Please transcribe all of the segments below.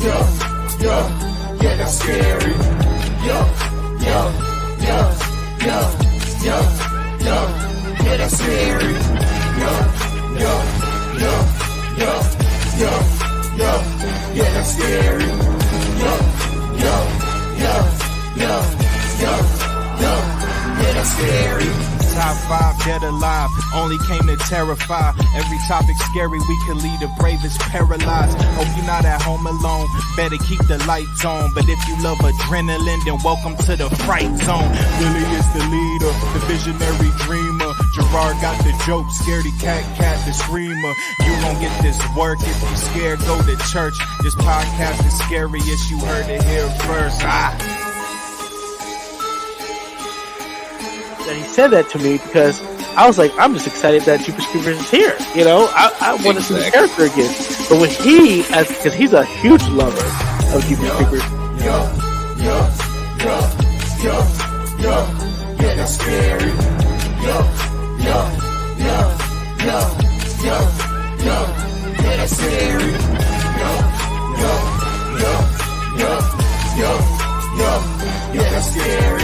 yeah, that's scary. Yeah, that's scary. Yeah, that's scary. Yeah, that's scary. Top 5 dead alive, only came to terrify. Every topic scary, we can lead the bravest paralyzed. Hope you're not at home alone, better keep the lights on. But if you love adrenaline, then welcome to the fright zone. Willie is the leader, the visionary dreamer. Gerard got the joke, scaredy cat the screamer. You gon' get this work, if you scared, go to church. This podcast is scariest, you heard it here first. That he said that to me because I was like, I'm just excited that Jeepers Creepers is here. You know, I want to see the character again. But when because he's a huge lover of Jeepers Creepers. Yeah, that's scary. Yeah, that's scary. Yeah, that's scary. Yeah, that's scary.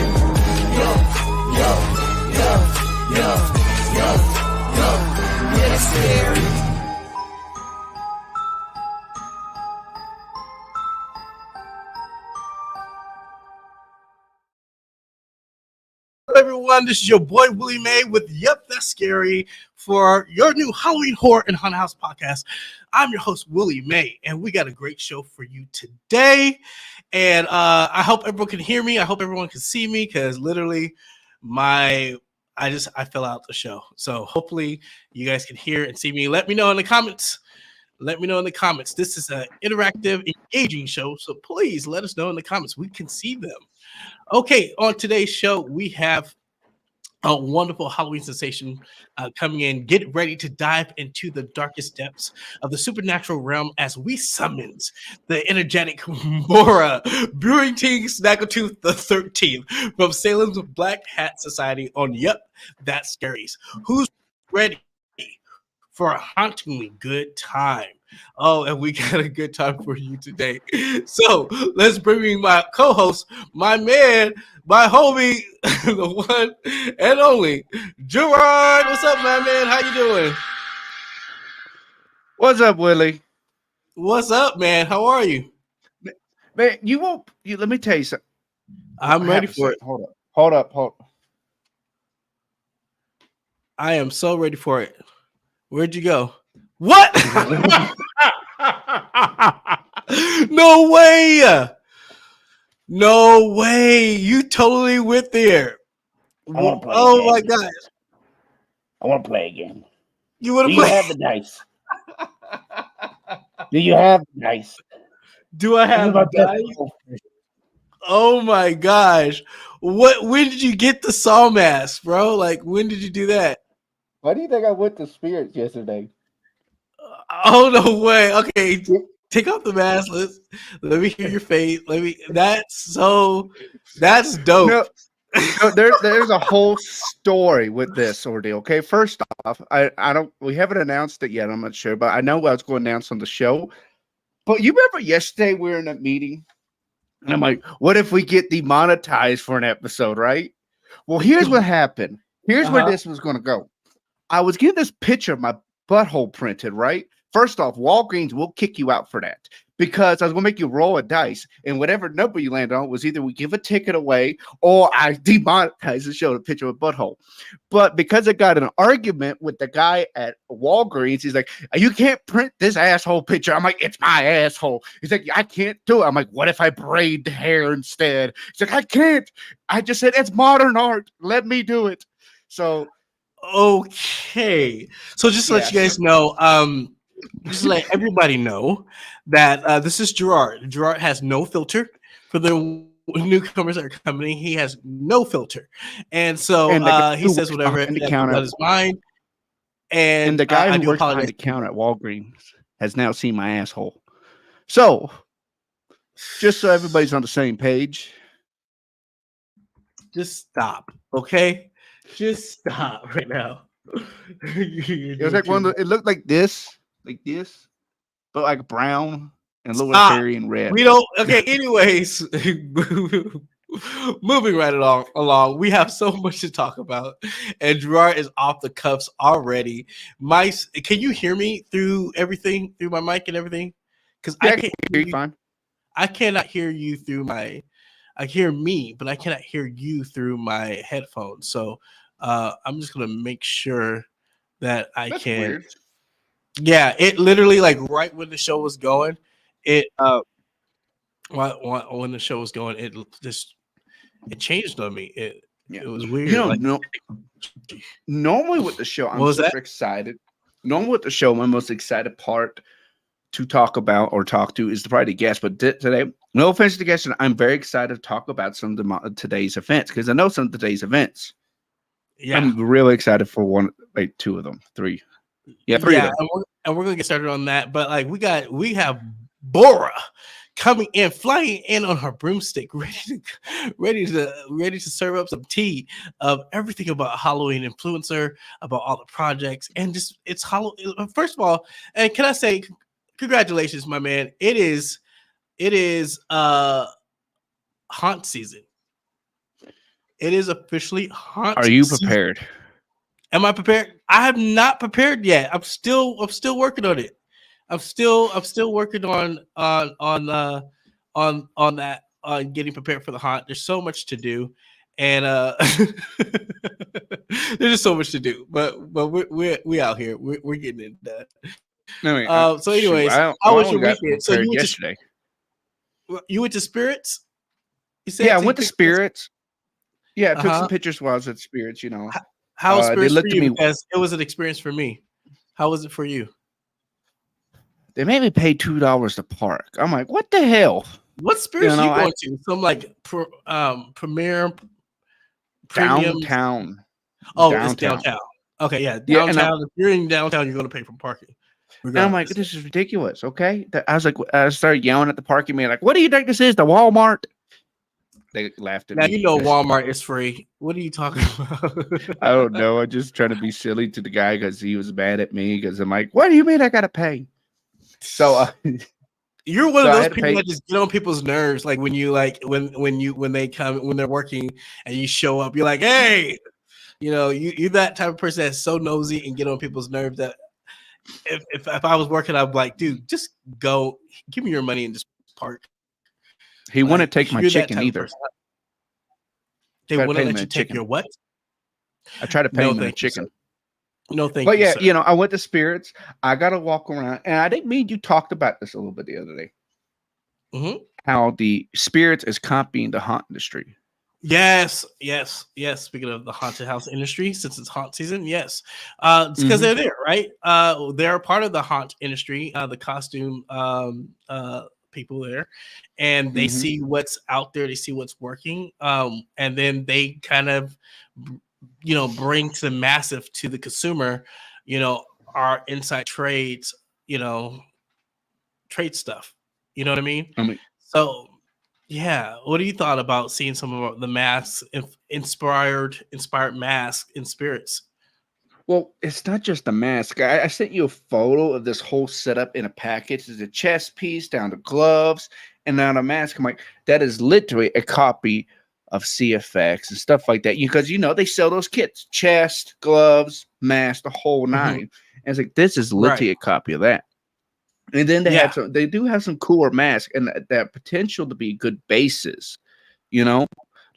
Hello, everyone. This is your boy Willie May with Yep, That's Scary for your new Halloween Horror and Haunted House podcast. I'm your host, Willie May, and we got a great show for you today. And I hope everyone can hear me. I hope everyone can see me because literally I fell out the show. So hopefully you guys can hear and see me. Let me know in the comments. This is an interactive, engaging show. So please let us know in the comments. We can see them. Okay, on today's show, we have a wonderful Halloween sensation coming in. Get ready to dive into the darkest depths of the supernatural realm as we summons the energetic Borah Brewington Snaggletooth XIII from Salem's Black Hat Society on Yep, That's Scaries. Who's ready for a hauntingly good time? Oh, and we got a good time for you today. So let's bring in my co-host, my man, my homie, the one and only Gerard. What's up, my man? How you doing? What's up, Willie? What's up, man? How are you? Man, let me tell you something. I'm ready for it. Hold up. I am so ready for it. Where'd you go? What? No way. No way. You totally went there. Oh my gosh. I want to play again. You want to play? play? Do you have the dice? Do you have the dice? Do I have the dice? Oh my gosh. When did you get the saw mask, bro? Like, when did you do that? Why do you think I went to Spirits yesterday? Oh, no way. Okay, take off the mask. Let me hear your face. That's dope. No, there's a whole story with this ordeal. Okay, first off, we haven't announced it yet. I'm not sure, but I know I was going to announce on the show. But you remember yesterday we were in a meeting, and I'm like, what if we get demonetized for an episode, right? Well, here's what happened. Here's where this was going to go. I was getting this picture of my butthole printed, right? First off, Walgreens will kick you out for that because I was going to make you roll a dice, and whatever number you land on was either we give a ticket away or I demonetize the show to picture of a butthole. But because I got an argument with the guy at Walgreens, he's like, you can't print this asshole picture. I'm like, it's my asshole. He's like, I can't do it. I'm like, what if I braid the hair instead? He's like, I can't. I just said, it's modern art. Let me do it. So, okay. So just to let you guys know, just to let everybody know that this is Gerard. Gerard has no filter for the newcomers that are coming in. He has no filter, and so he says whatever on his mind. And the guy who works behind the counter at Walgreens has now seen my asshole. So, just so everybody's on the same page, just stop, okay? Just stop right now. It was like it looked like this, but like brown. and a little Stop. hairy and red. We don't. Okay. Anyways, moving right along. We have so much to talk about, and Gerard is off the cuffs already. Can you hear me through everything, through my mic and everything? Because Yeah, I can't hear you. fine. I cannot hear you through my. I hear me, but I cannot hear you through my headphones. So I'm just gonna make sure that I That's can. weird. Yeah, it literally like right when the show was going, it when the show was going, it changed on me. It was weird. You know, like, normally with the show, I'm super excited. Normally with the show, my most excited part to talk about or talk to is probably the guest. But today, no offense to the guest, I'm very excited to talk about some of today's events because I know some of today's events. Yeah, I'm really excited for two of them, three. Yeah, three of them. And we're gonna get started on that. But like we have Borah coming in, flying in on her broomstick, ready to serve up some tea of everything about Halloween influencer, about all the projects, and just it's Halloween. First of all, and can I say congratulations, my man? It is haunt season. It is officially haunt. Are you prepared? Season. Am I prepared? I have not prepared yet. I'm still working on it. I'm still working on that, on getting prepared for the haunt. There's so much to do, and there's just so much to do. But we out here. We're getting it done. No, so anyways, how was your weekend? So you yesterday. You went to Spirits? You said I went to Spirits. Yeah, I took some pictures while I was at Spirits. You know, how was Spirits for you? Because it was an experience for me. How was it for you? They made me pay $2 to park. I'm like, what the hell? What Spirits you going to? Some like premier premium downtown. Oh, it's downtown. Okay, yeah, downtown. If you're in downtown, you're going to pay for parking. And I'm like, this is ridiculous. Okay, I was like, I started yelling at the parking man, like, what do you think this is? The Walmart? They laughed at me. Now you know Walmart is free. What are you talking about? I don't know. I'm just trying to be silly to the guy because he was mad at me. Because I'm like, what do you mean I gotta pay? So you're one of those people that just get on people's nerves. Like when you when they come when they're working and you show up, you're like, hey, you're that type of person that's so nosy and get on people's nerves that if I was working, I'd be like, dude, just go, give me your money and just park. He wouldn't take my chicken either. They wouldn't let you take your what? I tried to pay him the chicken. No, thank you. But yeah, I went to Spirits. I got to walk around, and I think you talked about this a little bit the other day. Mm-hmm. How the Spirits is copying the haunt industry. Yes. Speaking of the haunted house industry, since it's haunt season, yes, it's because they're there, right? They're part of the haunt industry, the costume people there, and they see what's out there, they see what's working, and then they kind of, bring to the massive, to the consumer, our inside trades, trade stuff. You know what I mean? So. Yeah, what do you thought about seeing some of the masks, inspired masks in Spirits? Well, it's not just the mask. I sent you a photo of this whole setup in a package. There's a chest piece, down to gloves, and now the mask. I'm like, that is literally a copy of CFX and stuff like that. Because they sell those kits: chest, gloves, mask, the whole nine. And it's like, this is literally a copy of that. And then they do have some cooler masks and that potential to be good bases,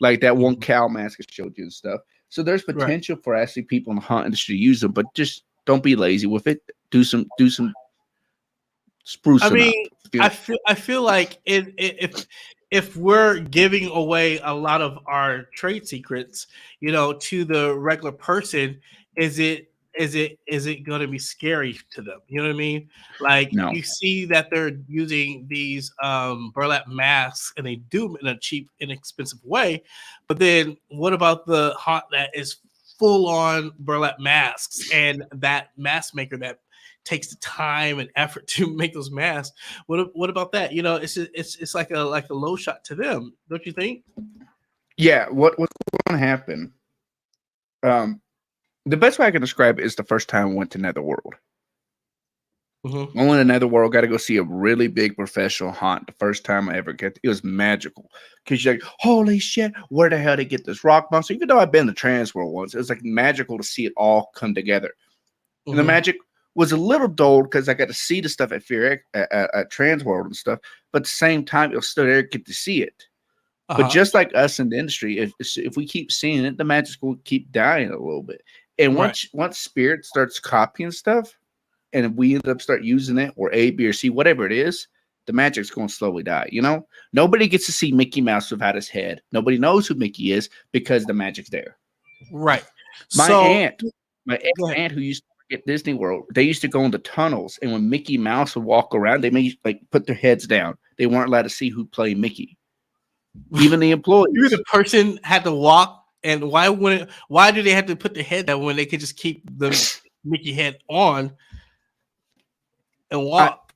like that one cow mask I showed you and stuff. So there's potential for actually people in the haunt industry to use them, but just don't be lazy with it. Do some spruce. I feel like if we're giving away a lot of our trade secrets, to the regular person, is it going to be scary to them? You know what I mean? Like, no. You see that they're using these burlap masks, and they do them in a cheap, inexpensive way. But then what about the haunt that is full on burlap masks, and that mask maker that takes the time and effort to make those masks? What about that? It's like a low shot to them, don't you think? Yeah. What's going to happen? The best way I can describe it is the first time I went to Netherworld. Mhm. Going in another world, got to go see a really big professional haunt. The first time I ever get, it was magical because you're like, holy shit, where the hell did they get this rock monster? Even though I've been to Trans World once, it was like magical to see it all come together. And the Mhm. magic was a little dull because I got to see the stuff at at Trans World and stuff, but at the same time, you'll still there get to see it. But just like us in the industry, if we keep seeing it, the magic will keep dying a little bit. And Right. once Spirit starts copying stuff, and we end up start using it, or A, B, or C, whatever it is, the magic's going to slowly die. You know, nobody gets to see Mickey Mouse without his head. Nobody knows who Mickey is because the magic's there. Right. My So aunt, go ahead. who used to work at Disney World, they used to go into tunnels, and when Mickey Mouse would walk around, they may like put their heads down. They weren't allowed to see who played Mickey. Even the employees. You, the person had to walk, and why do they have to put their head down when they could just keep the Mickey head on and walk?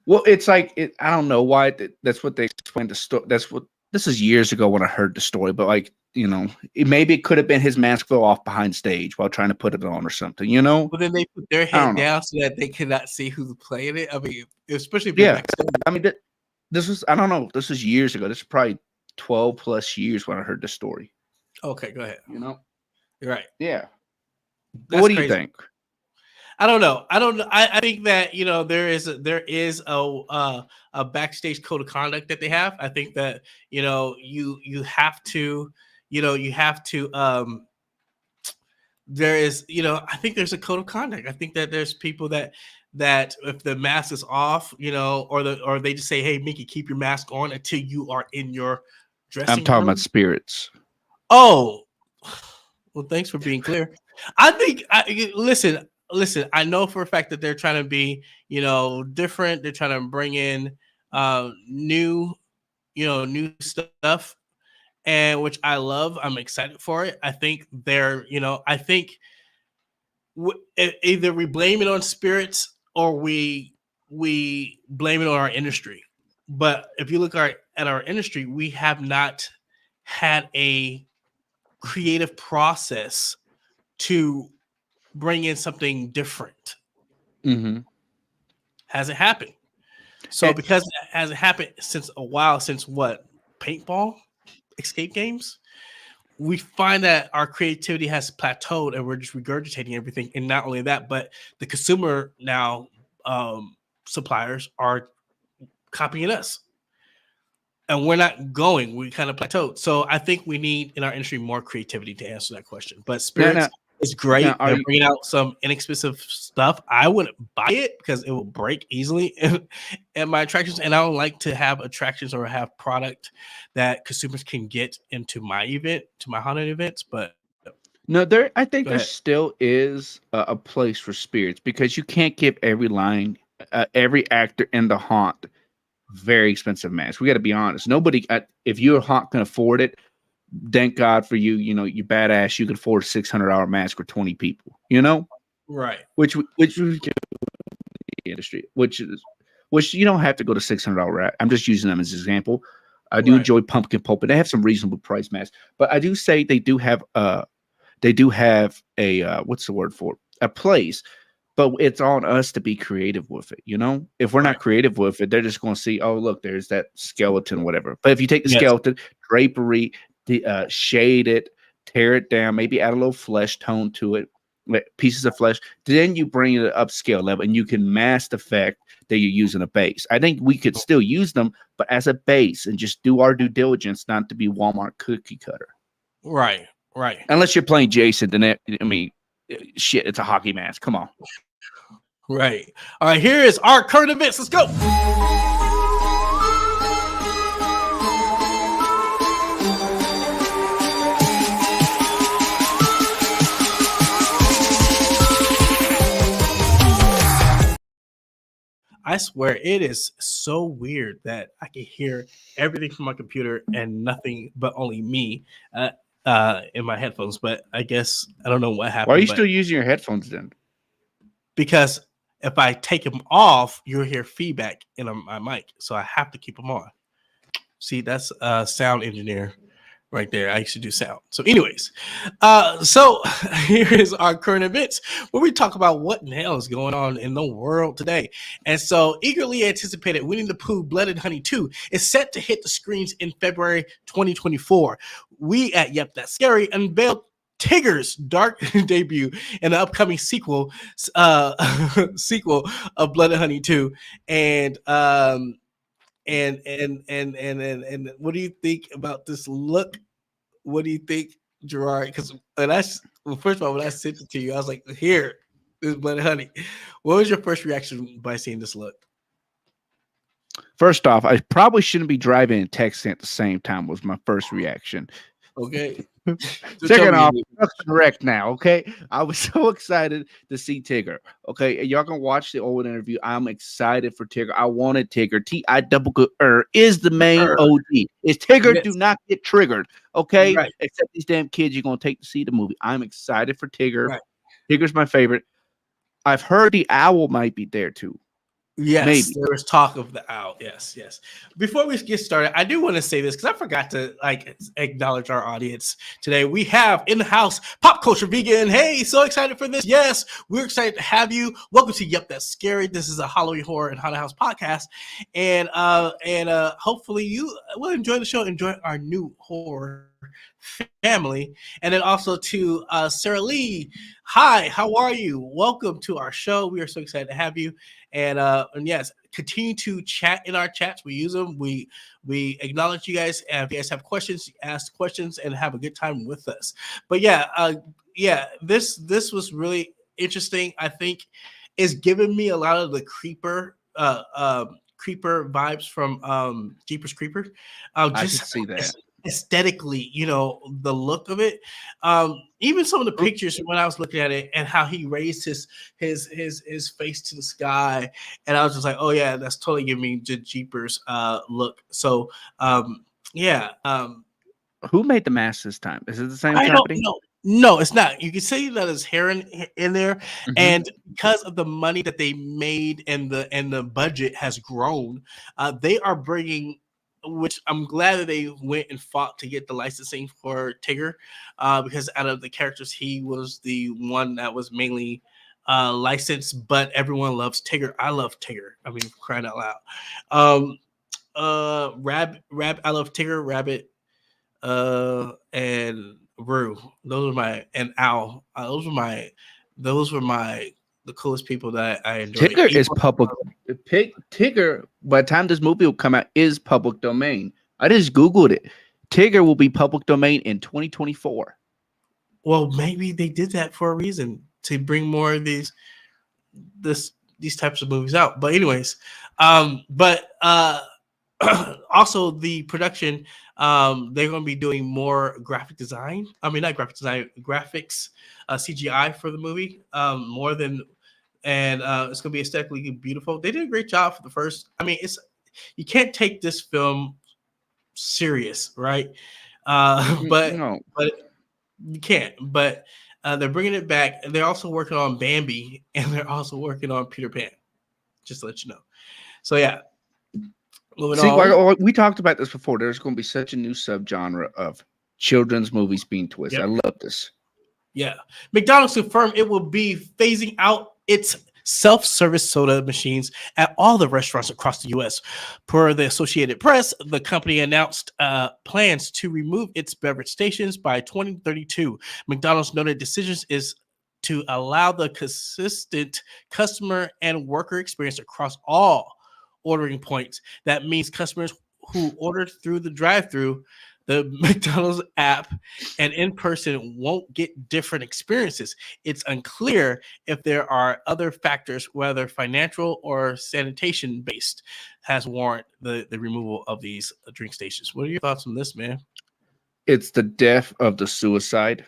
Well, it's like I don't know why that's what they explained the story. This is years ago when I heard the story, but like maybe it could have been his mask fell off behind stage while trying to put it on or something. You know? But then they put their I head don't know. down so that they could not see who's playing it. I mean, especially if they're Yeah. backstage. I mean, this was I don't know. This was years ago. This is probably 12 plus years when I heard the story. Okay, go ahead. You know? You're right. Yeah. That's What do you crazy. think? I don't know. I think that there is a backstage code of conduct that they have. I think that you have to there is I think there's a code of conduct. I think that there's people that if the mask is off, or they just say, hey, Mickey, keep your mask on until you are in your dressing I'm talking room. about spirits. Oh, well, thanks for being clear. I think listen, I know for a fact that they're trying to be, different. They're trying to bring in new stuff, and which I love. I'm excited for it. I think either we blame it on spirits or we blame it on our industry. But if you look at our industry, we have not had a creative process to bring in something different. Mm-hmm. Hasn't happened. So And- because it hasn't happened since a while, since what, paintball, escape games, we find that our creativity has plateaued and we're just regurgitating everything. And not only that, but the consumer now suppliers are copying us. And we're not going. We kind of plateaued. So I think we need in our industry more creativity to answer that question. But spirits is great. They're bringing out some inexpensive stuff. I wouldn't buy it because it will break easily at my attractions. And I don't like to have attractions or have product that consumers can get into my event, to my haunted events. But no, I think there still is a place for spirits because you can't give every every actor in the haunt very expensive mask. We got to be honest. Nobody, if you're a haunt can afford it, thank God for you. You badass. You can afford a $600 mask for 20 people. Right. Which we can the industry, which you don't have to go to $600. I'm just using them as an example. I do enjoy Pumpkin Pulp, and they have some reasonable price masks. But I do say they do have a what's the word for it? A place. But it's on us to be creative with it, If we're not creative with it, they're just going to see, oh, look, there's that skeleton, whatever. But if you take the skeleton, drapery, shade it, tear it down, maybe add a little flesh tone to it, pieces of flesh, then you bring it upscale level, and you can mask the fact that you're using a base. I think we could still use them, but as a base, and just do our due diligence not to be Walmart cookie cutter. Right. Unless you're playing Jason, then shit, it's a hockey mask. Come on. Right. All right, here is our current events. Let's go. I swear it is so weird that I can hear everything from my computer and nothing but only me in my headphones. But I guess I don't know what happened. Why are you still using your headphones then? Because if I take them off, you'll hear feedback in my mic. So I have to keep them on. See, that's a sound engineer right there. I used to do sound. So, anyways, so here is our current events where we talk about what the hell is going on in the world today. And so, eagerly anticipated Winnie the Pooh Blood and Honey 2 is set to hit the screens in February 2024. We at Yep That's Scary unveiled Tigger's dark debut in the upcoming sequel of Blood and Honey 2. And what do you think about this look? What do you think, Gerard? Because first of all, when I sent it to you, I was like, "Here, this is Blood and Honey." What was your first reaction by seeing this look? First off, I probably shouldn't be driving and texting at the same time. Was my first reaction. Okay. Second off, that's correct now. Okay, I was so excited to see Tigger. Okay, y'all can watch the old interview. I'm excited for Tigger. I wanted Tigger. T-I-double-G-R is the main OG. Is Tigger? Yes. Do not get triggered. Okay, Right. except these damn kids you're gonna take to see the movie. I'm excited for Tigger. Right. Tigger's my favorite. I've heard the owl might be there too. Yes, Maybe. there was talk of the owl. Yes. Before we get started, I do want to say this because I forgot to acknowledge our audience today. We have in the house Pop Culture Vegan. Hey, so excited for this. Yes, we're excited to have you. Welcome to Yep That's Scary. This is a Halloween horror and haunted house podcast, and hopefully you will enjoy the show. Enjoy our new horror family, and then also to Sarah Lee. Hi, how are you? Welcome to our show. We are so excited to have you. And yes, continue to chat in our chats. We use them. We acknowledge you guys. And if you guys have questions, ask questions and have a good time with us. But this was really interesting. I think it's given me a lot of the creeper vibes from Jeepers Creepers. I can see that. Aesthetically, the look of it. Even some of the pictures when I was looking at it and how he raised his face to the sky, and I was just like, oh yeah, that's totally giving me the Jeepers look. So who made the mask this time? Is it the same I company? don't know. No, it's not. You can see that there's hair in there, Mm-hmm. and because of the money that they made and the budget has grown, they are bringing. Which I'm glad that they went and fought to get the licensing for Tigger, because out of the characters, he was the one that was mainly licensed. But everyone loves Tigger. I love Tigger. I mean, crying out loud. I love Tigger, Rabbit, and Roo. Those are Owl. Those were the coolest people that I enjoy. Tigger is public. Tigger, by the time this movie will come out, is public domain. I just Googled it. Tigger will be public domain in 2024. Well, maybe they did that for a reason, to bring more of these types of movies out. But anyways, also the production, they're going to be doing more graphic design. I mean, not graphic design, graphics, CGI for the movie, more than. And it's going to be aesthetically beautiful. They did a great job for the first. I mean, you can't take this film serious, right? But you can't. But they're bringing it back. They're also working on Bambi, and they're also working on Peter Pan. Just to let you know. So yeah. Moving on. We talked about this before. There's going to be such a new subgenre of children's movies being twisted. Yep. I love this. Yeah. McDonald's confirmed it will be phasing out its self-service soda machines at all the restaurants across the U.S. Per the Associated Press, the company announced plans to remove its beverage stations by 2032. McDonald's noted decisions is to allow the consistent customer and worker experience across all ordering points. That means customers who ordered through the drive-thru, the McDonald's app, and in person won't get different experiences. It's unclear if there are other factors, whether financial or sanitation based, has warrant the removal of these drink stations. What are your thoughts on this, man? It's the death of the suicide.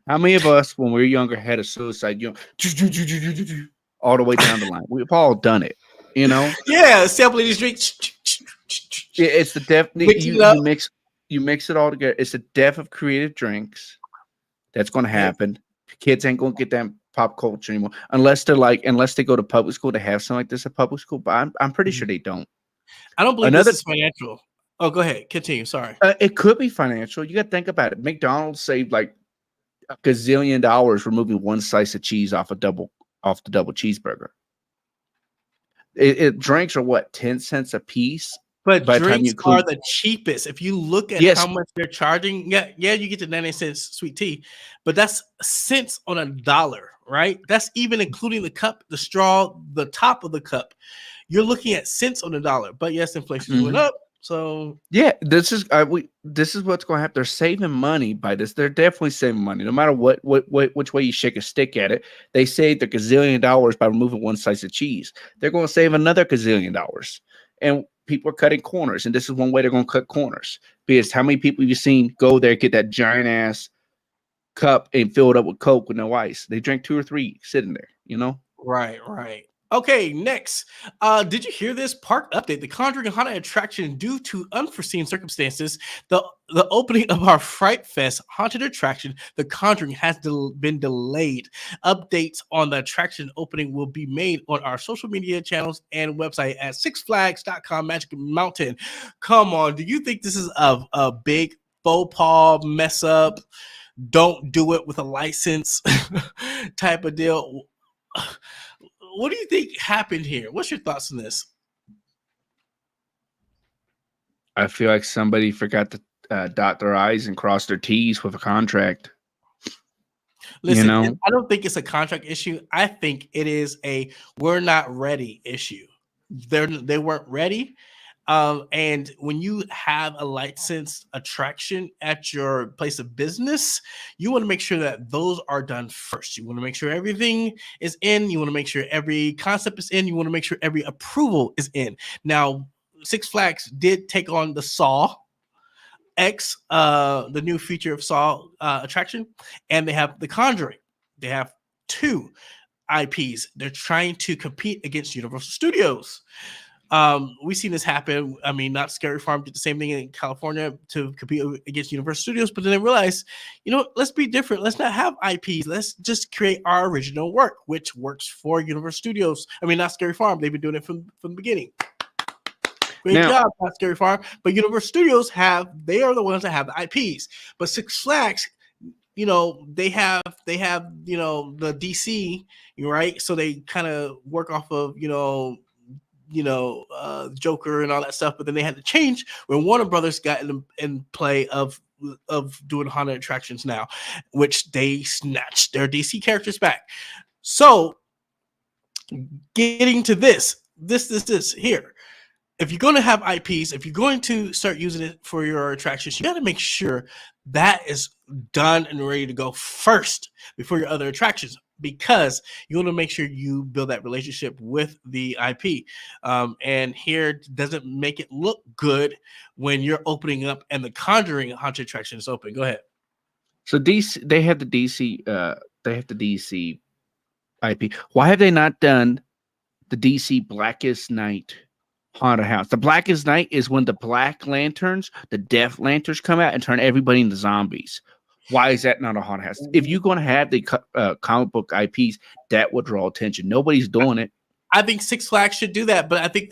How many of us, when we were younger, had a suicide? All the way down the line. We've all done it, Yeah, sampling these drinks. It's the death. You mix it all together. It's the death of creative drinks. That's going to happen. Kids ain't going to get that pop culture anymore unless they go to public school to have something like this at public school. But I'm pretty sure they don't. I don't believe this is financial. Oh, go ahead. Continue. Sorry. It could be financial. You got to think about it. McDonald's saved like a gazillion dollars removing one slice of cheese off the double cheeseburger. Drinks are what, 10 cents a piece? But By the time drinks you include, are the cheapest. If you look at yes, how much they're charging, yeah, you get the 90-cent sweet tea, but that's cents on a dollar, right? That's even including the cup, the straw, the top of the cup. You're looking at cents on the dollar. But yes, inflation went up. So yeah, this is what's going to happen. They're saving money by this. They're definitely saving money, no matter which way you shake a stick at it. They saved a gazillion dollars by removing one slice of cheese. They're going to save another gazillion dollars, and people are cutting corners. And this is one way they're going to cut corners, because how many people have you seen go there, get that giant ass cup and fill it up with Coke with no ice? They drink 2 or 3 sitting there, you know. right. Okay, next. Did you hear this? Park update. The Conjuring Haunted attraction, due to unforeseen circumstances, the opening of our Fright Fest haunted attraction, The Conjuring, has been delayed. Updates on the attraction opening will be made on our social media channels and website at sixflags.com Magic Mountain. Come on, do you think this is a big faux pas mess up? Don't do it with a license type of deal. What do you think happened here? What's your thoughts on this? I feel like somebody forgot to dot their I's and cross their T's with a contract. Listen, You know? I don't think it's a contract issue. I think it is a we're not ready issue. They weren't ready. And when you have a licensed attraction at your place of business, you want to make sure that those are done first. You want to make sure everything is in. You want to make sure every concept is in. You want to make sure every approval is in. Now, Six Flags did take on the Saw X, the new feature of Saw attraction, and they have The Conjuring. They have 2 IPs. They're trying to compete against Universal Studios. We've seen this happen. I mean, Not Scary Farm did the same thing in California to compete against Universal Studios, but then they realized, let's be different. Let's not have IPs. Let's just create our original work, which works for Universal Studios. I mean, Not Scary Farm. They've been doing it from the beginning. Great job, Not Scary Farm. But Universal Studios they are the ones that have the IPs. But Six Flags, they have the DC, right? So they kind of work off of Joker and all that stuff, but then they had to change when Warner Brothers got in play of doing haunted attractions now, which they snatched their DC characters back. So getting to this here, if you're going to have IPs, if you're going to start using it for your attractions, you got to make sure that is done and ready to go first before your other attractions, because you want to make sure you build that relationship with the IP. And here doesn't make it look good when you're opening up and the Conjuring haunted attraction is open. Go ahead. So DC, they have the DC IP. Why have they not done the DC Blackest Night haunted house? The Blackest Night is when the black lanterns, the death lanterns, come out and turn everybody into zombies. Why is that not a haunted house? If you're going to have the comic book IPs, that would draw attention. Nobody's doing it. I think Six Flags should do that, but I think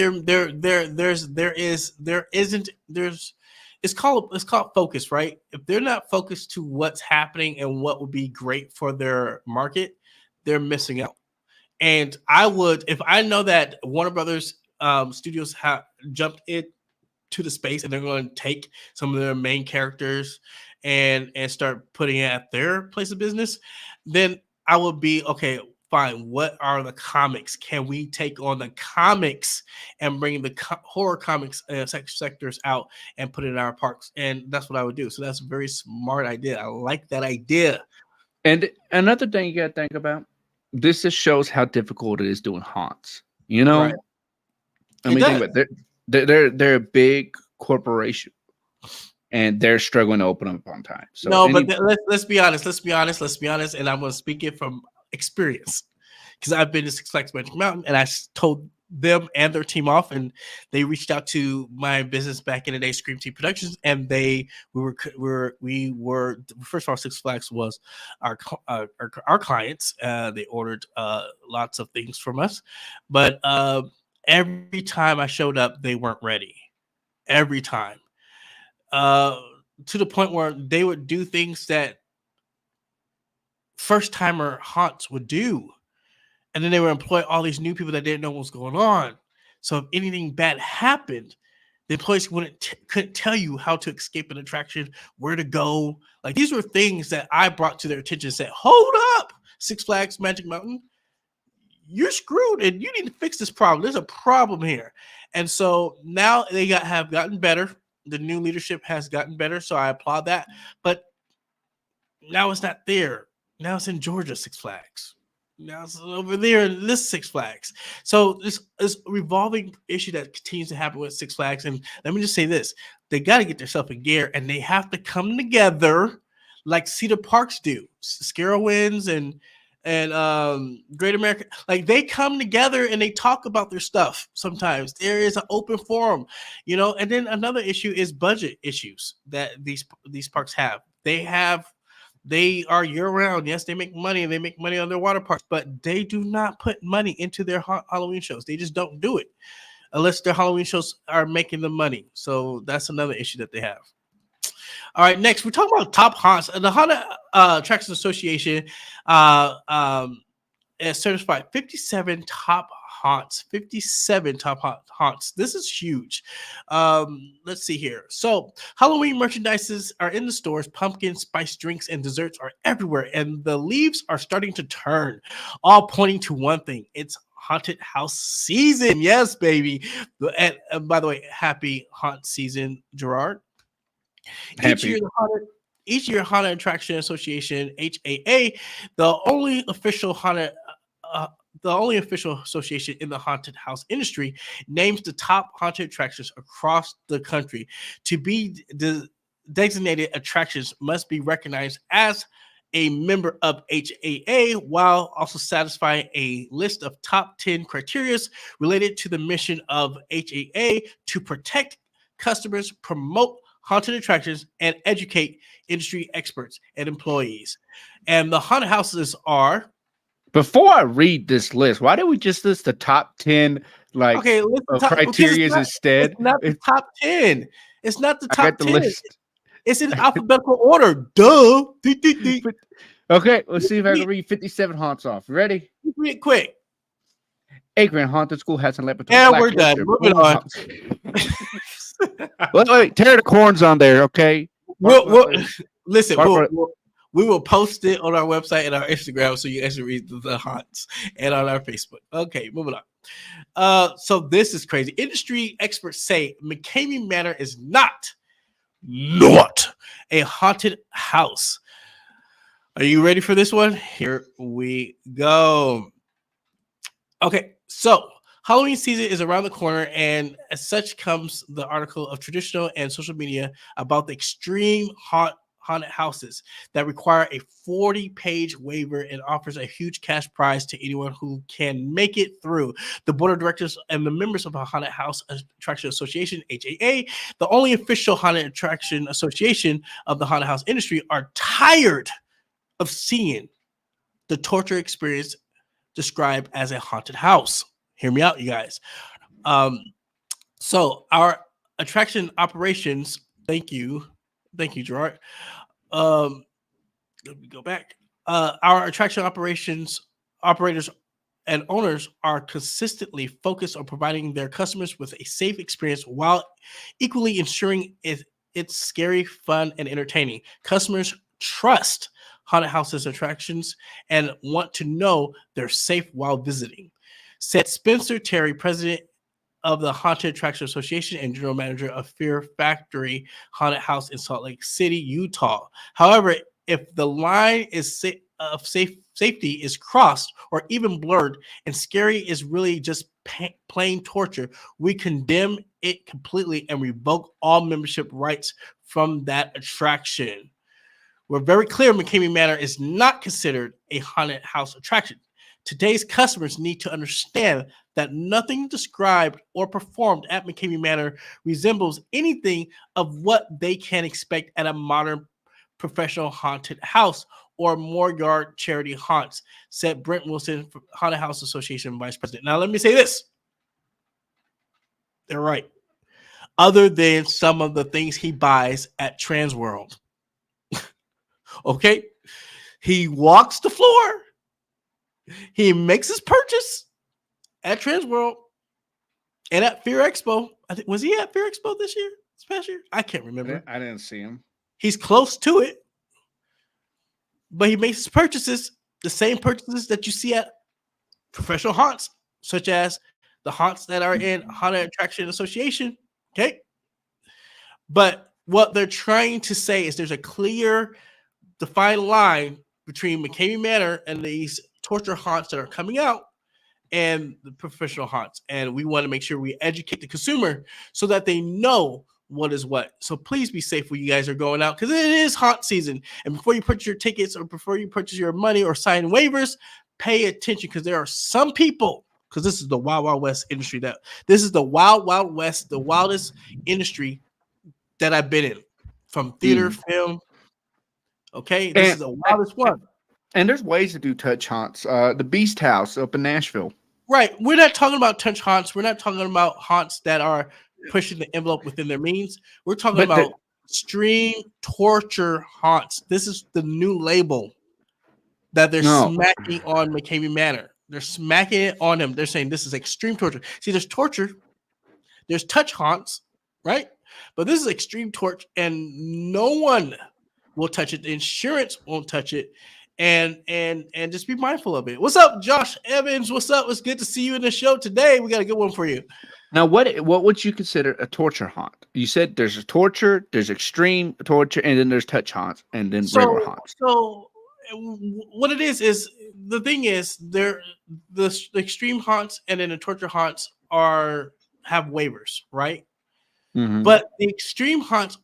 it's called focus, right? If they're not focused to what's happening and what would be great for their market, they're missing out. And I would, if I know that Warner Brothers Studios have jumped it to the space and they're going to take some of their main characters and start putting it at their place of business, then I would be okay. Fine. What are the comics? Can we take on the comics and bring the horror comics sectors out and put it in our parks? And that's what I would do. So that's a very smart idea. I like that idea. And another thing you got to think about, this just shows how difficult it is doing haunts. Right. I mean, think about it. They're a big corporation, and they're struggling to open up on time. So let's be honest. And I'm going to speak it from experience, because I've been to Six Flags Magic Mountain, and I told them and their team off, and they reached out to my business back in the day, Scream Team Productions, and we were first of all, Six Flags was our clients. They ordered lots of things from us, but every time I showed up, they weren't ready. Every time. to the point where they would do things that first timer haunts would do. And then they would employ all these new people that didn't know what was going on. So if anything bad happened, the employees couldn't tell you how to escape an attraction, where to go. Like, these were things that I brought to their attention and said, hold up, Six Flags Magic Mountain, you're screwed and you need to fix this problem. There's a problem here. And so now they have gotten better. The new leadership has gotten better, so I applaud that. But now it's not there. Now it's in Georgia, Six Flags. Now it's over there in this Six Flags. So this is a revolving issue that continues to happen with Six Flags. And let me just say this. They got to get themselves in gear, and they have to come together like Cedar Parks do. Scarowinds and Great America, like, they come together and they talk about their stuff. Sometimes there is an open forum, you know. And then another issue is budget issues that these parks have. They are year-round. Yes, they make money. They make money on their water parks, but they do not put money into their Halloween shows. They just don't do it unless their Halloween shows are making them money. So that's another issue that they have. All right, next we're talking about top haunts. The Haunted Attractions Association has certified 57 top haunts. 57 top haunts. This is huge. Let's see here. So Halloween merchandises are in the stores. Pumpkin spice drinks and desserts are everywhere, and the leaves are starting to turn, all pointing to one thing. It's haunted house season. Yes, baby. And by the way, happy haunt season, Gerard. Each year, Haunted Attraction Association (HAA), the only official association in the haunted house industry, names the top haunted attractions across the country. To be designated attractions must be recognized as a member of HAA, while also satisfying a list of top 10 criteria related to the mission of HAA to protect customers, promote haunted attractions, and educate industry experts and employees. And the haunted houses are... Before I read this list, why don't we just list the top 10 criteria instead? It's not the top 10. It's not the top 10. List. It's in alphabetical order. Duh. Okay, let's see if I can read 57 haunts off. Ready? Read it quick. Akron Haunted School has an laboratory. Yeah, we're done. Moving on. Wait, tear the corns on there, okay? Listen, we will post it on our website and our Instagram so you guys can read the haunts, and on our Facebook. Okay, moving on. So this is crazy. Industry experts say McCamey Manor is not a haunted house. Are you ready for this one? Here we go. Okay, so Halloween season is around the corner, and as such comes the article of traditional and social media about the extreme haunted houses that require a 40-page waiver and offers a huge cash prize to anyone who can make it through. The board of directors and the members of the Haunted House Attraction Association, HAA, the only official haunted attraction association of the haunted house industry, are tired of seeing the torture experience described as a haunted house. Hear me out, you guys. So our attraction operations, thank you, Gerard. Let me go back. Our attraction operators and owners are consistently focused on providing their customers with a safe experience while equally ensuring it's scary, fun, and entertaining. Customers trust haunted houses attractions and want to know they're safe while visiting, said Spencer Terry, president of the Haunted Attraction Association and general manager of Fear Factory Haunted House in Salt Lake City, Utah. However, if the line of safety is crossed or even blurred and scary is really just plain torture, we condemn it completely and revoke all membership rights from that attraction. We're very clear McCamey Manor is not considered a haunted house attraction. Today's customers need to understand that nothing described or performed at McCamey Manor resembles anything of what they can expect at a modern professional haunted house or Mooryard charity haunts, said Brent Wilson, Haunted House Association Vice President. Now, let me say this. They're right. other than some of the things he buys at Transworld. Okay? He walks the floor. He makes his purchase at Transworld and at Fear Expo. I think was he at Fear Expo this past year? I can't remember. I didn't see him. He's close to it, but he makes his purchases, the same purchases that you see at professional haunts, such as the haunts that are in Haunted Attraction Association. Okay. But what they're trying to say is there's a clear, defined line between McCamey Manor and these torture haunts that are coming out and the professional haunts. And we want to make sure we educate the consumer so that they know what is what. So please be safe when you guys are going out, because it is haunt season. And before you purchase your tickets or before you purchase your money or sign waivers, pay attention, because there are some people, because this is the Wild Wild West industry, this is the Wild Wild West, the wildest industry that I've been in, from theater, film. Okay, this is the wildest one. And there's ways to do touch haunts. The Beast House up in Nashville. Right. We're not talking about touch haunts. We're not talking about haunts that are pushing the envelope within their means. We're talking about extreme torture haunts. This is the new label that they're smacking on McCamey Manor. They're smacking it on them. They're saying this is extreme torture. See, there's torture, there's touch haunts, right? But this is extreme torture, and no one will touch it. The insurance won't touch it. And just be mindful of it. What's up, Josh Evans? What's up? It's good to see you in the show today. We got a good one for you. Now, what would you consider a torture haunt? You said there's a torture, there's extreme torture, and then there's touch haunts, and then regular haunts. So what it is the thing is the extreme haunts and then the torture haunts have waivers, right? Mm-hmm. But the extreme haunts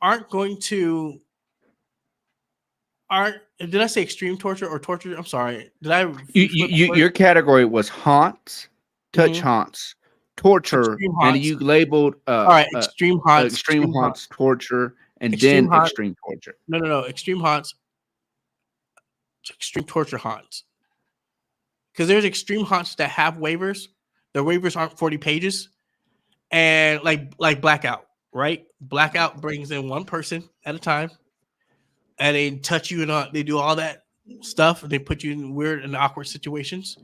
did I say extreme torture or torture? I'm sorry. Did I? Your category was haunts, touch haunts, torture, and you labeled all right, extreme haunts, extreme haunts, torture, and then extreme torture. No, extreme haunts, extreme torture haunts. Because there's extreme haunts that have waivers. Their waivers aren't 40 pages, and like Blackout, right? Blackout brings in one person at a time. And they touch you and they do all that stuff. They put you in weird and awkward situations,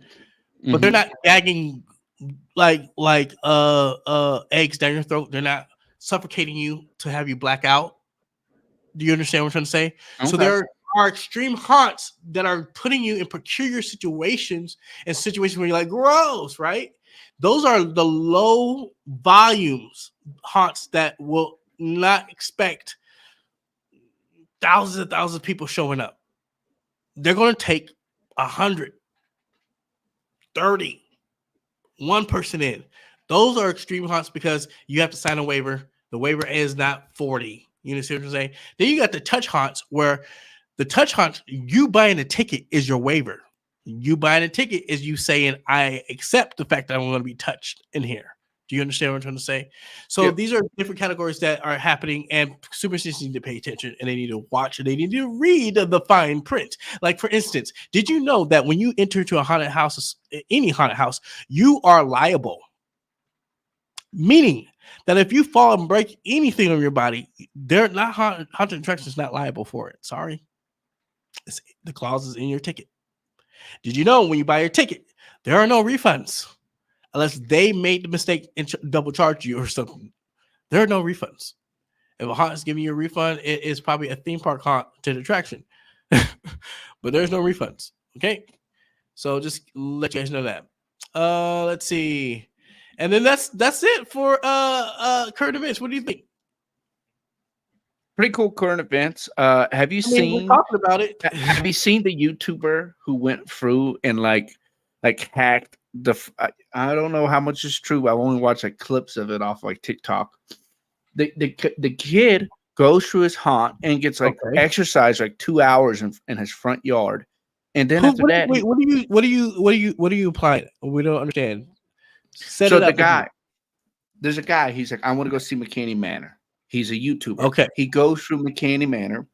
but they're not gagging like eggs down your throat. They're not suffocating you to have you black out. Do you understand what I'm trying to say? Okay. So there are extreme haunts that are putting you in peculiar situations and situations where you're like, gross, right? Those are the low volumes haunts that will not expect thousands and thousands of people showing up. They're going to take 100, 30, one person in. Those are extreme haunts because you have to sign a waiver. The waiver is not 40. You understand what I'm saying? Then you got the touch haunts, where the touch haunts, you buying a ticket is your waiver. You buying a ticket is you saying, I accept the fact that I'm going to be touched in here. Do you understand what I'm trying to say? So these are different categories that are happening, and consumers need to pay attention, and they need to watch, and they need to read the fine print. Like, for instance, did you know that when you enter into a haunted house, any haunted house, you are liable? Meaning that if you fall and break anything on your body, they're not haunted attraction is not liable for it. Sorry. The clause is in your ticket. Did you know when you buy your ticket, there are no refunds? Unless they made the mistake and double charge you or something. There are no refunds. If a haunt is giving you a refund, it is probably a theme park haunted attraction. But there's no refunds. Okay? So just let you guys know that. Let's see. And then that's it for current events. What do you think? Pretty cool current events. Have you seen we're talking about it? Have you seen the YouTuber who went through and like hacked I don't know how much is true. I only watched like clips of it off like TikTok. The kid goes through his haunt and gets like exercise like 2 hours in his front yard, and then after that, wait, what do you apply? We don't understand. So there's a guy. He's like, I want to go see McCamey Manor. He's a YouTuber. Okay, he goes through McCamey Manor.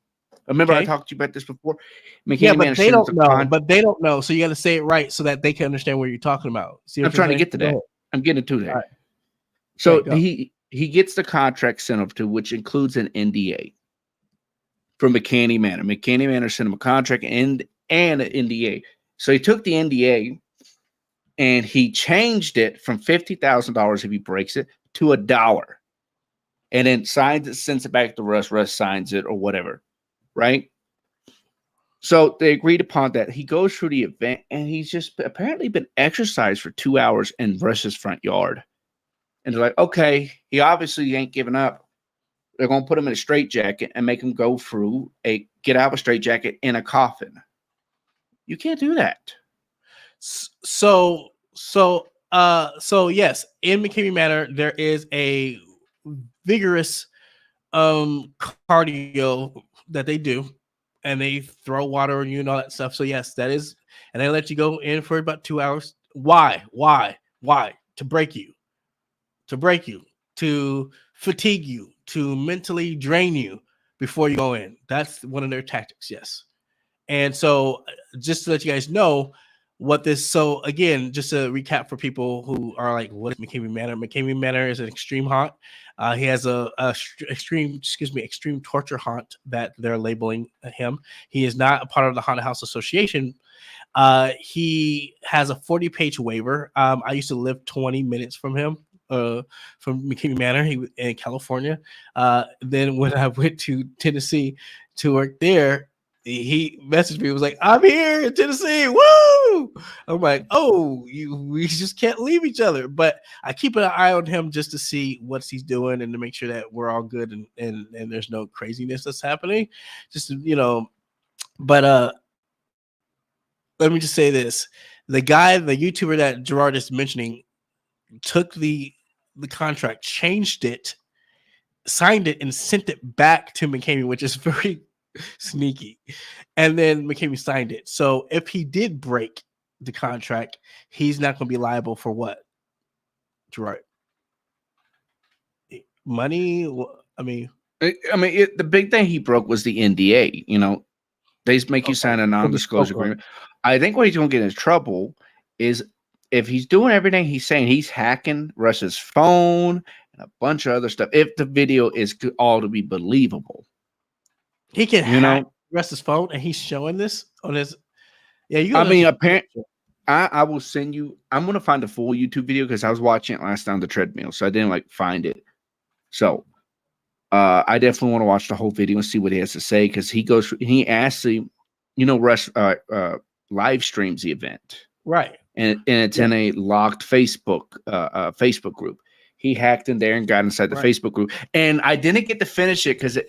Remember, I talked to you about this before. But they don't know. But they don't know. So you got to say it right so that they can understand what you're talking about. I'm trying to get to that. I'm getting to that. Right. So he he gets the contract sent over to, which includes an NDA from McKinney Manor. McKinney Manor sent him a contract and an NDA. So he took the NDA and he changed it from $50,000 if he breaks it to $1, and then signs it, sends it back to Russ. Russ signs it or whatever, right? So they agreed upon that. He goes through the event, and he's just apparently been exercised for 2 hours in Russ's front yard. And they're like, okay, he obviously ain't giving up. They're going to put him in a straitjacket and make him go through get out of a straitjacket in a coffin. You can't do that. So yes, in McKinney Manor, there is a vigorous cardio that they do, and they throw water on you and all that stuff. So yes, that is, and they let you go in for about 2 hours. Why? To break you, to fatigue you, to mentally drain you before you go in. That's one of their tactics. Yes. And so just to let you guys know what this, so again, just to recap for people who are like, what is McKinney Manor? McKinney Manor is an extreme haunt. He has a extreme torture haunt that they're labeling him. He is not a part of the Haunted House Association. He has a 40-page waiver. I used to live 20 minutes from him, from McKinney Manor, in California. Then when I went to Tennessee to work there, he messaged me. He was like, I'm here in Tennessee. Woo! I'm like, oh, we just can't leave each other. But I keep an eye on him just to see what he's doing and to make sure that we're all good and there's no craziness that's happening. Just, but let me just say this. The YouTuber that Gerard is mentioning took the contract, changed it, signed it, and sent it back to McKinney, which is very sneaky. And then McKinney signed it. So if he did break the contract, he's not going to be liable for what? Gerard? Money? The big thing he broke was the NDA. They make you sign a non-disclosure agreement. I think what he's going to get in trouble is if he's doing everything he's saying, he's hacking Russ's phone and a bunch of other stuff. If the video is all to be believable, he can hack Russ's phone, and he's showing this on his. Yeah, apparently, I will send you. I'm going to find a full YouTube video because I was watching it last night on the treadmill, so I didn't find it. So, I definitely want to watch the whole video and see what he has to say because he actually, Russ live streams the event, right? And it's in a locked Facebook group. He hacked in there and got inside the Facebook group. And I didn't get to finish it because,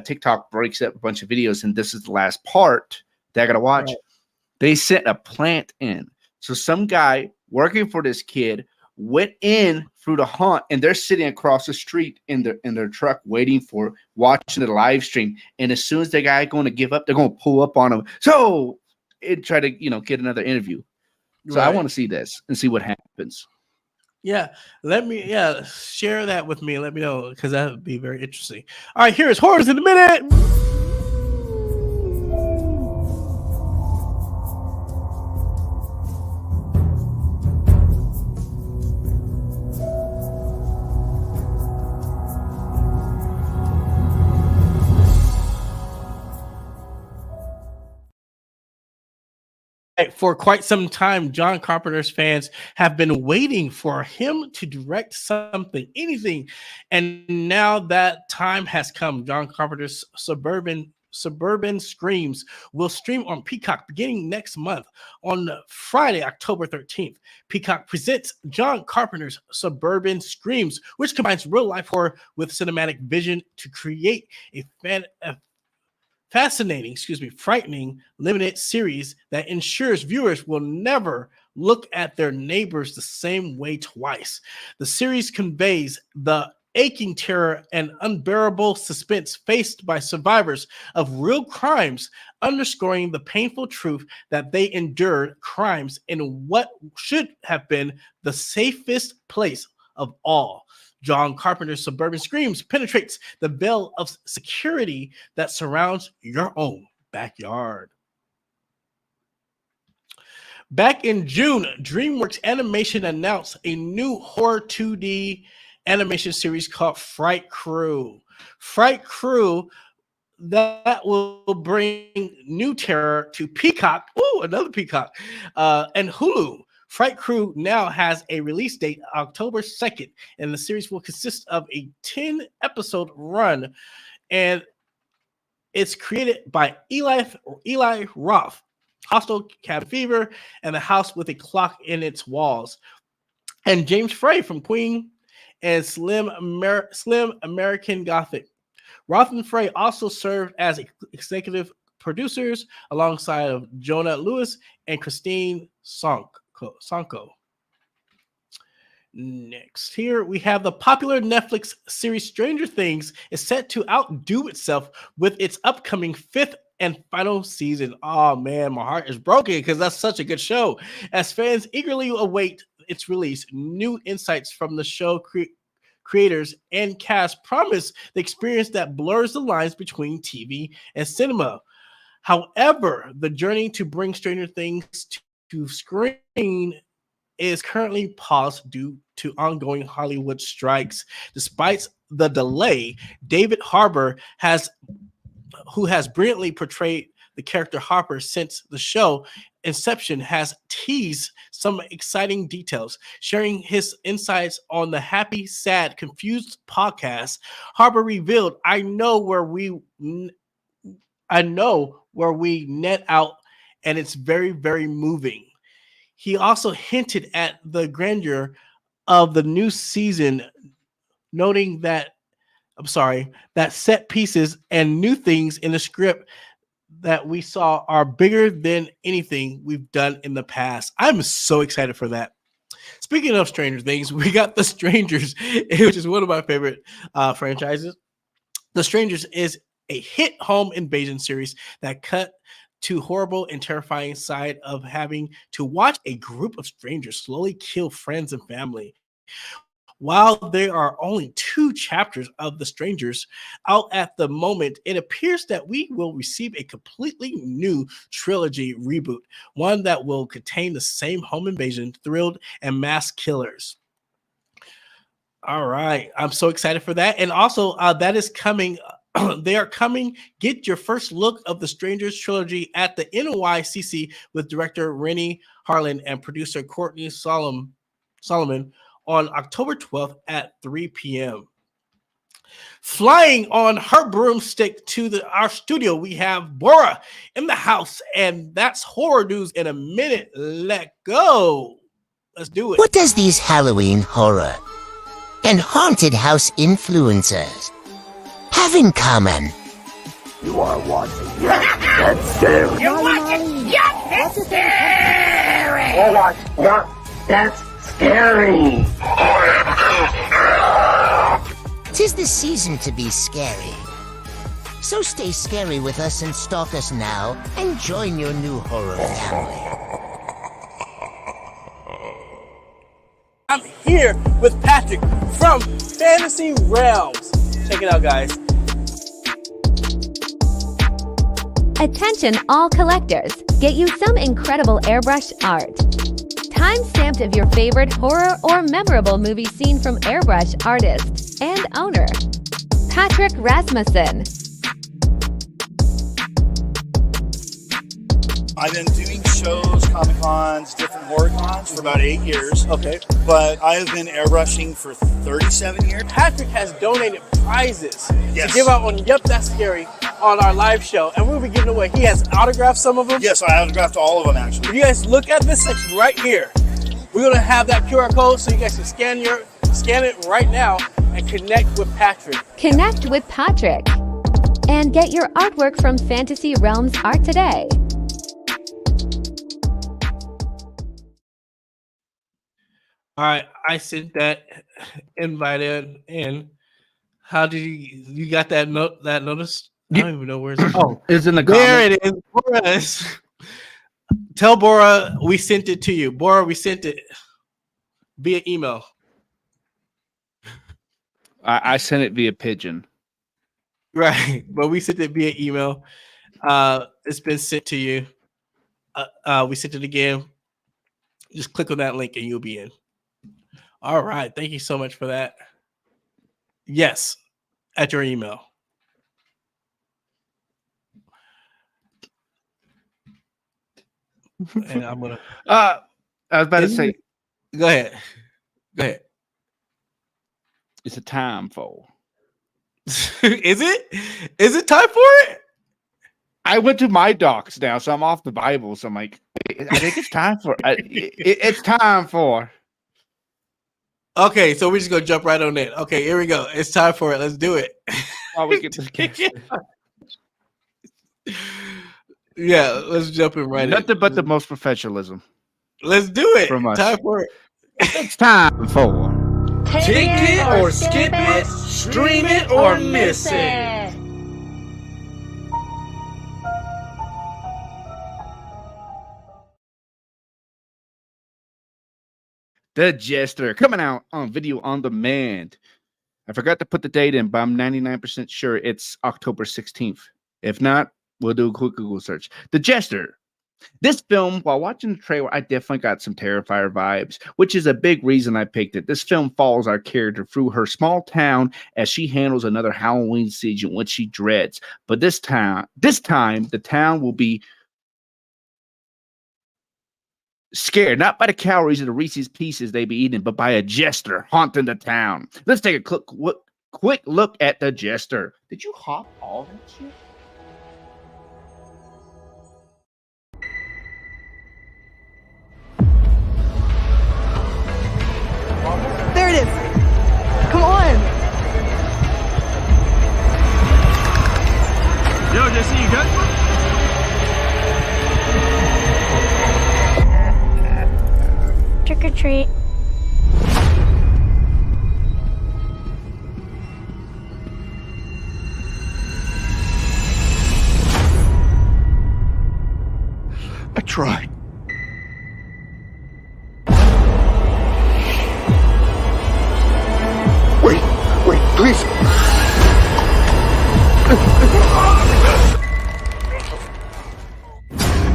TikTok breaks up a bunch of videos. And this is the last part that I got to watch. Right. They sent a plant in. So some guy working for this kid went in through the haunt, and they're sitting across the street in their truck watching the live stream. And as soon as the guy going to give up, they're going to pull up on him. So try to, get another interview. So I want to see this and see what happens. Yeah, share that with me. Let me know because that would be very interesting. All right, here's Horrors in a Minute. For quite some time, John Carpenter's fans have been waiting for him to direct something, anything. And now that time has come. John Carpenter's Suburban Screams will stream on Peacock beginning next month on Friday, October 13th. Peacock presents John Carpenter's Suburban Screams, which combines real-life horror with cinematic vision to create a frightening limited series that ensures viewers will never look at their neighbors the same way twice. The series conveys the aching terror and unbearable suspense faced by survivors of real crimes, underscoring the painful truth that they endured crimes in what should have been the safest place of all. John Carpenter's Suburban Screams penetrates the veil of security that surrounds your own backyard. Back in June, DreamWorks Animation announced a new horror 2D animation series called Fright Crew. Fright Crew that will bring new terror to Peacock. Ooh, another Peacock. And Hulu. Fright Crew now has a release date, October 2nd, and the series will consist of a 10-episode run. And it's created by Eli Roth, Hostel, Cabin Fever, and The House with a Clock in Its Walls, and James Frey from Queen and Slim American Gothic. Roth and Frey also served as executive producers alongside of Jonah Lewis and Christine Sonko. Next, here we have the popular Netflix series Stranger Things is set to outdo itself with its upcoming 5th and final season. Oh man, my heart is broken because that's such a good show. As fans eagerly await its release, new insights from the show creators and cast promise the experience that blurs the lines between TV and cinema. However, the journey to bring Stranger Things to screen is currently paused due to ongoing Hollywood strikes. Despite the delay, David Harbour, who has brilliantly portrayed the character Harper since the show inception, has teased some exciting details. Sharing his insights on the Happy, Sad, Confused podcast, Harper revealed, I know where we net out, and it's very, very moving. He also hinted at the grandeur of the new season, noting that set pieces and new things in the script that we saw are bigger than anything we've done in the past. I'm so excited for that. Speaking of Stranger Things, we got The Strangers, which is one of my favorite franchises. The Strangers is a hit home invasion series that cut to horrible and terrifying side of having to watch a group of strangers slowly kill friends and family. While there are only 2 chapters of The Strangers out at the moment, it appears that we will receive a completely new trilogy reboot, one that will contain the same home invasion, thrill, and mass killers. All right, I'm so excited for that. And also, that is coming. They are coming. Get your first look of the Strangers trilogy at the NYCC with director Rennie Harlan and producer Courtney Solomon on October 12th at 3 p.m. Flying on her broomstick to our studio, we have Borah in the house, and that's horror news in a minute. Let go. Let's do it. What does these Halloween horror and haunted house influencers have in common? You are watching That's Scary. You're watching Yup, That's Scary. You're watching Yup, That's Scary. 'Tis the season to be scary. So stay scary with us and stalk us now and join your new horror family. I'm here with Patrick from Fantasy Realms. Check it out, guys. Attention all collectors, get you some incredible airbrush art. Time-stamped of your favorite horror or memorable movie scene from airbrush artist and owner, Patrick Rasmussen. I've been doing shows, Comic Cons, different horror cons for about 8 years. Okay. But I have been airbrushing for 37 years. Patrick has donated prizes Yes. to give out on Yup, That's Scary on our live show, and we'll be giving away. He has autographed some of them. Yes, I autographed all of them actually. If you guys look at this section right here, we're gonna have that QR code so you guys can scan it right now and connect with Patrick. Connect with Patrick and get your artwork from Fantasy Realms Art today. All right, I sent that invite in. How did you got that notice? I don't even know where it's It's in the there. comments. It is. Borah. Tell Borah we sent it to you. Borah, we sent it via email. I sent it via pigeon. Right, but we sent it via email. It's been sent to you. We sent it again. Just click on that link and you'll be in. All right, thank you so much for that. Yes, at your email. And I'm gonna. I was about to say, Go ahead. Go ahead. it's a time for. Is it? Is it time for it? I went to my docs now, so I'm off the Bible. So I'm like, I think it's time for. It's time for. Okay, so we're just gonna jump right on it. Okay, here we go. It's time for it. Let's do it. While we get this Yeah, let's jump in right. Nothing but the most professionalism. Let's do it. From us. Time for it. It's time for. Take it or skip it, stream it or miss it. The Jester coming out on video on demand. I forgot to put the date in, but I'm 99% sure it's October 16th. If not, we'll do a quick Google search. The Jester. This film, while watching the trailer, I definitely got some Terrifier vibes, which is a big reason I picked it. This film follows our character through her small town as she handles another Halloween season, which she dreads. But this time, the town will be scared, not by the calories of the Reese's Pieces they be eating, but by a jester haunting the town. Let's take a quick look at the Jester. Did you hop all that shit? There it is. Come on. Yo, JC, you good? Trick or treat. I tried. Wait, please.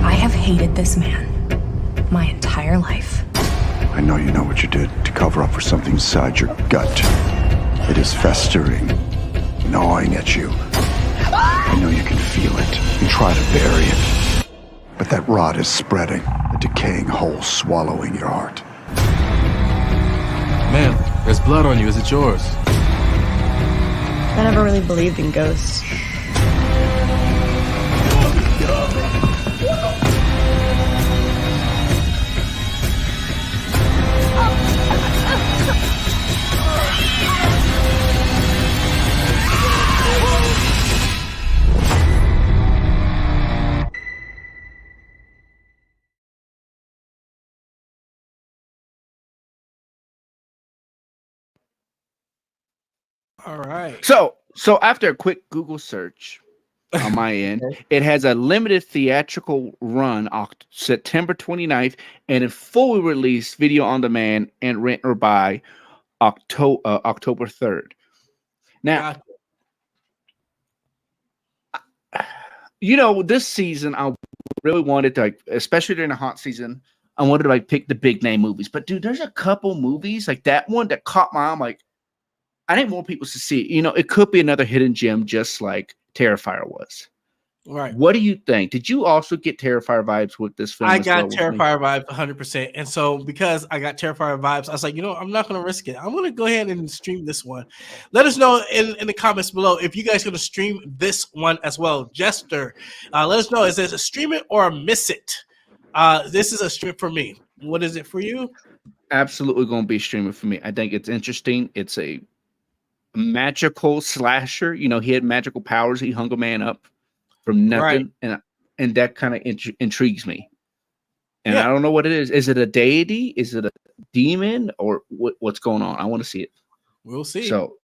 I have hated this man my entire life. I know you know what you did to cover up for something inside your gut. It is festering, gnawing at you. I know you can feel it and try to bury it. But that rot is spreading, a decaying hole swallowing your heart. Man, there's blood on you. Is it yours? I never really believed in ghosts. All right. So after a quick Google search on my end, it has a limited theatrical run September 29th and a fully released video on demand and rent or buy October 3rd. Now, you know, this season I really wanted to, like, especially during the haunt season, I wanted to like pick the big name movies. But dude, there's a couple movies like that one that caught my eye. I'm like, I think more people should see it. You know, it could be another hidden gem, just like Terrifier was. Right. What do you think? Did you also get Terrifier vibes with this film? I got Terrifier vibes 100%. And so because I got Terrifier vibes, I was like, you know, I'm not going to risk it. I'm going to go ahead and stream this one. Let us know in the comments below if you guys going to stream this one as well. Jester, let us know. Is it a stream it or a miss it? This is a stream for me. What is it for you? Absolutely going to be streaming for me. I think it's interesting. It's a magical slasher. You know, he had magical powers. He hung a man up from nothing, right. and that kind of intrigues me. And I don't know what it is. Is it a deity? Is it a demon? Or what's going on? I want to see it. We'll see. So,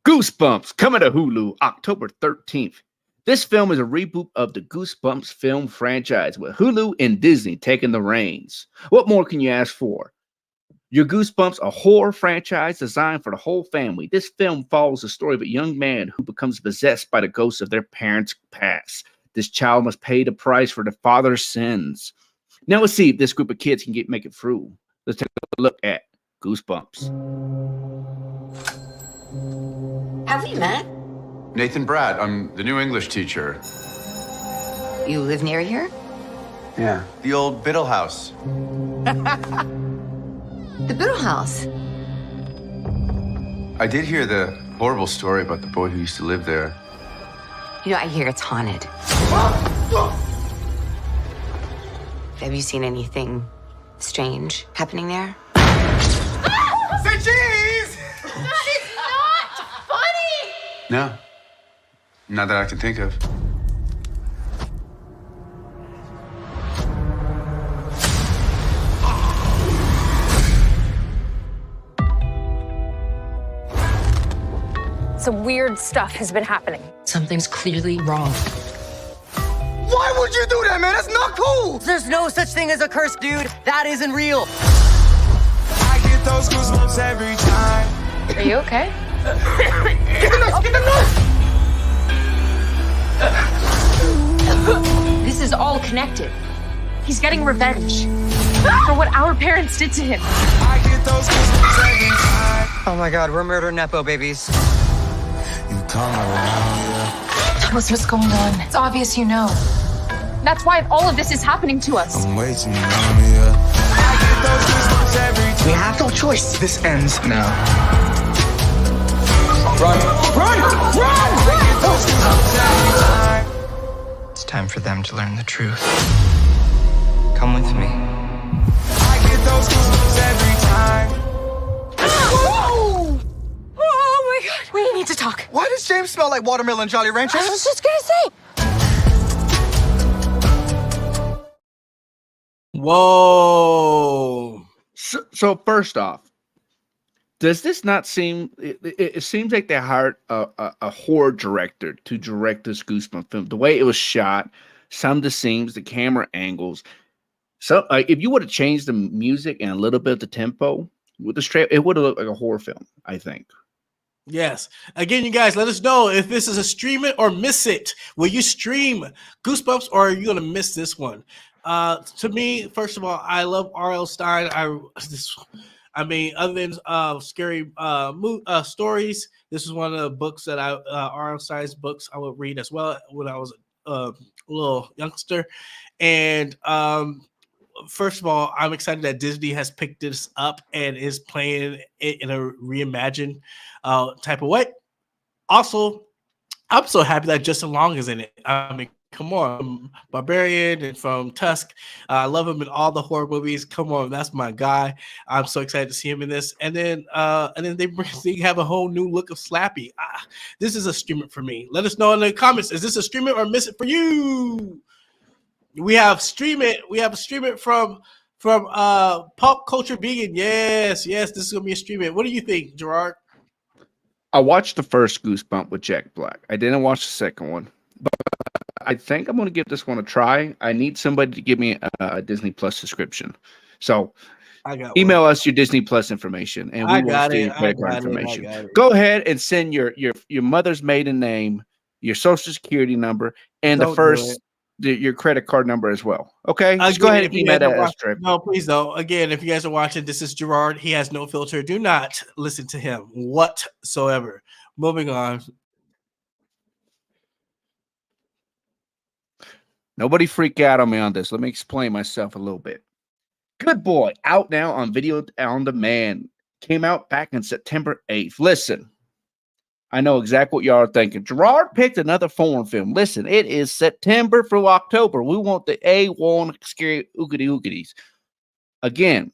Goosebumps coming to Hulu October 13th. This film is a reboot of the Goosebumps film franchise with Hulu and Disney taking the reins. What more can you ask for? Your Goosebumps, a horror franchise designed for the whole family. This film follows the story of a young man who becomes possessed by the ghosts of their parents' past. This child must pay the price for the father's sins. Now let's see if this group of kids can make it through. Let's take a look at Goosebumps. Have we met? Nathan Brad, I'm the new English teacher. You live near here? Yeah. The old Biddle House. The Biddle House. I did hear the horrible story about the boy who used to live there. You know, I hear it's haunted. Have you seen anything strange happening there? Say cheese! That is not funny! No. Not that I can think of. Some weird stuff has been happening. Something's clearly wrong. Why would you do that, man? That's not cool! There's no such thing as a curse, dude. That isn't real. I get those goosebumps every time. Are you okay? Get the nuts! Get the nuts! This is all connected. He's getting revenge for what our parents did to him. I get those goosebumps every time. Oh my god, we're murder nepo babies. You come around, Tell us what's going on. It's obvious you know. That's why all of this is happening to us. I'm way too numb, yeah. I get those goosebumps every time. We have no choice. This ends now. Run! Run! Run! It's time for them to learn the truth. Come with me. I get those goosebumps every time. Oh! Oh my god. We need to talk. Why does James smell like watermelon Jolly Ranchers? I was just gonna say. Whoa. So first off, does this not seem? It seems like they hired a horror director to direct this Goosebumps film. The way it was shot, some of the scenes, the camera angles. So, if you would have changed the music and a little bit of the tempo with the straight, it would have looked like a horror film, I think. Yes. Again, you guys, let us know if this is a stream it or miss it. Will you stream Goosebumps or are you gonna miss this one? To me, first of all, I love R.L. Stein. I mean, other than scary stories, this is one of the books that R.L. Stein's books I would read as well when I was a little youngster. And first of all, I'm excited that Disney has picked this up and is playing it in a reimagined type of way. Also, I'm so happy that Justin Long is in it. I mean, come on, Barbarian and from Tusk. I love him in all the horror movies. Come on, that's my guy. I'm so excited to see him in this. And then they have a whole new look of Slappy. This is a stream it for me. Let us know in the comments. Is this a stream it or miss it for you? We have stream it. We have a stream it from Pop Culture Vegan. Yes, this is gonna be a stream it. What do you think, Gerard? I watched the first Goosebump with Jack Black. I didn't watch the second one, but I think I'm going to give this one a try. I need somebody to give me a Disney Plus subscription. So email us your Disney Plus information, and we will see your credit card information. Go ahead and send your mother's maiden name, your social security number, and your credit card number as well. Okay, just go ahead and email that. No, please don't. Again, if you guys are watching, this is Gerard. He has no filter. Do not listen to him whatsoever. Moving on. Nobody freak out on me on this. Let me explain myself a little bit. Good Boy, out now on video on demand. Came out back on September 8th. Listen, I know exactly what y'all are thinking. Gerard picked another foreign film. Listen, it is September through October. We want the A1 scary oogity-oogities. Again,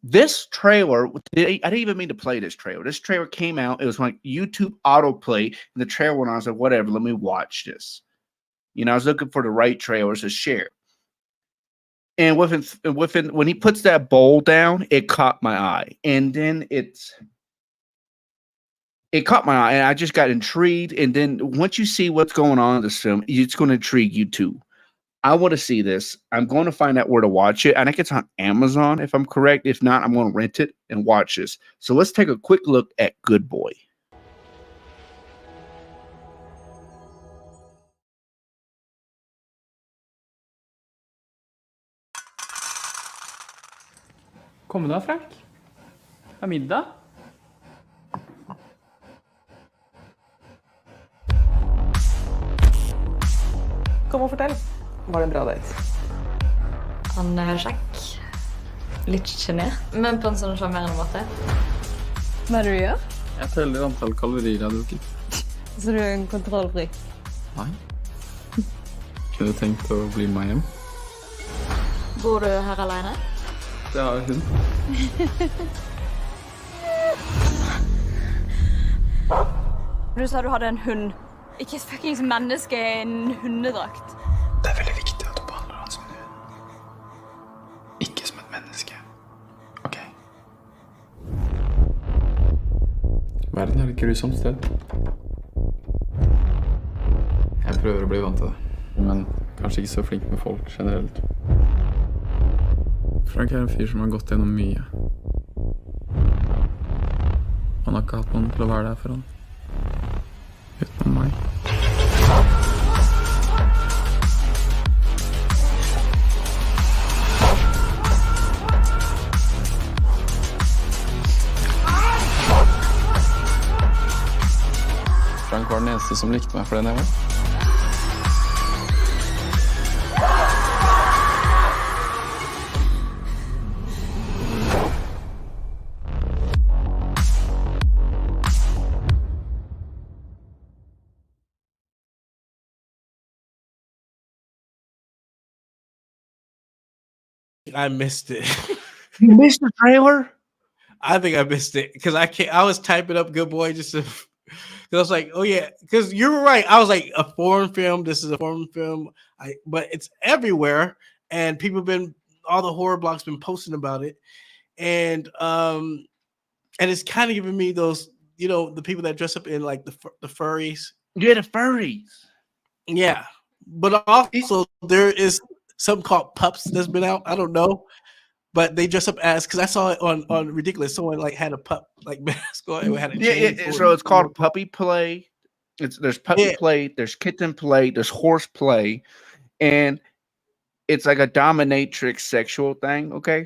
this trailer, I didn't even mean to play this trailer. This trailer came out. It was like YouTube autoplay, and the trailer went on. I was like, whatever, let me watch this. You know, I was looking for the right trailers to share. And within when he puts that bowl down, it caught my eye. And then it caught my eye, and I just got intrigued. And then once you see what's going on in this film, it's going to intrigue you too. I want to see this. I'm going to find out where to watch it. I think it's on Amazon, if I'm correct. If not, I'm going to rent it and watch this. So let's take a quick look at Good Boy. Kom da, Frank. Det er middag. Kom og fortell. Var det en bra date? Han er kjekk. Litt genert, men på en sånn sjarmerende måte. Hva er det du gjør? Jeg teller antall kalorier jeg har drukket. Så du er en kontrollfrik? Nei. Kunne du tenkt å bli med hjem? Bor du her alene? Det har hun. Du sa du hadde en hund. Ikke et fuckings menneske i en hundedrakt. Det er veldig viktig at du behandler han som en hund. Ikke som et menneske. Ok? Verden er et grusomt sted. Jeg prøver å bli vant til det, men kanskje ikke så flink med folk generelt. Frank er en fyr som har gått gjennom mye. Han har ikke hatt noen til å være der for han. Utenom meg. Frank var den eneste som likte meg for den jeg var. I missed it. You missed the trailer? I think I missed it because I was typing up Good Boy just to. Because I was like, oh yeah, because you were right. I was like, a foreign film. This is a foreign film. But it's everywhere, and all the horror blogs been posting about it, and it's kind of giving me those, the people that dress up in like the furries. Yeah, the furries. Yeah, but also there is something called Pups that's been out. I don't know, but they dress up as, because I saw it on Ridiculous. Someone like had a pup like mask on. It had a chain so it's called puppy play. There's puppy play, there's kitten play, there's horse play, and it's like a dominatrix sexual thing. Okay,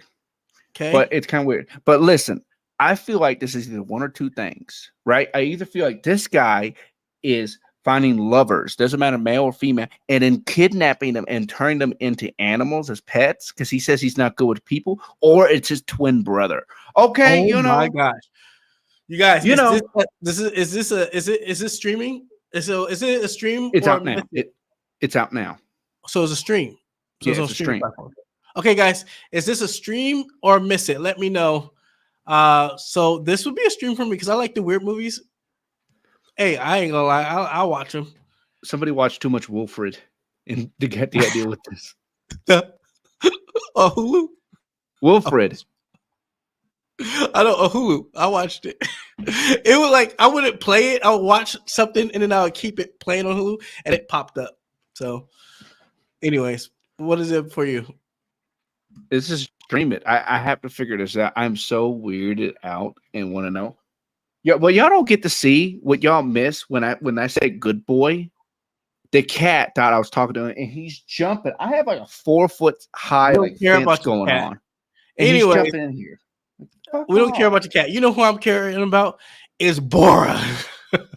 but it's kind of weird. But listen, I feel like this is either one or two things, right? I either feel like this guy is finding lovers, doesn't matter male or female, and then kidnapping them and turning them into animals as pets because he says he's not good with people, or it's his twin brother. Okay, oh my gosh, you guys, is this streaming? Is it a stream? It's out now. It's out now. So it's a stream. So it's a stream. Okay, guys, is this a stream or miss it? Let me know. So this would be a stream for me because I like the weird movies. Hey, I ain't gonna lie, I'll watch them. Somebody watched too much Wilfred and to get the idea with this. Hulu? Wilfred. I don't Hulu. I watched it. It was like I wouldn't play it. I would watch something and then I would keep it playing on Hulu and it popped up. So, anyways, what is it for you? This is stream it. I have to figure this out. I'm so weirded out and want to know. Yeah, well, y'all don't get to see what y'all miss when I say good boy. The cat thought I was talking to him, and he's jumping. I have like a 4 foot high fence going on. Anyway, jumping in here. We don't care about the cat. You know who I'm caring about is Borah.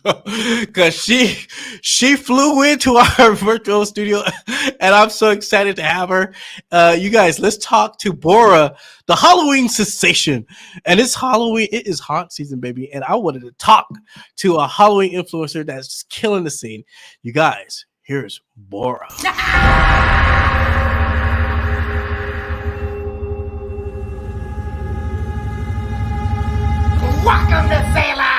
Because she flew into our virtual studio, and I'm so excited to have her. You guys, let's talk to Borah, the Halloween sensation. And it's Halloween, it is haunt season, baby. And I wanted to talk to a Halloween influencer that's killing the scene. You guys, here's Borah. Welcome to Salem!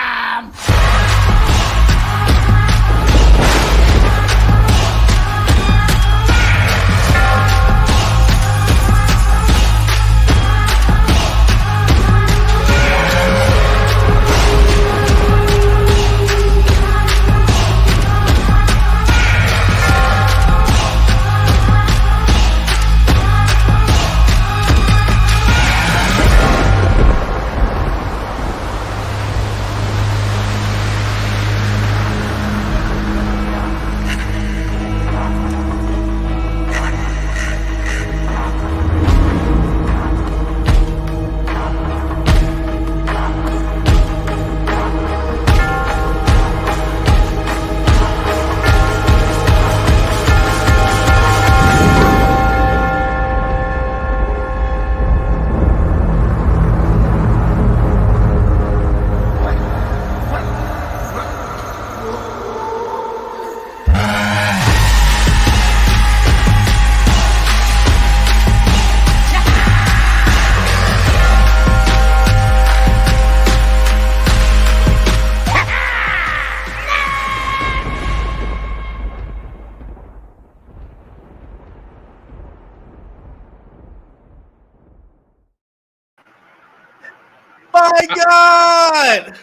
God!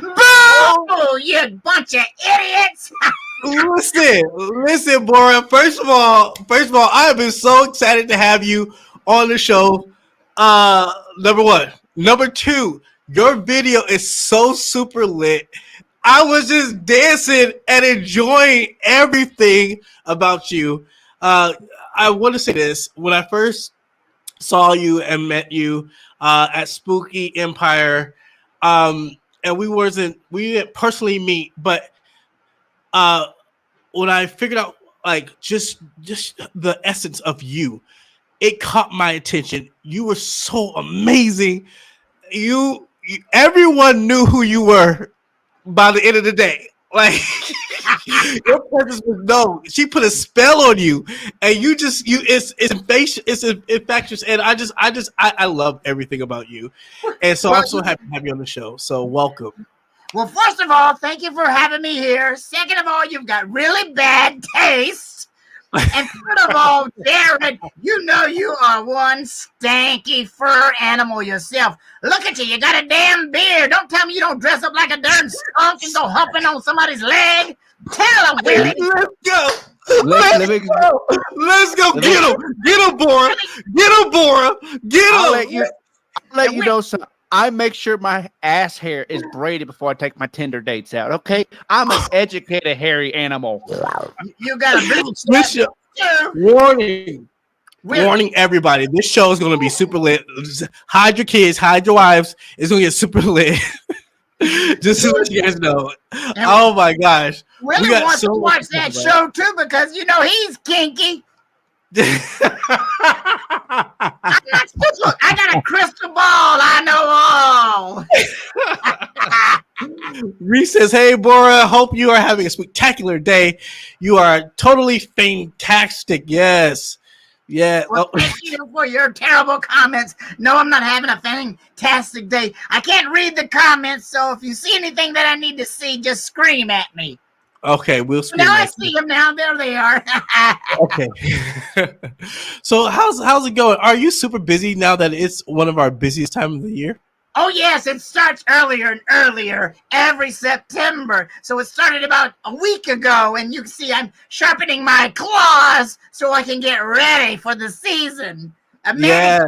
Boo! You bunch of idiots! Listen, Borah. First of all, I have been so excited to have you on the show. Number one. Number two, your video is so super lit. I was just dancing and enjoying everything about you. I want to say this. When I first saw you and met you at Spooky Empire, and we didn't personally meet, but when I figured out like just the essence of you, it caught my attention. You were so amazing. Everyone knew who you were by the end of the day. Like your purpose was known. She put a spell on you, and it's infectious. And I love everything about you, and so I'm so happy to have you on the show. So welcome. Well, first of all, thank you for having me here. Second of all, you've got really bad taste. And third of all, Jared, you know you are one stanky fur animal yourself. Look at you. You got a damn beard. Don't tell me you don't dress up like a darn skunk and go humping on somebody's leg. Tell them, Willie. Let's go. Let's go. Get him. Get him, Borah. Get him, Borah. Get him. I'll let you know something. I make sure my ass hair is braided before I take my Tinder dates out. Okay, I'm an educated hairy animal. You got a warning. Warning everybody. This show is going to be super lit. Hide your kids, hide your wives. It's going to get super lit. Just so you guys know. Oh my gosh. Willie wants to watch that show too because you know he's kinky. I got a crystal ball. I know all. Reese says, "Hey, Borah, hope you are having a spectacular day. You are totally fantastic." Yes. Yeah. Well, thank you for your terrible comments. No, I'm not having a fantastic day. I can't read the comments, so if you see anything that I need to see, just scream at me. Okay, we'll speak. Now I see them now. There they are. Okay. So how's it going? Are you super busy now that it's one of our busiest time of the year? Oh yes, it starts earlier and earlier every September. So it started about a week ago, and you can see I'm sharpening my claws so I can get ready for the season. Yes.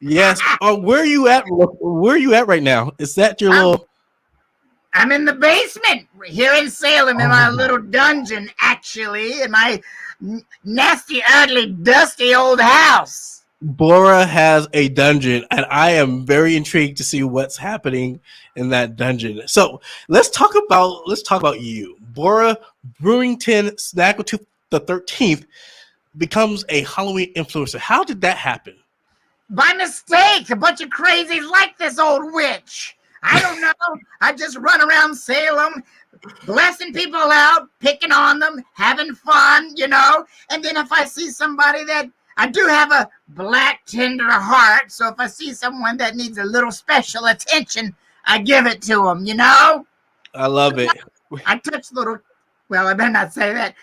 Yes. Where are you at? Where are you at right now? Is that your little? I'm in the basement here in Salem in my little dungeon, actually, in my nasty, ugly, dusty old house. Borah has a dungeon, and I am very intrigued to see what's happening in that dungeon. So let's talk about you. Borah Brewington Snaggletooth XIII becomes a Halloween influencer. How did that happen? By mistake. A bunch of crazies like this old witch. I don't know. I just run around Salem, blessing people out, picking on them, having fun, you know. And then if I see somebody that I do have a black, tender heart, so if I see someone that needs a little special attention, I give it to them, you know. I love it. I touch little. Well, I better not say that.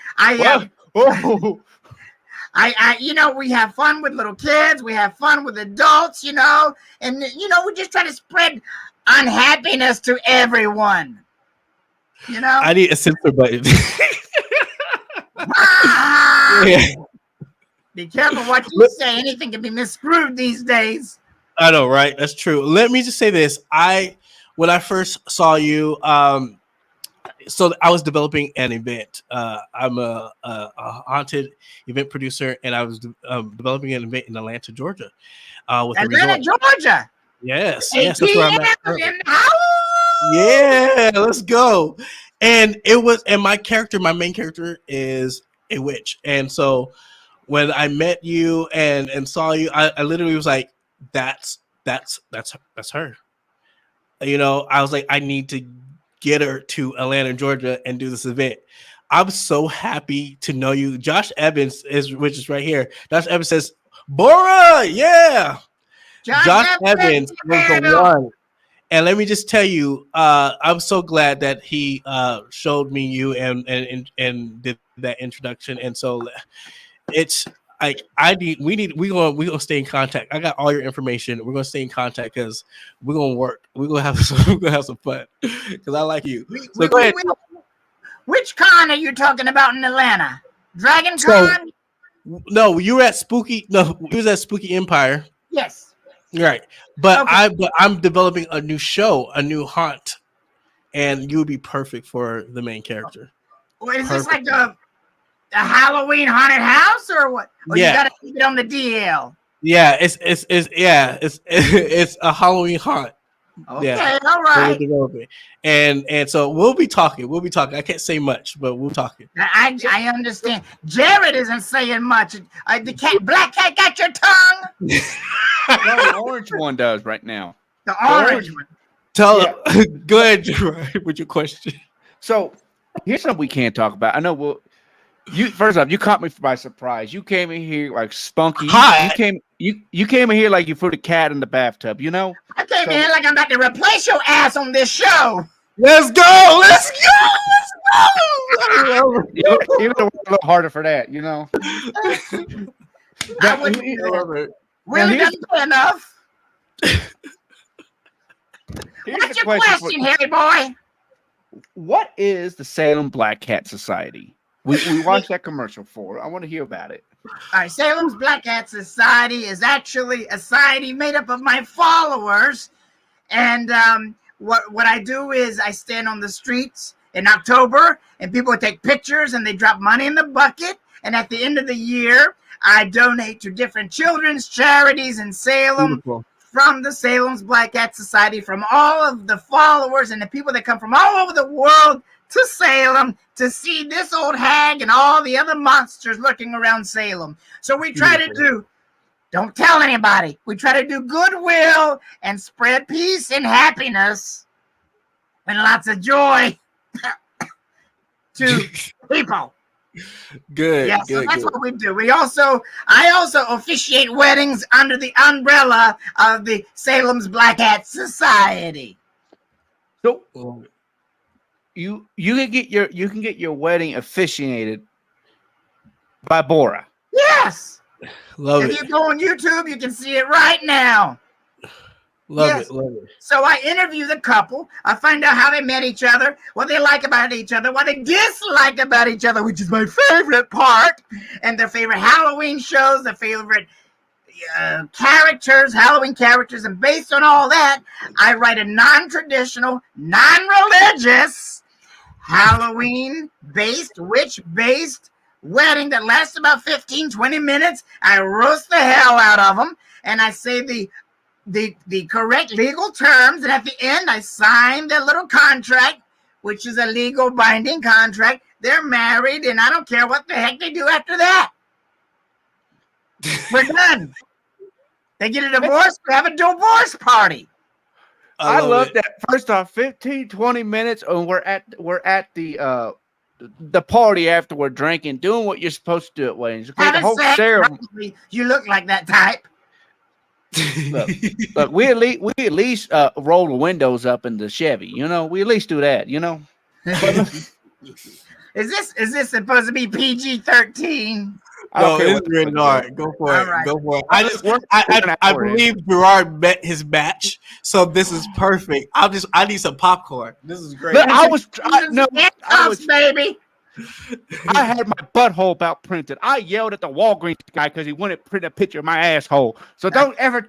You know, we have fun with little kids. We have fun with adults, you know, and you know, we just try to spread unhappiness to everyone. You know, I need a censor button. Yeah. Be careful what you say. Anything can be misconstrued these days. I know, right? That's true. Let me just say this. When I first saw you, so I was developing an event. I'm a haunted event producer, and I was developing an event in Atlanta, Georgia. Atlanta, Georgia. Yes, that's where I'm at. Yeah, let's go. And my main character is a witch. And so when I met you and saw you, I literally was like, that's her. You know, I was like, I need to get her to Atlanta, Georgia, and do this event. I'm so happy to know you. Josh Evans which is right here. Josh Evans says, Borah, yeah. Josh Evans was the one. And let me just tell you, I'm so glad that he showed me you and did that introduction. And so we gonna stay in contact. I got all your information. We're gonna stay in contact because we're gonna work. We're gonna have some fun because I like you. So go ahead. Which con are you talking about in Atlanta? Dragon So, Con? no, you were at Spooky. No, you was at Spooky Empire. Yes. Right, but I'm developing a new show, a new haunt, and you would be perfect for the main character. Wait, is this like a Halloween haunted house or what? Or Yeah. you gotta keep it on the DL. Yeah, it's a Halloween haunt. Okay, Yeah. all right. And so we'll be talking. I can't say much, but we'll talk. I understand. Jared isn't saying much. The black cat got your tongue. No, the orange one does right now. The orange one. Go ahead, Gerard, with your question. So here's something we can't talk about. I know. You first off, you caught me by surprise. You came in here like spunky. Hi. You came in here like you threw the cat in the bathtub. You know. I came in here like I'm about to replace your ass on this show. Let's go. Let's go. Even though we're a little harder for that, you know. I wouldn't really doesn't do enough. What's your question, Harry boy? What is the Salem Black Cat Society? We watched that commercial for. I want to hear about it. All right, Salem's Black Cat Society is actually a society made up of my followers, and what I do is I stand on the streets in October, and people take pictures and they drop money in the bucket, and at the end of the year, I donate to different children's charities in Salem. Beautiful. From the Salem's Black Cat Society, from all of the followers and the people that come from all over the world to Salem to see this old hag and all the other monsters lurking around Salem. So we try to do, don't tell anybody, we try to do goodwill and spread peace and happiness and lots of joy to people. Good. Yeah, so that's what we do. I also officiate weddings under the umbrella of the Salem's Black Hat Society. So you can get your wedding officiated by Borah. Yes. Love it. If you go on YouTube, you can see it right now. Love it. So I interview the couple. I find out how they met each other, what they like about each other, what they dislike about each other, which is my favorite part, and their favorite Halloween shows, their favorite characters, Halloween characters. And based on all that, I write a non-traditional, non-religious, Halloween-based, witch-based wedding that lasts about 15-20 minutes. I roast the hell out of them, and I say the correct legal terms, and at the end I sign their little contract, which is a legal binding contract. They're married, and I don't care what the heck they do after that. We're done. They get a divorce, we have a divorce party. I love that. First off, 15-20 minutes, and we're at the party after we're drinking, doing what you're supposed to do at weddings. Okay, the whole ceremony. You look like that type. Look, we at least roll the windows up in the Chevy. You know, we at least do that. You know. Is this supposed to be PG-13? No, it's rated R. Go for it. Right. Go for it. I believe Gerard met his match, so this is perfect. I need some popcorn. This is great. But I was baby. I had my butthole about printed. I yelled at the Walgreens guy because he wouldn't print a picture of my asshole. So don't ever.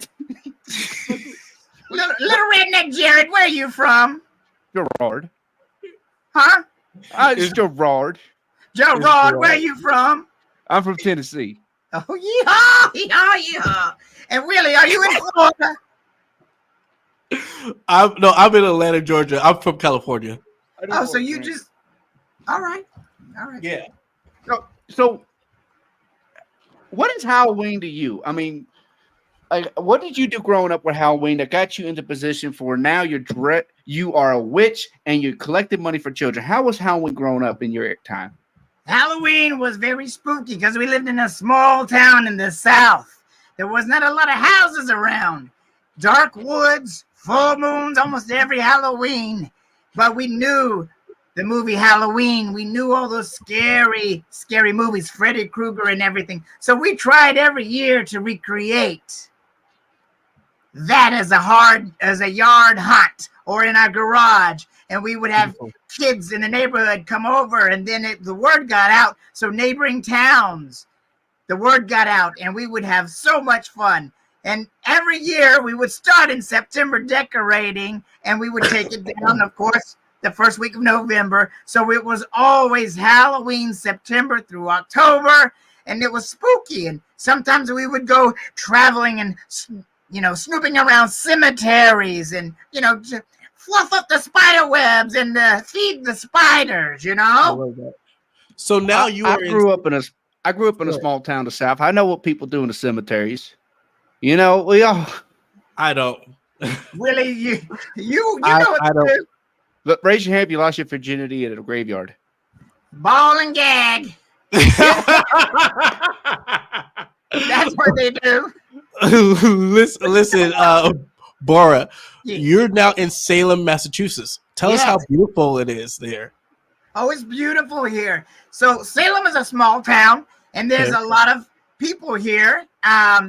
Little redneck Jared, where are you from? Gerard. Huh? It's Gerard. Gerard, where are you from? I'm from Tennessee. Oh, yeehaw, yeehaw, yeehaw. And Willie, are you in Florida? I'm in Atlanta, Georgia. I'm from California. Oh, so you just all right. Yeah. So what is Halloween to you? I mean, what did you do growing up with Halloween that got you into position for now you are a witch and you're collecting money for children? How was Halloween growing up in your time? Halloween was very spooky because we lived in a small town in the South. There was not a lot of houses around. Dark woods, full moons, almost every Halloween. But we knew the movie Halloween. We knew all those scary movies, Freddy Krueger and everything. So we tried every year to recreate that as a yard hunt or in our garage. And we would have kids in the neighborhood come over, and then the word got out. So neighboring towns, the word got out, and we would have so much fun. And every year we would start in September decorating, and we would take it down, of course, the first week of November. So it was always Halloween, September through October, and it was spooky. And sometimes we would go traveling and, snooping around cemeteries and, fluff up the spider webs and feed the spiders, So now I grew up in a small town to South. I know what people do in the cemeteries. We all. I don't. Willie, you know what I to don't. do. Look, raise your hand if you lost your virginity at a graveyard. Ball and gag. That's what they do. listen, Borah, you're now in Salem, Massachusetts. Tell us how beautiful it is there. Oh, it's beautiful here. So Salem is a small town, and there's a lot of people here,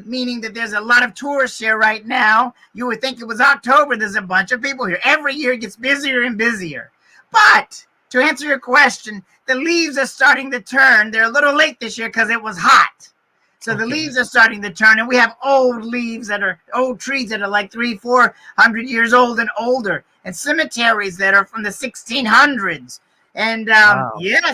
meaning that there's a lot of tourists here right now. You would think it was October. There's a bunch of people here. Every year it gets busier and busier. But to answer your question, the leaves are starting to turn. They're a little late this year because it was hot. So the leaves are starting to turn, and we have old trees that are like 300-400 years old and older, and cemeteries that are from the 1600s. And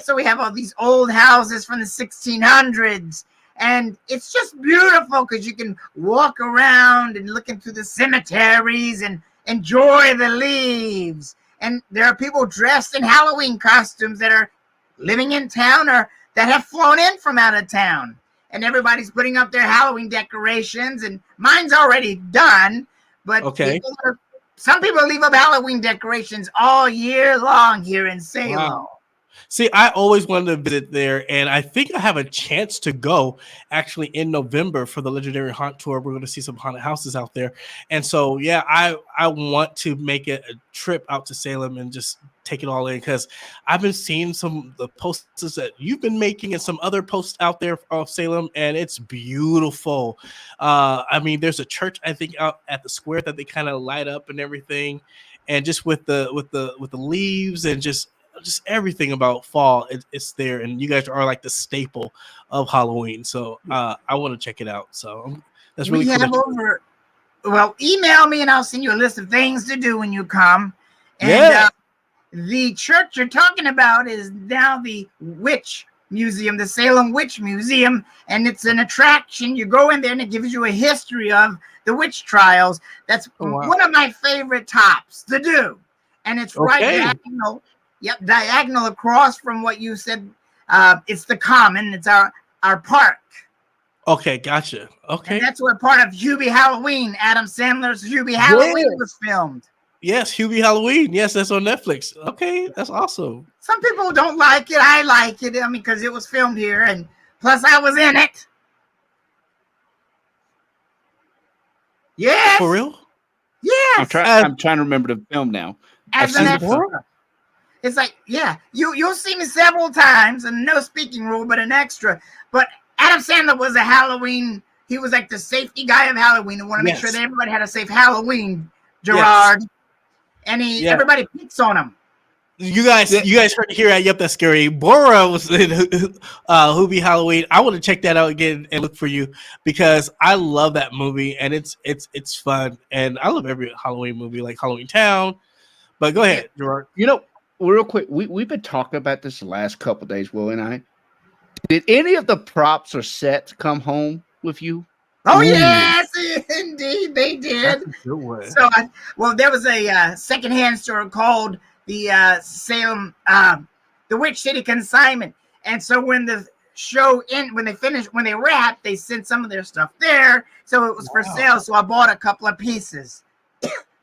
so we have all these old houses from the 1600s, and it's just beautiful because you can walk around and look into the cemeteries and enjoy the leaves. And there are people dressed in Halloween costumes that are living in town or that have flown in from out of town. And everybody's putting up their Halloween decorations, and mine's already done. But some people leave up Halloween decorations all year long here in Salem. Wow. See, I always wanted to visit there, and I think I have a chance to go actually in November for the Legendary Haunt Tour. We're going to see some haunted houses out there. And so, I want to make it a trip out to Salem and just take it all in, because I've been seeing some of the posts that you've been making and some other posts out there of Salem, and it's beautiful. There's a church, I think, out at the square that they kind of light up and everything, and just with the leaves and just everything about fall, it's there, and you guys are like the staple of Halloween. So I want to check it out. So that's really cool. Email me and I'll send you a list of things to do when you come. And the church you're talking about is now the Witch Museum, the Salem Witch Museum, and it's an attraction. You go in there and it gives you a history of the witch trials. That's one of my favorite tops to do, and it's right diagonal. Yep, diagonal across from what you said. It's the Common. It's our park. Okay, gotcha. Okay, and that's where part of Hubie Halloween, Adam Sandler's Hubie Halloween, was filmed. Yes, Hubie Halloween. Yes, that's on Netflix. Okay, that's awesome. Some people don't like it. I like it. Because it was filmed here, and plus I was in it. Yes. For real? Yes. I'm trying to remember the film now. As an extra. It's like, you'll see me several times, and no speaking role, but an extra. But Adam Sandler was a Halloween. He was like the safety guy of Halloween, and want to make sure that everybody had a safe Halloween. Gerard. Yes. And everybody picks on him. You guys heard it here at Yep, That's Scary. Borah was in Hubie Halloween. I want to check that out again and look for you, because I love that movie, and it's fun, and I love every Halloween movie, like Halloween Town. But go ahead, Gerard. Real quick, we've been talking about this the last couple of days, Will and I. Did any of the props or sets come home with you? Oh, yes, indeed, they did. That's a good one. So, there was a secondhand store called the Salem, the Witch City Consignment. And so when the show when they wrapped, they sent some of their stuff there. So it was for sale. So I bought a couple of pieces.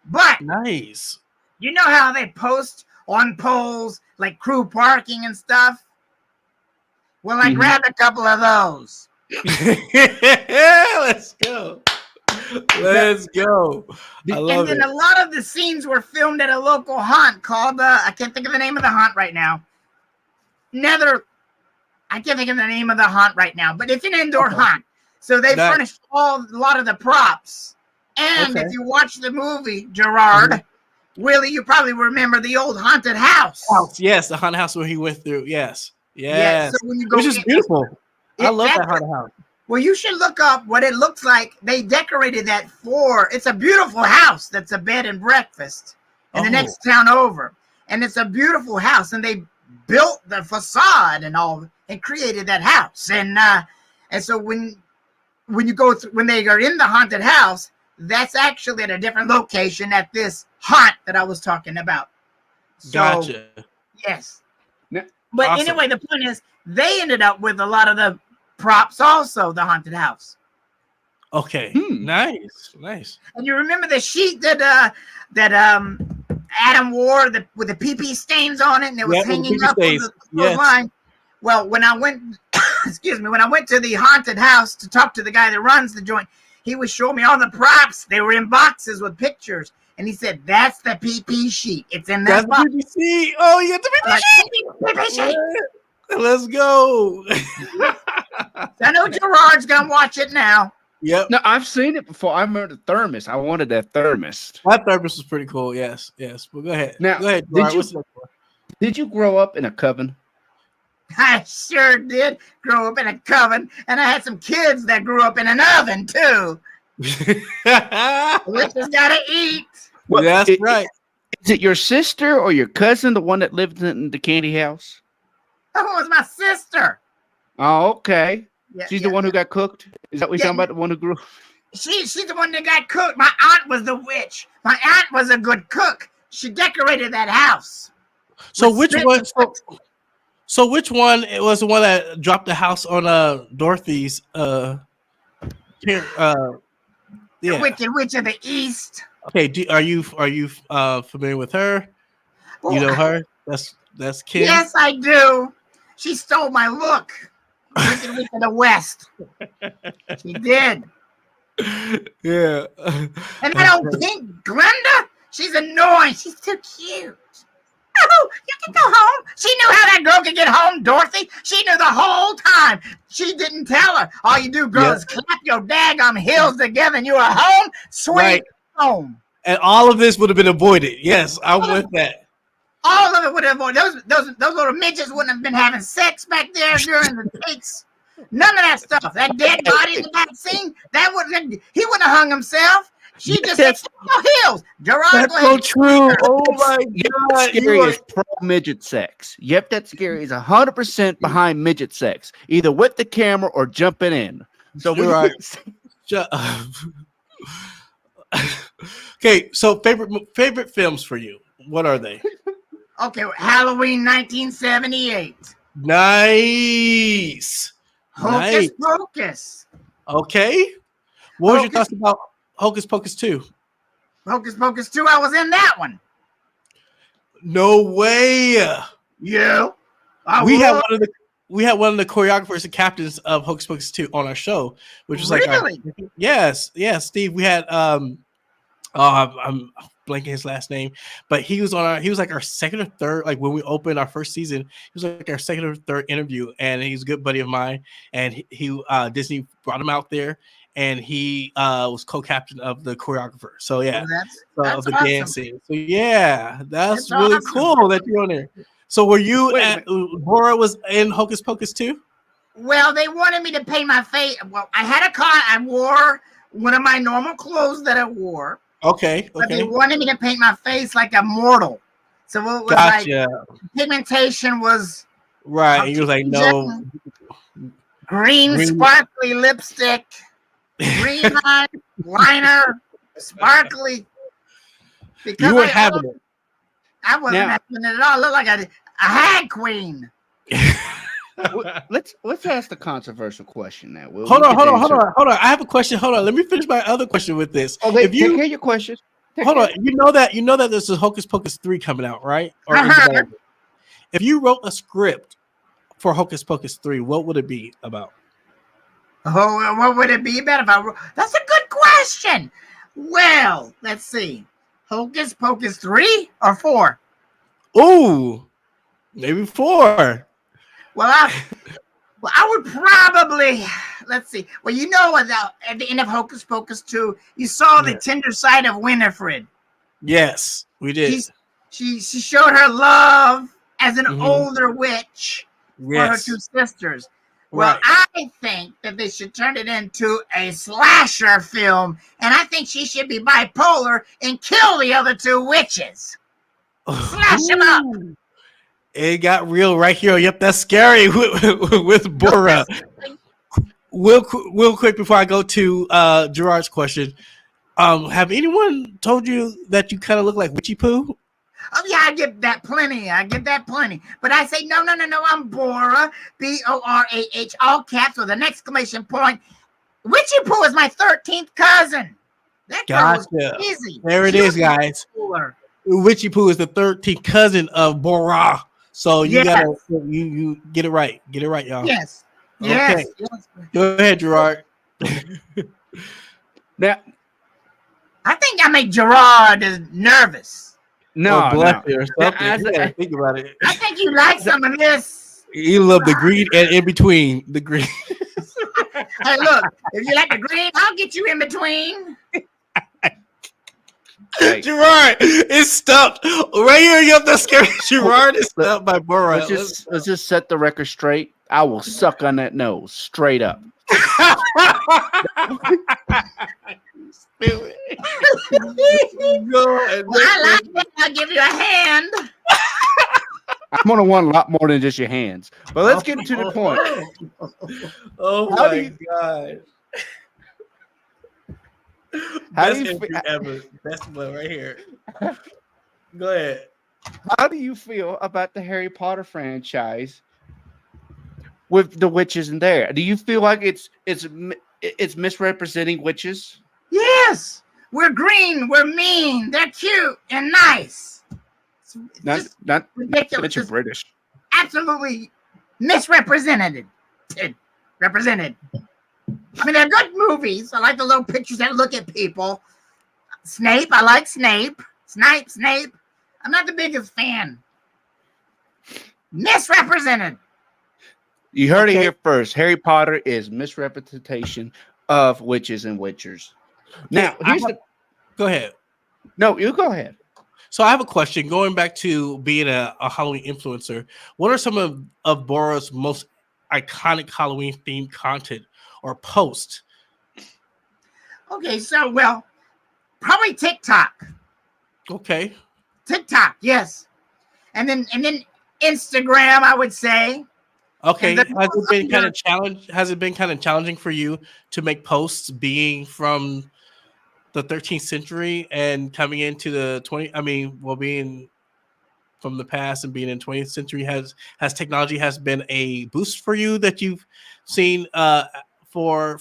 But nice. You know how they post on poles, like crew parking and stuff? Well, I grabbed a couple of those. Let's go. Let's go. I love and then it. a lot of the scenes were filmed at a local haunt called I can't think of the name of the haunt right now. I can't think of the name of the haunt right now, but it's an indoor haunt. So they furnished a lot of the props. And if you watch the movie, Gerard, Willie, you probably remember the old haunted house. Yes, the haunted house where he went through. Yes. So when you go which is beautiful. I love that haunted house. Well, you should look up what it looks like. They decorated that it's a beautiful house that's a bed and breakfast in the next town over. And it's a beautiful house. And they built the facade and all and created that house. And so when you go through, when they are in the haunted house, that's actually at a different location at this haunt that I was talking about. So, Gotcha. Yes. But anyway, the point is they ended up with a lot of the props also, the haunted house. Okay. Nice. And you remember the sheet that Adam wore with the pee-pee stains on it, and it was hanging up on the line. Well, when I went, when I went to the haunted house to talk to the guy that runs the joint, he was showing me all the props. They were in boxes with pictures, and he said, "That's the pee-pee sheet. It's in that box." PPC. Oh, you got the pee-pee sheet. Let's go. I know Gerard's gonna watch it now. Yep. No, I've seen it before. I remember the thermos. I wanted that thermos. That thermos was pretty cool. Yes. Well, go ahead. Now, go ahead. Did you grow up in a coven? I sure did grow up in a coven, and I had some kids that grew up in an oven too. Which has gotta eat. Well, that's right. Is it your sister or your cousin, the one that lived in the candy house? That was my sister. Oh, okay. Yeah, She's the one who got cooked? Is that what you're talking about? The one who grew? She's the one that got cooked. My aunt was the witch. My aunt was a good cook. She decorated that house. So which one? So which one? It was the one that dropped the house on Dorothy's The Wicked Witch of the East. Okay, are you familiar with her? Well, you know her? That's Kim. Yes, I do. She stole my look. Wicked Witch of the West. She did. Yeah. And that old pink Glenda, she's annoying. She's too cute. Oh, you can go home. She knew how that girl could get home, Dorothy. She knew the whole time. She didn't tell her. All you do, girl, is clap your daggum heels together and you are home. Sweet home. And all of this would have been avoided. Yes, I'm with that. All of it would have avoided. Those little midgets wouldn't have been having sex back there during the takes. None of that stuff. That dead body in the back scene, he wouldn't have hung himself. She just said, "No heels." Gerard, that's so true. Oh my God! Scary is pro midget sex. Yep, that's scary. Is 100% behind midget sex, either with the camera or jumping in. So you're right. Shut up. Okay, so favorite films for you. What are they? Okay, Halloween 1978. Nice. Hocus Pocus. Okay. What was your thoughts about Hocus Pocus 2? Hocus Pocus 2, I was in that one. No way. Yeah. We had one of the choreographers and captains of Hocus Pocus 2 on our show, which was really? Yes, Steve. We had I'm blanking his last name, but he was like our second or third, like when we opened our first season, he was like our second or third interview, and he's a good buddy of mine, and he Disney brought him out there, and he was co-captain of the choreographer. So yeah, that's of the awesome. dancing. So yeah, that's really awesome. Cool that you're on there. So were you Borah was in Hocus Pocus 2? Well, they wanted me to paint my face. Well, I had a car. I wore one of my normal clothes that I wore. Okay. But they wanted me to paint my face like a mortal. So it was like pigmentation was right. And you was like, no. Green sparkly lipstick, green liner, sparkly. Because you weren't having it. I wasn't having it at all. I looked like a hag queen. Let's ask the controversial question now. Hold on. I have a question. Hold on. Let me finish my other question with this. Okay, if you hear your question. Hold on. You know that there's a Hocus Pocus 3 coming out, right? Or if you wrote a script for Hocus Pocus 3, what would it be about? Oh, what would it be about if I? That's a good question. Well, let's see. Hocus Pocus 3 or 4? Ooh, maybe 4. Well, I would probably, let's see. Well, you know, at the end of Hocus Pocus 2, you saw the tender side of Winifred. Yes, we did. She showed her love as an older witch for her 2 sisters. Well, I think that they should turn it into a slasher film, and I think she should be bipolar and kill the other 2 witches. Slash them up. It got real right here. Yep, that's scary with Borah. Real quick before I go to Gerard's question, have anyone told you that you kind of look like Witchy Poo? Oh yeah, I get that plenty. But I say no. I'm Borah, B-O-R-A-H, all caps with an exclamation point. Witchy Poo is my 13th cousin. That girl was easy. There it is, guys. Witchy Poo is the 13th cousin of Borah. So you gotta you get it right. Get it right, y'all. Yes. Okay. Yes. Go ahead, Gerard. Now, I think I make Gerard nervous. No, bless you or something. You gotta think about it. I think you like some of this. You love the green and in between the green. Hey, look, if you like the green, I'll get you in between. Hey. Gerard is stumped right here. You have to scare Gerard is stumped by Borah. Let's just set the record straight. I will suck on that nose straight up. Well, I like it. I'll give you a hand. I'm gonna want a lot more than just your hands. But let's get to the point. Oh my god! How Best do you entry ever? Best one right here. Go ahead. How do you feel about the Harry Potter franchise with the witches in there? Do you feel like it's misrepresenting witches? Yes, we're green, we're mean, they're cute and nice. Not ridiculous. You're British. Absolutely misrepresented. Represented. I mean, they're good movies. I like the little pictures that look at people. Snape, I like Snape. Snape. I'm not the biggest fan. Misrepresented. You heard it here first. Harry Potter is misrepresentation of witches and witchers. Now, go ahead. No, you go ahead. So I have a question. Going back to being a Halloween influencer, what are some of Borah's most iconic Halloween themed content or posts? Okay, so probably TikTok. Okay. TikTok, yes. And then Instagram, I would say. Okay. Has it been kind of challenging for you to make posts being from the 13th century and coming into the being from the past and being in 20th century? Has technology been a boost for you that you've seen for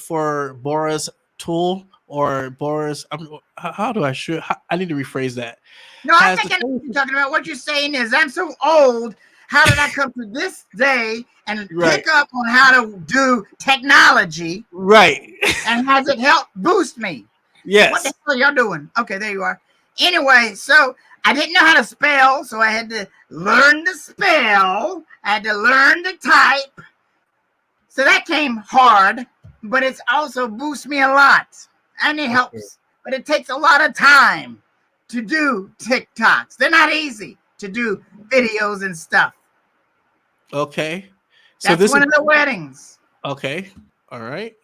Borah's tool or Borah's? I need to rephrase that. No, I think I know what you're talking about. What you're saying is I'm so old. How did I come to this day and pick up on how to do technology? Right. And has it helped boost me? Yes. What the hell are y'all doing? Okay, there you are. Anyway, so I didn't know how to spell, so I had to learn to spell. I had to learn to type. So that came hard, but it's also boosted me a lot. And it helps. But it takes a lot of time to do TikToks. They're not easy to do videos and stuff. Okay. So That's this one of the weddings. Okay. All right.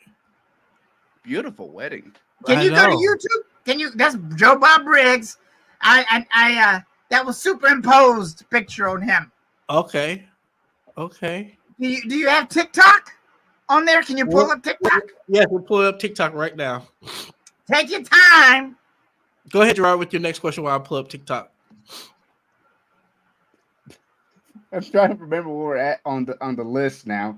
Beautiful wedding. Can you go to YouTube? That's Joe Bob Briggs. I that was superimposed picture on him. Okay. Okay. Do you have TikTok on there? Can you pull up TikTok? Yes, we'll pull up TikTok right now. Take your time. Go ahead, Gerard, with your next question while I pull up TikTok. I'm trying to remember where we're at on the list now.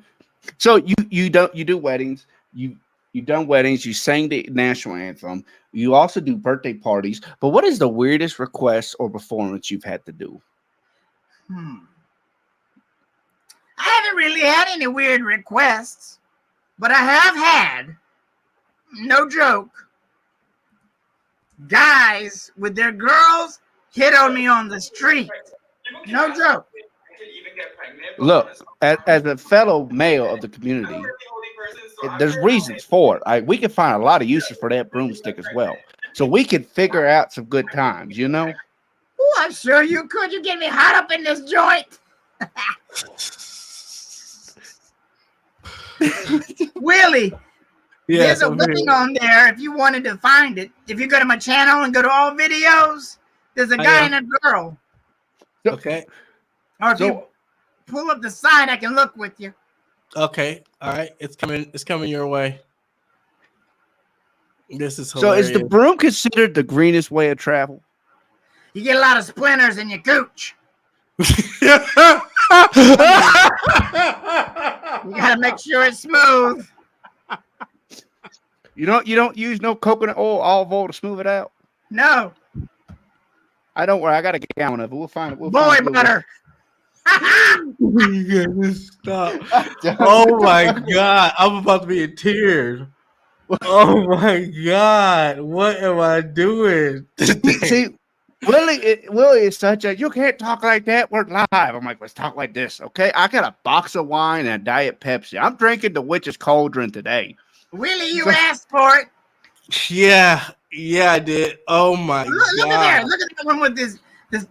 So you do weddings. You've done weddings. You sang the national anthem. You also do birthday parties. But what is the weirdest request or performance you've had to do? I haven't really had any weird requests. but I have had, no joke, guys with their girls hit on me on the street. No joke. Look, as a fellow male of the community, there's reasons for it. We can find a lot of uses for that broomstick as well. So we can figure out some good times, you know? Oh, I'm sure you could. You get me hot up in this joint. Willie, there's a wedding on there if you wanted to find it. If you go to my channel and go to all videos, there's a guy and a girl. Okay. Or if you pull up the side, I can look with you. Okay. All right. It's coming your way. This is hilarious. So is the broom considered the greenest way of travel? You get a lot of splinters in your cooch. You gotta make sure it's smooth. You don't use no coconut oil, olive oil to smooth it out? No. I don't worry. I got a gallon of it. We'll find it. Boy butter. Stop. Oh my God. I'm about to be in tears. Oh my God. What am I doing? See, Willie is such a, you can't talk like that. We're live. I'm like, let's talk like this, okay? I got a box of wine and a Diet Pepsi. I'm drinking the witch's cauldron today. Willie, you asked for it. Yeah, I did. Oh my God. Look at there. Look at the one with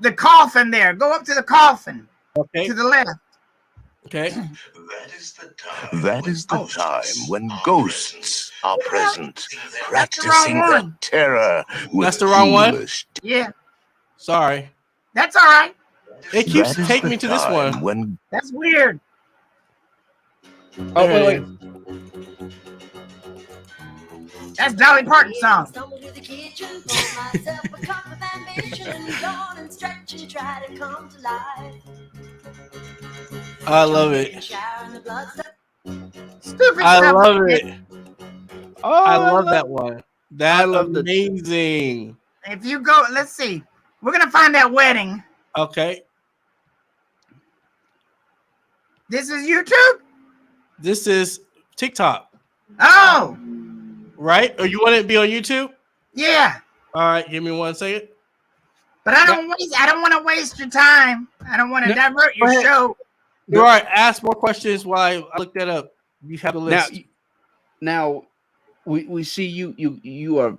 the coffin there. Go up to the coffin. Okay. To the left. Okay. That is the time when ghosts are present, practicing the terror. That's the wrong one? Yeah. Sorry. That's all right. It keeps taking me to this one. That's weird. Oh, wait. That's Dolly Parton's song. I love it. Stupid I love it. Oh, I love that one. That's amazing. If you go, let's see. We're going to find that wedding. Okay. This is YouTube? This is TikTok. Oh. Right? Or you want it to be on YouTube? Yeah. All right. Give me 1 second. But I don't want to waste your time. I don't want to divert your show. All right. Ask more questions while I look that up. You have a list. Now we see you are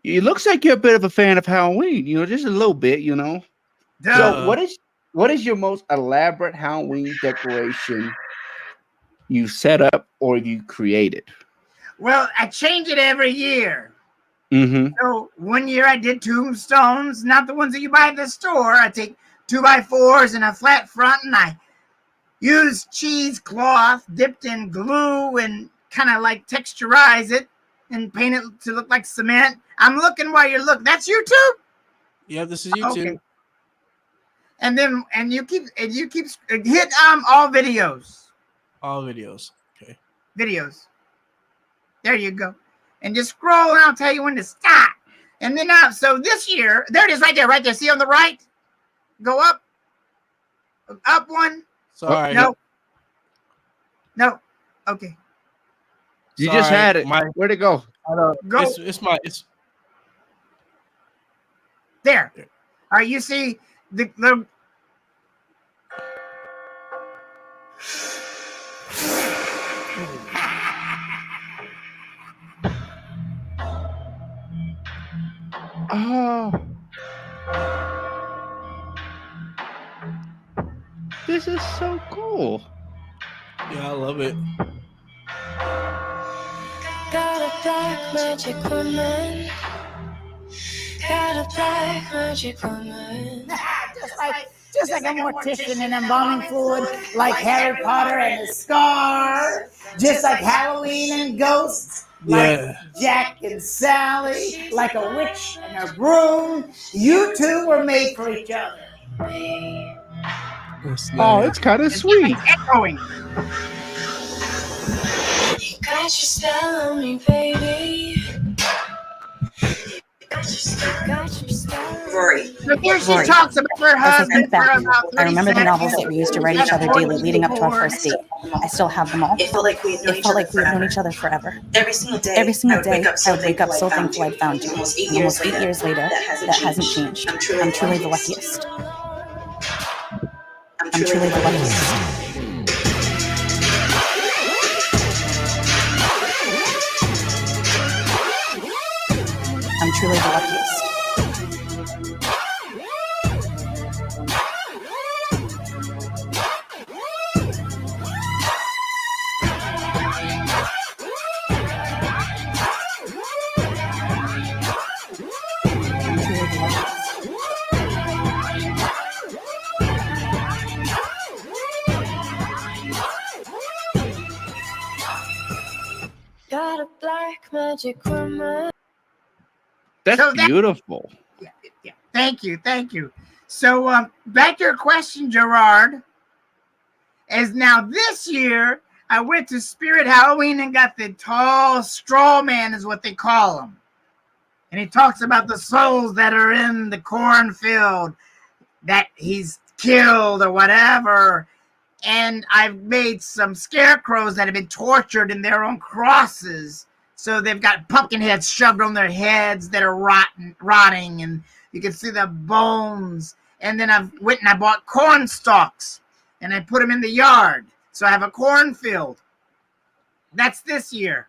it looks like you're a bit of a fan of Halloween, just a little bit, Duh. So what is your most elaborate Halloween decoration you set up or you created? Well, I change it every year. Mm-hmm. So 1 year I did tombstones, not the ones that you buy at the store. I take 2x4s and a flat front, and I use cheesecloth dipped in glue and kind of like texturize it and paint it to look like cement. I'm looking while you're looking. That's YouTube? Yeah, this is YouTube. Okay. And you keep hit all videos. All videos. Okay. Videos. There you go. And just scroll and I'll tell you when to stop. And then so this year, there it is right there. See on the right? Go up. Up one. Sorry. No. Okay. You just had it. Where'd it go? Go. It's there. All right, you see the little. Oh. This is so cool. Yeah, I love it. Got a black magic woman. Got a black magic woman. Just like a mortician and embalming fluid, like Harry Potter and his scar. Just like Halloween and ghosts. Like Jack and Sally, like a witch and her broom. You two were made for each other. Oh, it's kind of sweet. Echoing. You got your spell on me, baby. You Rory. So here she talks about her husband for about 30 I remember the novels seconds. that we used to write each other daily leading up to our first date. I still have them all. It felt like we had known each other forever. Every single day, Every single I day, would wake up so thankful I'd found you. Almost 8 years later, that hasn't changed. I'm truly the luckiest. I'm truly the luckiest. I'm truly the luckiest. Got a black magic woman. That's beautiful. Yeah. Thank you. So back to your question, Gerard. As now this year, I went to Spirit Halloween and got the tall straw man, is what they call him. And he talks about the souls that are in the cornfield that he's killed or whatever. And I've made some scarecrows that have been tortured in their own crosses. So they've got pumpkin heads shoved on their heads that are rotting, and you can see the bones. And then I went and I bought corn stalks, and I put them in the yard. So I have a cornfield. That's this year.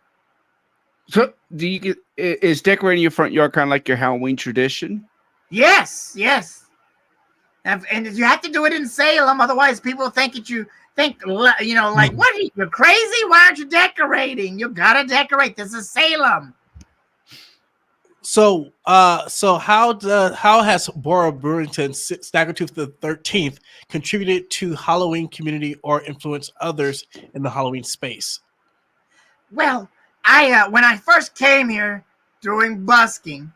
So, is decorating your front yard kind of like your Halloween tradition? Yes. And you have to do it in Salem, otherwise people think that you think, like, what? You're crazy? Why aren't you decorating? You gotta decorate. This is Salem. So how has Borah Brewington Snaggletooth XIII contributed to Halloween community or influenced others in the Halloween space? Well, I when I first came here doing busking,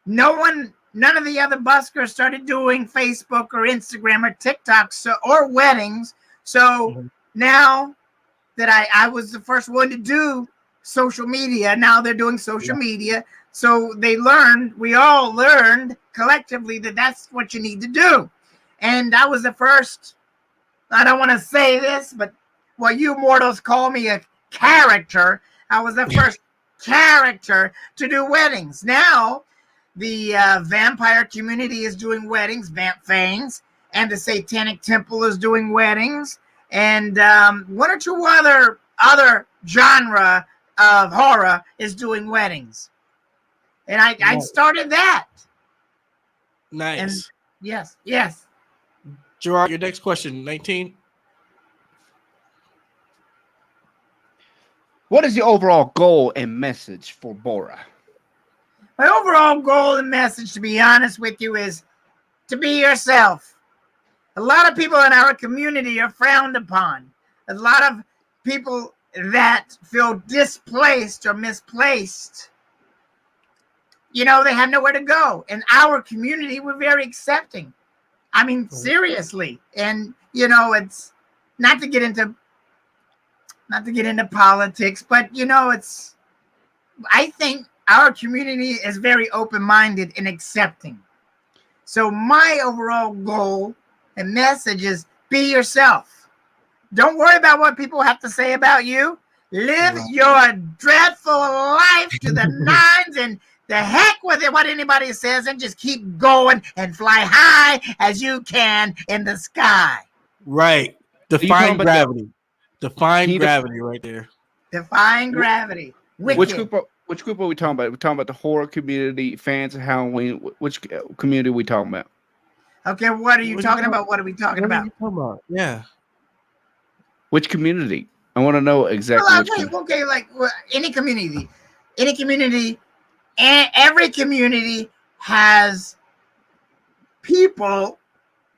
none of the other buskers started doing Facebook or Instagram or TikTok or weddings. So now that I was the first one to do social media, now they're doing social media. So we all learned collectively that that's what you need to do. And I was the first, I don't want to say this, but you mortals call me a character. I was the first character to do weddings. Now, the vampire community is doing weddings, Vamp Fangs, and the Satanic Temple is doing weddings, and one or two other genre of horror is doing weddings. And I started that. Nice. And yes. Gerard, your next question, 19. What is the overall goal and message for Borah? My overall goal and message, to be honest with you, is to be yourself. A lot of people in our community are frowned upon. A lot of people that feel displaced or misplaced, they have nowhere to go. In our community, we're very accepting. I mean, seriously. And, it's not to get into politics, but, I think our community is very open-minded and accepting. So my overall goal and message is be yourself. Don't worry about what people have to say about you. Live your dreadful life to the nines, and the heck with it, what anybody says, and just keep going and fly high as you can in the sky. Right. Define gravity. Define gravity right there. Define gravity. Which group are we talking about? We're talking about the horror community, fans of Halloween. Which community are we talking about? Okay, what are you talking about? What are we talking about? Yeah. Which community? I want to know exactly. Any community. And every community has people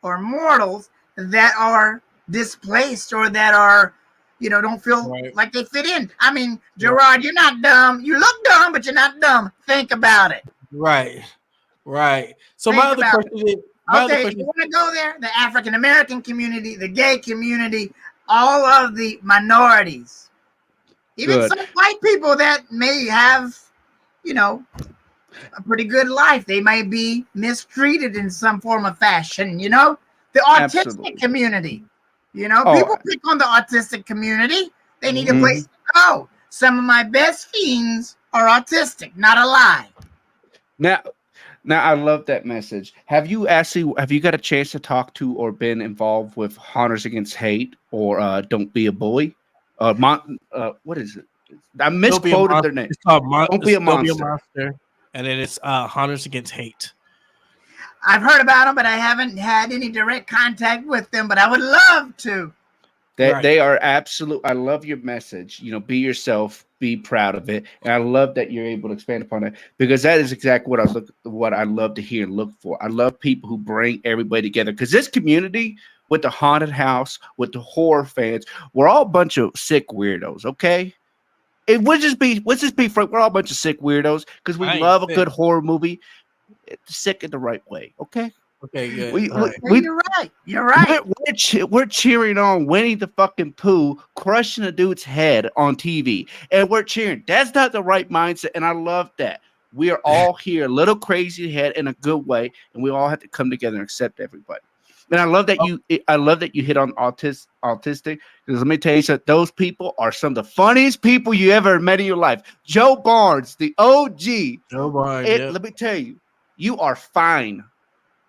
or mortals that are displaced or that are, don't feel like they fit in. I mean, Gerard, you're not dumb. You look dumb, but you're not dumb. Think about it. Right. So my other question is, you want to go there? The African American community, the gay community, all of the minorities, even some white people that may have, a pretty good life. They may be mistreated in some form of fashion, you know? The autistic Absolutely. community, you know? Oh. People pick on the autistic community. They need a place to go. Some of my best fiends are autistic, not a lie. Now, I love that message. Have you got a chance to talk to or been involved with Hunters Against Hate or Don't Be a Bully? What is it? I misquoted their name. It's called Don't Be a Monster. And then it's Hunters Against Hate. I've heard about them, but I haven't had any direct contact with them, but I would love to. They are absolute. I love your message. You know, be yourself, be proud of it, and I love that you're able to expand upon it because that is exactly what I love to hear and look for. I love people who bring everybody together because this community with the haunted house, with the horror fans, we're all a bunch of sick weirdos. Okay, let's just be frank. We're all a bunch of sick weirdos because we love a good horror movie. It's sick in the right way. Okay. Okay, good. You're right. You're right. We're cheering on Winnie the fucking Pooh crushing a dude's head on TV, and we're cheering. That's not the right mindset, and I love that. We are all here, a little crazy head in a good way, and we all have to come together and accept everybody. And I love that you hit on autistic. Because let me tell you something, those people are some of the funniest people you ever met in your life. Joe Barnes, the OG. Joe Barnes. Let me tell you, you are fine.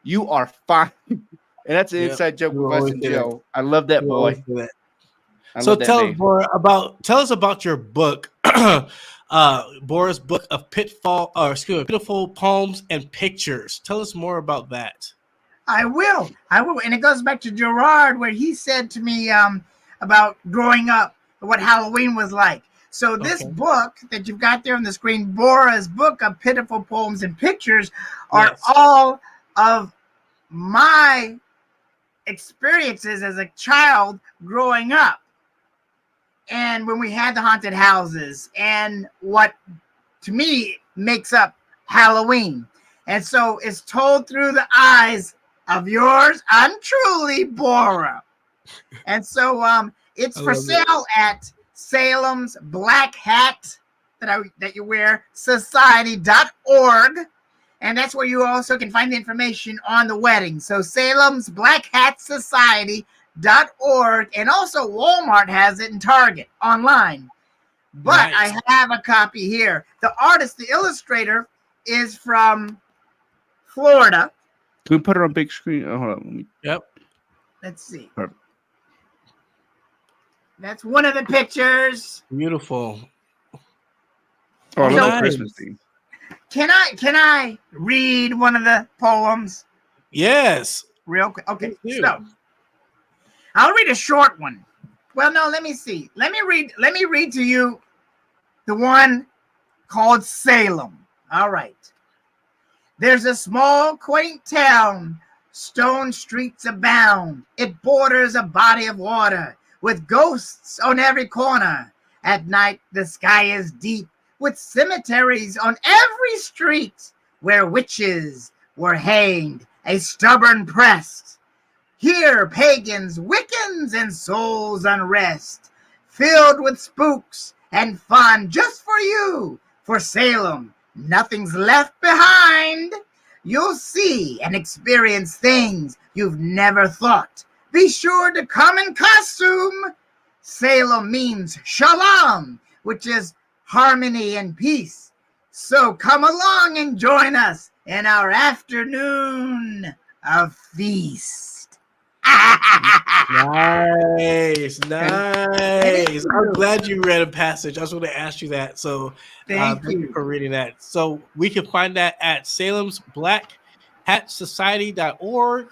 You are fine. And that's an inside joke with us and Joe. I love that boy. So tell us about your book, Borah's book of pitiful poems and pictures. Tell us more about that. I will. And it goes back to Gerard, where he said to me about growing up, what Halloween was like. So this book that you've got there on the screen, Borah's book of pitiful poems and pictures, are all of my experiences as a child growing up. And when we had the haunted houses and what to me makes up Halloween. And so it's told through the eyes of yours untruly, Borah. And so it's for sale at Salem's Black Hat that you wear, society.org. And that's where you also can find the information on the wedding. So Salem's Black Hat Society.org. And also Walmart has it and Target online. But I have a copy here. The artist, the illustrator, is from Florida. Can we put her on big screen? Oh, hold on. Yep. Let's see. Perfect. That's one of the pictures. Beautiful. Oh, I love Christmas theme. Can I read one of the poems? Yes. Real quick. Okay. So I'll read a short one. Well, no, let me see. Let me read to you the one called Salem. All right. There's a small, quaint town. Stone streets abound. It borders a body of water with ghosts on every corner. At night, the sky is deep with cemeteries on every street where witches were hanged, a stubborn pressed. Here, pagans, Wiccans, and souls unrest, filled with spooks and fun just for you. For Salem, nothing's left behind. You'll see and experience things you've never thought. Be sure to come in costume. Salem means shalom, which is harmony and peace. So come along and join us in our afternoon of feast. Nice. I'm glad you read a passage. I was going to ask you that. So thank you for reading that. So we can find that at Salem's Black Hat Society.org.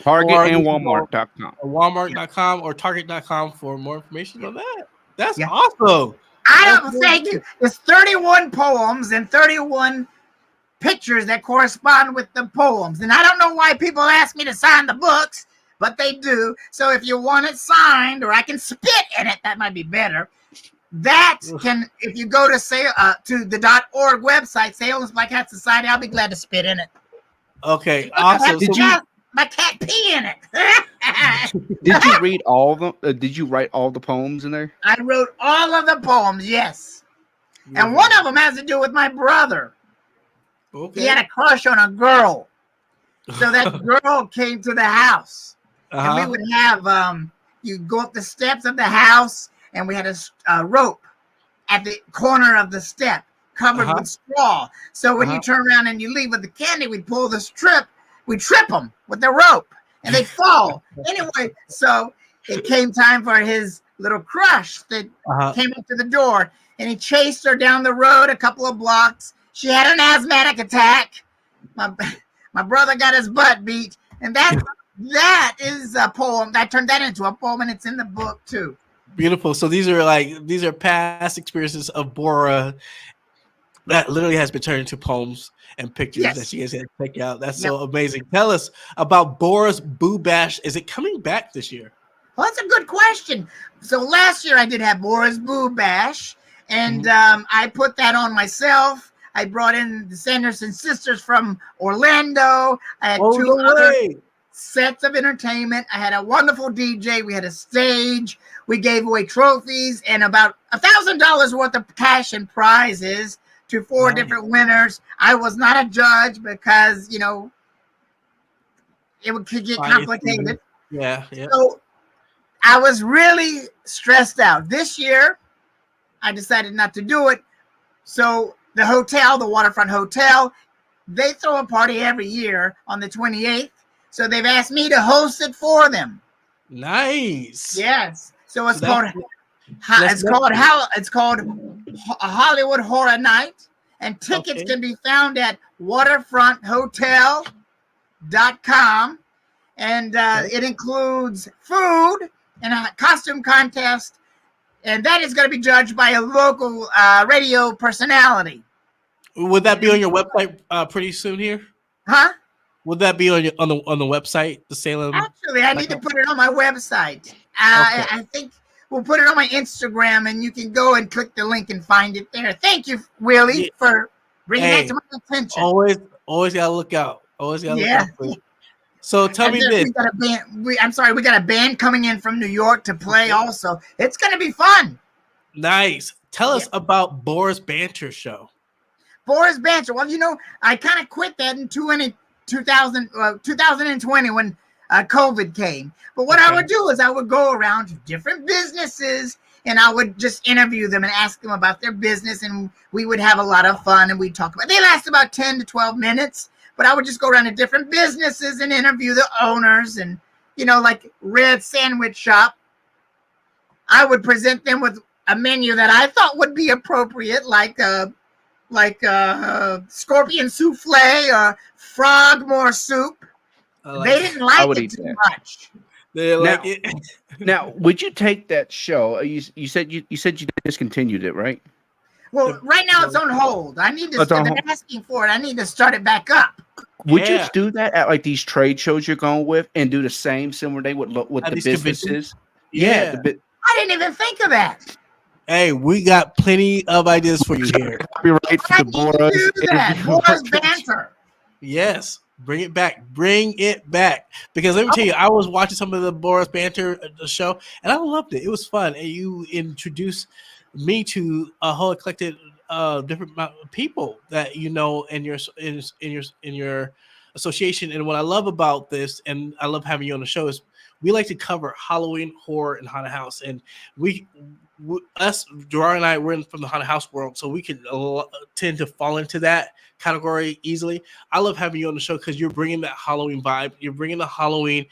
Target and Walmart.com. Walmart.com or Target.com for more information on that. That's awesome. Thank you. There's 31 poems and 31 pictures that correspond with the poems. And I don't know why people ask me to sign the books, but they do. So if you want it signed, or I can spit in it, that might be better. That can, if you go to the .org website, Salem's Black Hat Society, I'll be glad to spit in it. Okay, awesome. My cat pee in it. Did you read all of them? Did you write all the poems in there? I wrote all of the poems, yes. And one of them has to do with my brother. Okay. He had a crush on a girl. So that girl came to the house. And we would have, you go up the steps of the house, and we had a rope at the corner of the step covered with straw. So when you turn around and you leave with the candy, we'd pull the strip, we trip them with the rope, and they fall. Anyway, so it came time for his little crush that came up to the door, and he chased her down the road a couple of blocks. She had an asthmatic attack. My brother got his butt beat, and that is a poem. I turned that into a poem, and it's in the book too. Beautiful. So these are past experiences of Borah that literally has been turned into poems and pictures that she has had to check out. That's so amazing. Tell us about Borah's Boo Bash. Is it coming back this year? Well, that's a good question. So last year I did have Borah's Boo Bash, and I put that on myself. I brought in the Sanderson sisters from Orlando. I had two other sets of entertainment. I had a wonderful DJ. We had a stage. We gave away trophies and about $1,000 worth of cash and prizes to 4 different winners. I was not a judge because, you know, could get complicated. Yeah. So I was really stressed out. This year, I decided not to do it. So the hotel, the Waterfront Hotel, they throw a party every year on the 28th. So they've asked me to host it for them. Nice. Yes. So it's called a Hollywood Horror Night, and tickets can be found at waterfronthotel.com, and it includes food and a costume contest, and that is going to be judged by a local radio personality. Would that be on your website pretty soon here? Huh? Would that be on the website, the Salem? Actually, I need to put it on my website. I think we'll put it on my Instagram, and you can go and click the link and find it there. Thank you, Willie, for bringing that to my attention. Always gotta look out. Always gotta look out. So tell me this. We got a band coming in from New York to play also. It's going to be fun. Nice. Tell us about Borah's Banter Show. Borah's Banter. Well, you know, I kind of quit that in 2020 when COVID came. But what I would do is I would go around to different businesses and I would just interview them and ask them about their business, and we would have a lot of fun and we'd talk about. They last about 10 to 12 minutes, but I would just go around to different businesses and interview the owners. And, you know, like Red Sandwich Shop, I would present them with a menu that I thought would be appropriate, like scorpion souffle or frogmore soup. They didn't like it too much. They like it. Now, would you take that show? You said you discontinued it, right? Well, right now it's on hold. I need to. They're asking for it. I need to start it back up. Would you do that at like these trade shows you're going with, and do the similar day with the businesses? Yeah. I didn't even think of that. Hey, we got plenty of ideas for you here. Copyright for the Borah's Banter. Yes, bring it back. Bring it back. Because let me tell you, I was watching some of the Borah's Banter show, and I loved it. It was fun, and you introduced me to a whole eclectic different people that you know in your association. And what I love about this, and I love having you on the show, is we like to cover Halloween, horror, and haunted house. And Gerard and I, we're from the haunted house world, so we can tend to fall into that category easily. I love having you on the show because you're bringing that Halloween vibe. You're bringing the Halloween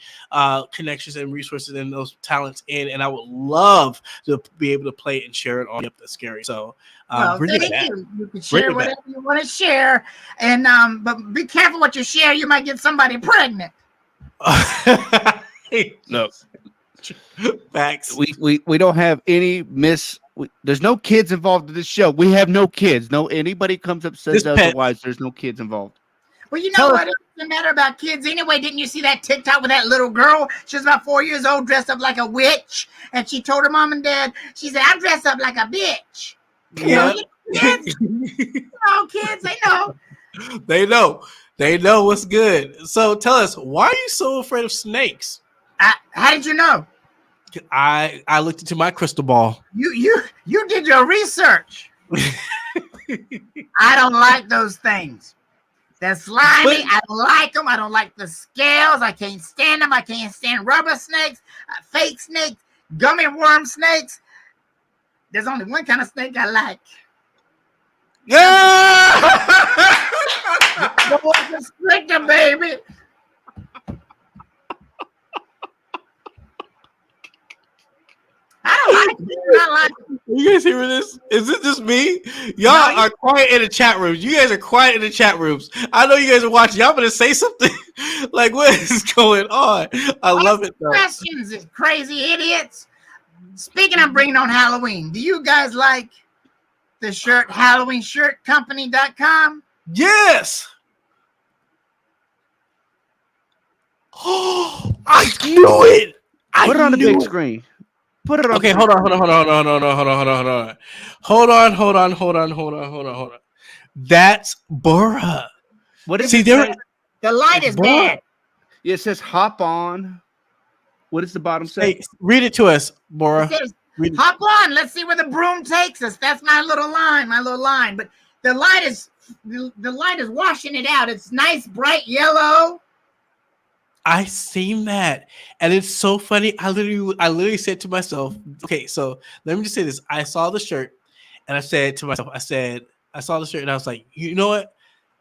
connections and resources and those talents in, and I would love to be able to play it and share it on Yep, That's Scary. So bring it back. You can share whatever you want to share, and but be careful what you share. You might get somebody pregnant. No. Facts. We don't have any there's no kids involved in this show. We have no kids. No, anybody comes up says otherwise, there's no kids involved. Well, you know what? It doesn't matter about kids anyway. Didn't you see that TikTok with that little girl? She was about 4 years old, dressed up like a witch, and she told her mom and dad, she said, "I'm dressed up like a bitch." Yeah. Kids, they know. They know what's good. So tell us, why are you so afraid of snakes? How did you know? I looked into my crystal ball. You did your research. I don't like those things. They're slimy. I don't like them. I don't like the scales. I can't stand them. I can't stand rubber snakes, fake snakes, gummy worm snakes. There's only one kind of snake I like. Yeah! The constrictor, baby. I don't like it. I like it. You guys hearing this? Is it just me? Y'all are quiet in the chat rooms. You guys are quiet in the chat rooms. I know you guys are watching. Y'all better say something. Like, what is going on? I love it, though. Questions, crazy idiots. Speaking of bringing on Halloween, do you guys like the shirt HalloweenShirtCompany.com? Yes. Oh, I knew it. Put it on the big screen. Put it on. Okay, hold on. That's Borah. What is it? The light is bad. Yeah, it says hop on. What does the bottom say? Hey, read it to us, Borah. It says, hop on. Let's see where the broom takes us. That's my little line. But the light is washing it out. It's nice, bright yellow. I seen that, and it's so funny. I literally said to myself, okay, so let me just say this. I saw the shirt, and I said to myself, I saw the shirt, and I was like, you know what?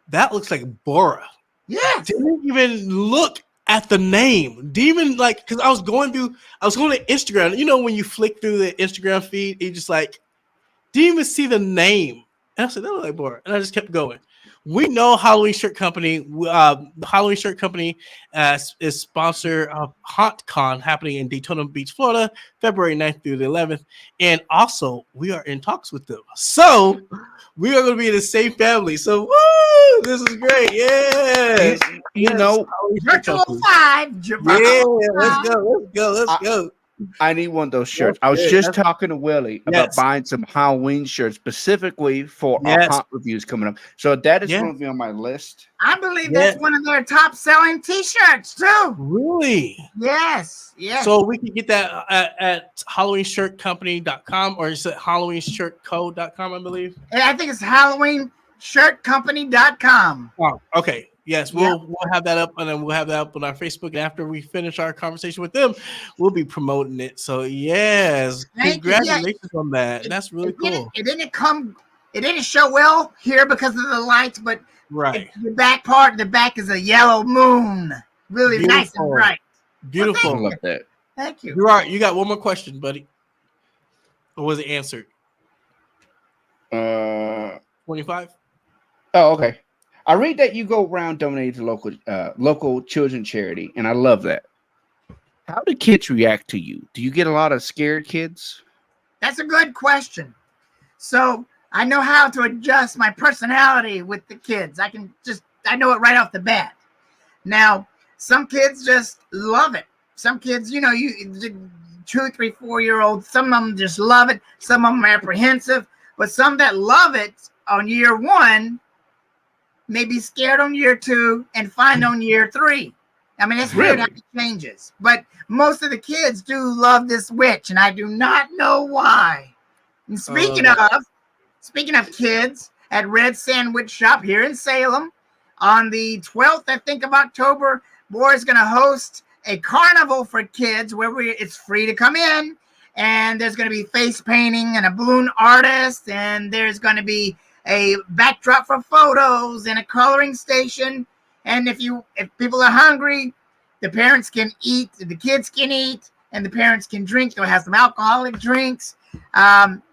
That looks like Borah. Yeah. Didn't even look at the name. Didn't even because I was going to Instagram. You know, when you flick through the Instagram feed, you just like didn't even see the name. And I said, that looks like Borah. And I just kept going. We know Halloween Shirt Company. The Halloween Shirt Company is sponsor of HauntCon happening in Daytona Beach, Florida, February 9th through the 11th. And also, we are in talks with them. So, we are going to be in the same family. So, woo! This is great. Yes. You know, Virtual 5. Yeah, let's go. I need one of those shirts. I was just talking to Willie about buying some Halloween shirts specifically for our haunt reviews coming up. So that is going to be on my list. I believe that's one of their top selling T-shirts too. Really? Yes. So we can get that at HalloweenShirtCompany.com or is it HalloweenShirtCo.com, I believe? I think it's HalloweenShirtCompany.com. Oh, okay. Yes, we'll have that up, and then we'll have that up on our Facebook. And after we finish our conversation with them, we'll be promoting it. So yes, congratulations on that. That's really cool. It didn't show well here because of the lights, but the back is a yellow moon, really nice and bright. Beautiful. I love that. Thank you. You got one more question, buddy. Or was it answered? 25. Oh, okay. I read that you go around donating to local children charity, and I love that. How do kids react to you? Do you get a lot of scared kids? That's a good question. So I know how to adjust my personality with the kids. I know it right off the bat. Now, some kids just love it. Some kids, 2, 3, 4-year-olds, some of them just love it. Some of them are apprehensive, but some that love it on year 1 may be scared on year 2 and fine on year 3. I mean, it's weird how it changes. But most of the kids do love this witch, and I do not know why. And speaking of kids, at Red Sandwich Shop here in Salem, on the 12th, I think, of October, Borah is going to host a carnival for kids where it's free to come in, and there's going to be face painting and a balloon artist, and there's going to be a backdrop for photos and a coloring station. And if people are hungry, the parents can eat, the kids can eat, and the parents can drink. They'll have some alcoholic drinks.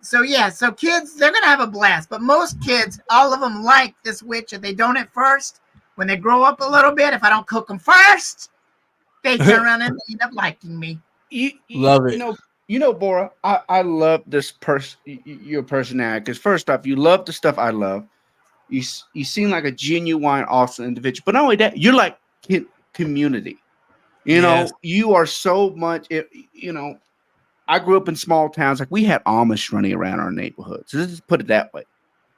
So kids, they're going to have a blast. But most kids, all of them like this witch. If they don't at first, when they grow up a little bit, if I don't cook them first, they turn around and end up liking me. Love it. Borah, I love this your personality, because first off, you love the stuff I love. You seem like a genuine, awesome individual. But not only that, you're like community. You are so much. I grew up in small towns. Like, we had Amish running around our neighborhoods. So let's just put it that way.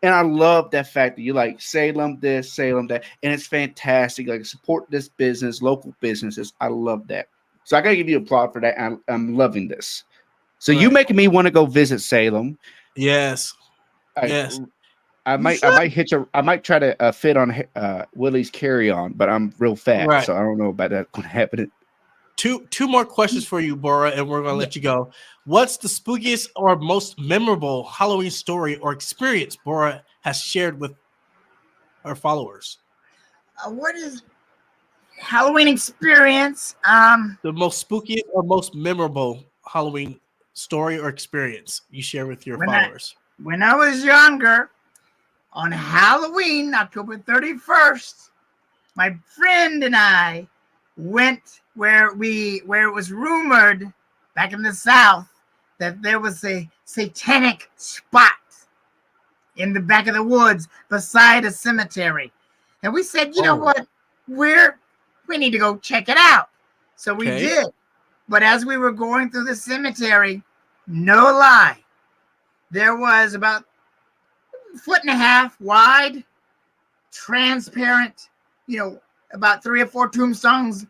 And I love that fact that you like Salem this, Salem that, and it's fantastic. Like, support this business, local businesses. I love that. So I gotta give you applaud for that. I'm loving this. So you making me want to go visit Salem. Yes. I might try to fit on Willie's carry-on, but I'm real fat, Right. so I don't know about that going to happen. Two more questions for you, Borah, and we're gonna let you go. What's the spookiest or most memorable Halloween story or experience Borah has shared with our followers? What is Halloween experience? The most spookiest or most memorable Halloween story or experience you share with your followers. When I was younger, on Halloween, October 31st, my friend and I went where it was rumored back in the South that there was a satanic spot in the back of the woods beside a cemetery. And we said, you know what? We need to go check it out. So we did. But as we were going through the cemetery, no lie, there was about 1.5 feet wide, transparent, about 3 or 4 tombstones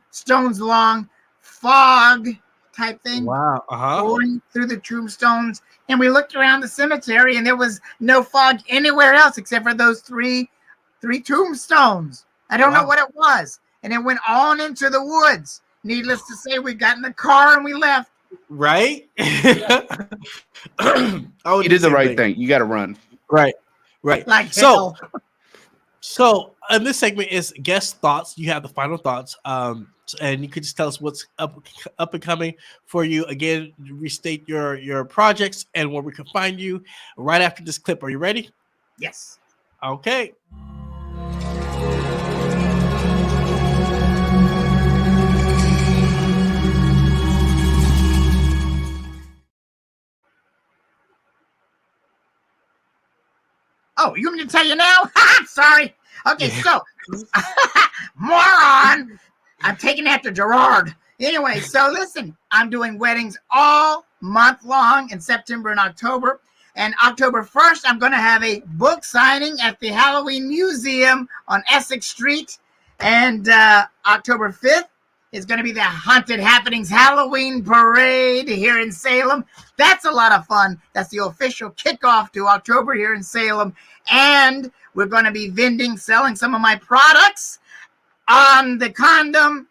long, fog type thing. Wow. Going through the tombstones. And we looked around the cemetery and there was no fog anywhere else except for those three tombstones. I don't know what it was. And it went on into the woods. Needless to say, we got in the car and we left. Right? You did the right thing. You got to run. Right. Like so in this segment is guest thoughts. You have the final thoughts. And you could just tell us what's up and coming for you. Again, restate your projects and where we can find you right after this clip. Are you ready? Yes. Okay. Oh, you want me to tell you now? Sorry. Okay, so moron. I'm taking after Gerard. Anyway, so listen, I'm doing weddings all month long in September and October. And October 1st, I'm going to have a book signing at the Halloween Museum on Essex Street. And October 5th is going to be the Haunted Happenings Halloween Parade here in Salem. That's a lot of fun. That's the official kickoff to October here in Salem. And we're going to be selling some of my products on the Common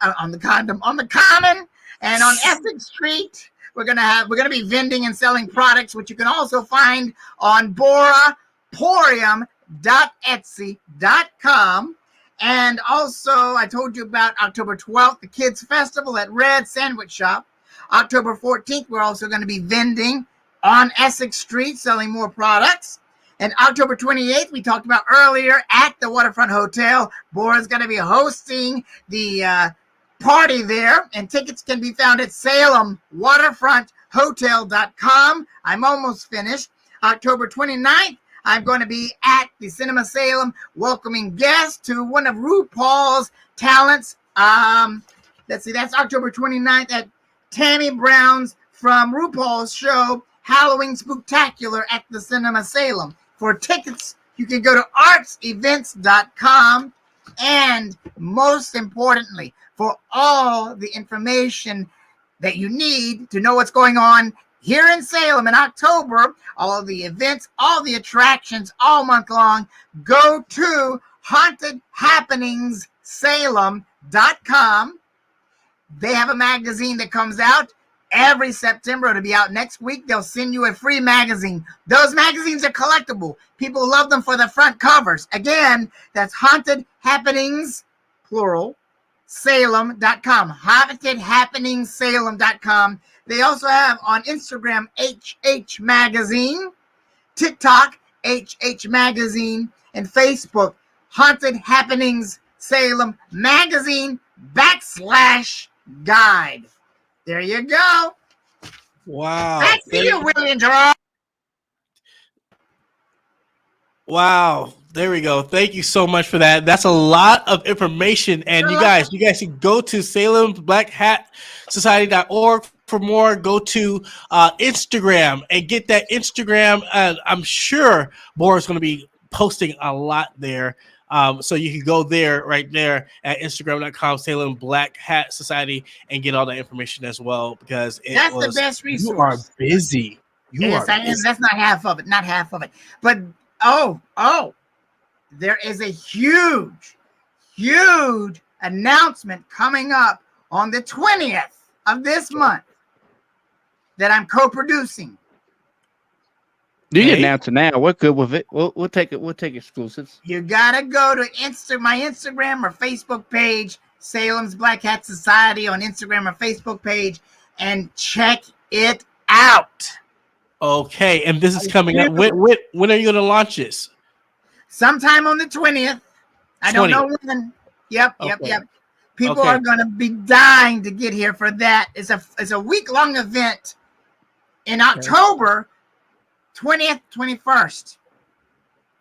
and on Essex Street. We're gonna be vending and selling products, which you can also find on borahporium.etsy.com. And also, I told you about October 12th, the Kids Festival at Red Sandwich Shop. October 14th, we're also going to be vending on Essex Street, selling more products. And October 28th, we talked about earlier, at the Waterfront Hotel. Borah's going to be hosting the party there, and tickets can be found at SalemWaterfrontHotel.com. I'm almost finished. October 29th, I'm going to be at the Cinema Salem welcoming guests to one of RuPaul's talents. Let's see, that's October 29th at Tammy Brown's from RuPaul's show, Halloween Spooktacular at the Cinema Salem. For tickets, you can go to artsevents.com. And most importantly, for all the information that you need to know what's going on here in Salem in October, all of the events, all the attractions, all month long, go to hauntedhappeningssalem.com. They have a magazine that comes out every September. It'll be out next week. They'll send you a free magazine. Those magazines are collectible. People love them for the front covers. Again, that's Haunted Happenings, plural, Salem.com. Hauntedhappeningssalem.com. They also have on Instagram, HH Magazine, TikTok, HH Magazine, and Facebook, Haunted Happenings Salem Magazine /guide. There you go. Wow. Back to you, Willie and Gerard. Wow. There we go. Thank you so much for that. That's a lot of information. And you guys can go to SalemBlackHatSociety.org for more. Go to Instagram and get that Instagram. I'm sure Borah's going to be posting a lot there. So you can go there right there at Instagram.com, Salem Black Hat Society, and get all that information as well, because that's the best resource. You are busy. Yes, I am. That's not half of it. Not half of it. But There is a huge announcement coming up on the 20th of this month that I'm co-producing. You can announce it now. We're good with it. We'll take it. We'll take exclusives. You gotta go to my Instagram or Facebook page, Salem's Black Hat Society on Instagram or Facebook page, and check it out. Okay, and this is coming up. When are you gonna launch this? Sometime on the 20th. I don't know when. Yep. People are gonna be dying to get here for that. It's a week-long event in October 20th, 21st.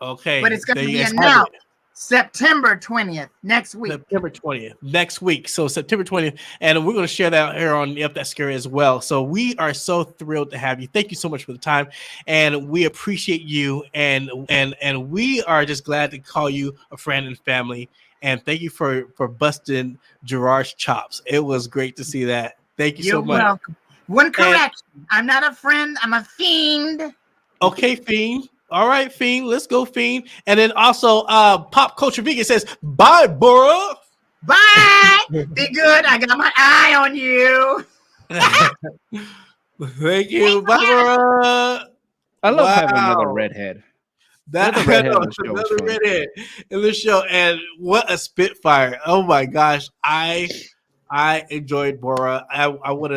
Okay. But it's gonna be announced September 20th, next week. September 20th, next week. So September 20th. And we're going to share that here on Yep, That's Scary as well. So we are so thrilled to have you. Thank you so much for the time. And we appreciate you. And we are just glad to call you a friend and family. And thank you for busting Gerard's chops. It was great to see that. Thank you so much. You're welcome. One correction. I'm not a friend. I'm a fiend. Okay, fiend. All right, Fiend. Let's go, Fiend. And then also, Pop Culture Vegan says, bye, Borah. Bye. Be good. I got my eye on you. Thank you. Bye, Borah. I love having another redhead. Another redhead in the show. And what a spitfire. Oh, my gosh. I enjoyed Borah. I want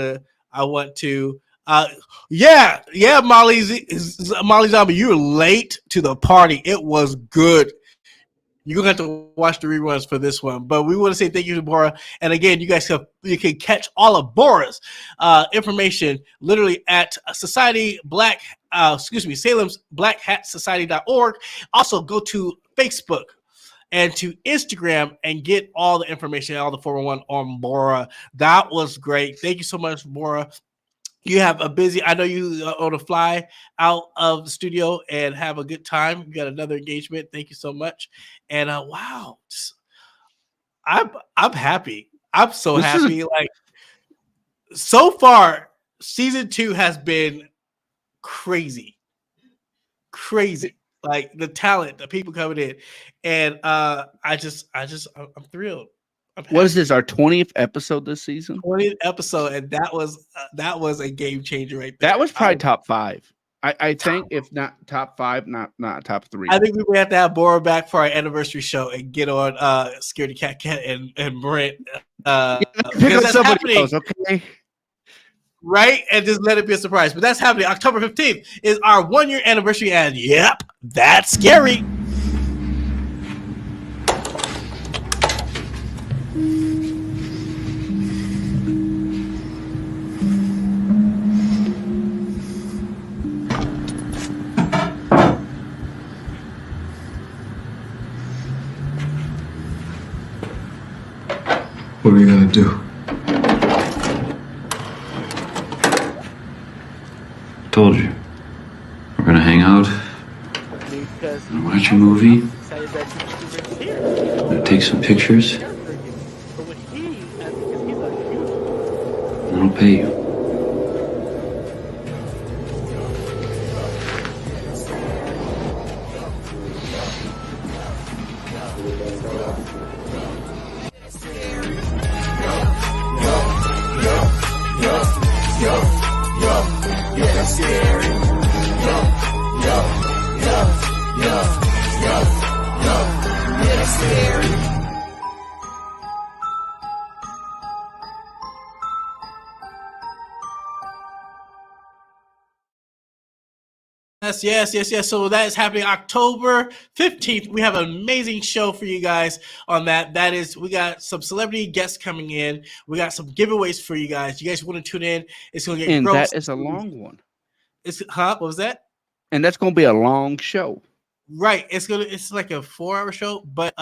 to. Molly Zombie, you're late to the party. It was good. You're gonna have to watch the reruns for this one, but we want to say thank you to Borah. And again, you can catch all of Borah's information literally at Salem's BlackHatSociety.org. Also, go to Facebook and to Instagram and get all the information, all the 411 on Borah. That was great. Thank you so much, Borah. You have a busy, I know you on to fly out of the studio and have a good time. You got another engagement. Thank you so much. And wow, I'm happy. I'm so happy. Like, so far, season 2 has been crazy. Like the talent, the people coming in. And I'm thrilled. What is this? Our 20th episode this season? 20th episode, and that was a game changer right there. That was probably top 5. I think if not top 5, not top 3. I think we may have to have Borah back for our anniversary show and get on Scaredy Cat and Brent. Because that's happening. Else, okay. Right? And just let it be a surprise. But that's happening. October 15th is our 1-year anniversary, and yep, that's scary. What are you gonna do? I told you. We're gonna hang out. Gonna watch a movie. Gonna take some pictures. And I'll pay you. Yes. So that is happening October 15th. We have an amazing show for you guys on that. That is, we got some celebrity guests coming in. We got some giveaways for you guys. You guys want to tune in? It's going to get gross. That is a long one. What was that? And that's going to be a long show. Right. It's like a 4-hour show. But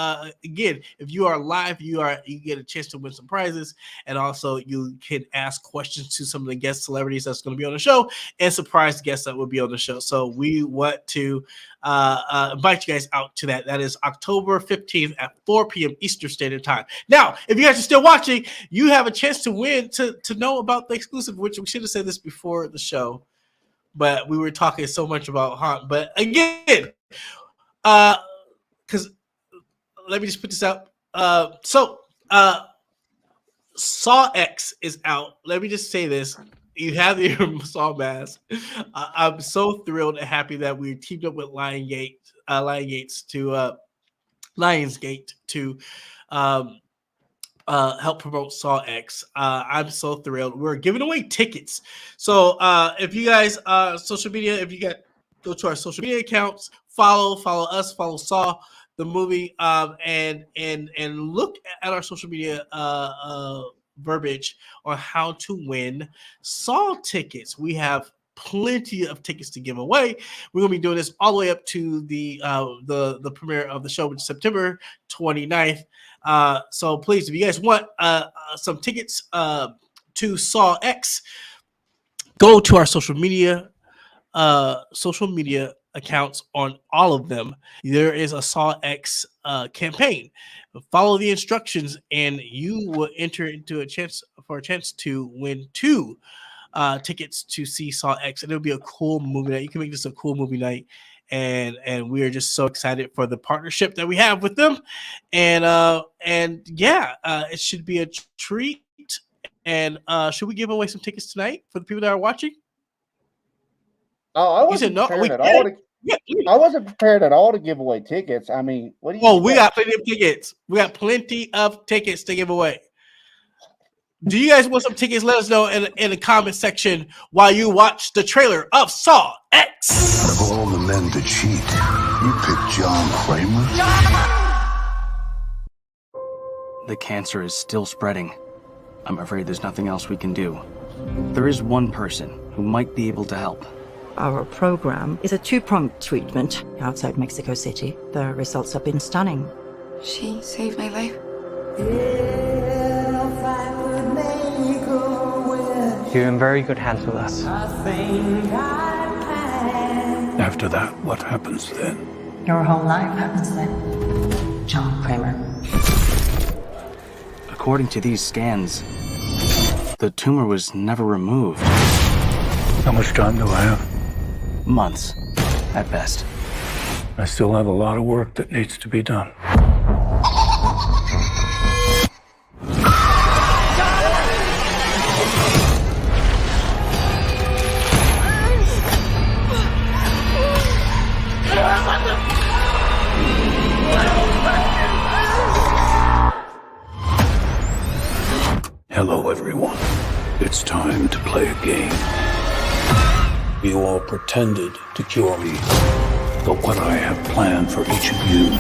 again, if you are live, you get a chance to win some prizes. And also you can ask questions to some of the guest celebrities that's going to be on the show and surprise guests that will be on the show. So we want to invite you guys out to that. That is October 15th at 4 p.m. Eastern Standard Time. Now, if you guys are still watching, you have a chance to win, to know about the exclusive, which we should have said this before the show. But we were talking so much about Haunt. But again, because let me just put this out. Saw X is out. Let me just say this. You have your Saw mask. I'm so thrilled and happy that we teamed up with Lionsgate to help promote Saw X. I'm so thrilled. We're giving away tickets. So if you guys social media, if you go to our social media accounts, follow us, follow Saw the movie, and look at our social media verbiage on how to win Saw tickets. We have plenty of tickets to give away. We're gonna be doing this all the way up to the premiere of the show, which is September 29th. So please, if you guys want some tickets to Saw X, go to our social media accounts. On all of them, there is a Saw X campaign. Follow the instructions, and you will enter into a chance to win 2 tickets to see Saw X, and it'll be a cool movie night. You can make this a cool movie night, and we are just so excited for the partnership that we have with them, and it should be a treat. And should we give away some tickets tonight for the people that are watching? Oh, I wasn't prepared at all. I wasn't prepared at all to give away tickets. I mean, what do you? We got plenty of tickets. We got plenty of tickets to give away. Do you guys want some tickets? Let us know in the comment section while you watch the trailer of Saw X. Of all the men to cheat, you picked John Kramer? The cancer is still spreading. I'm afraid there's nothing else we can do. There is one person who might be able to help. Our program is a 2-pronged treatment outside Mexico City. The results have been stunning. She saved my life. You're in very good hands with us. After that, what happens then? Your whole life happens then. John Kramer. According to these scans, the tumor was never removed. How much time do I have? Months, at best. I still have a lot of work that needs to be done. Hello, everyone. It's time to play a game. You all pretended to cure me, but what I have planned for each of you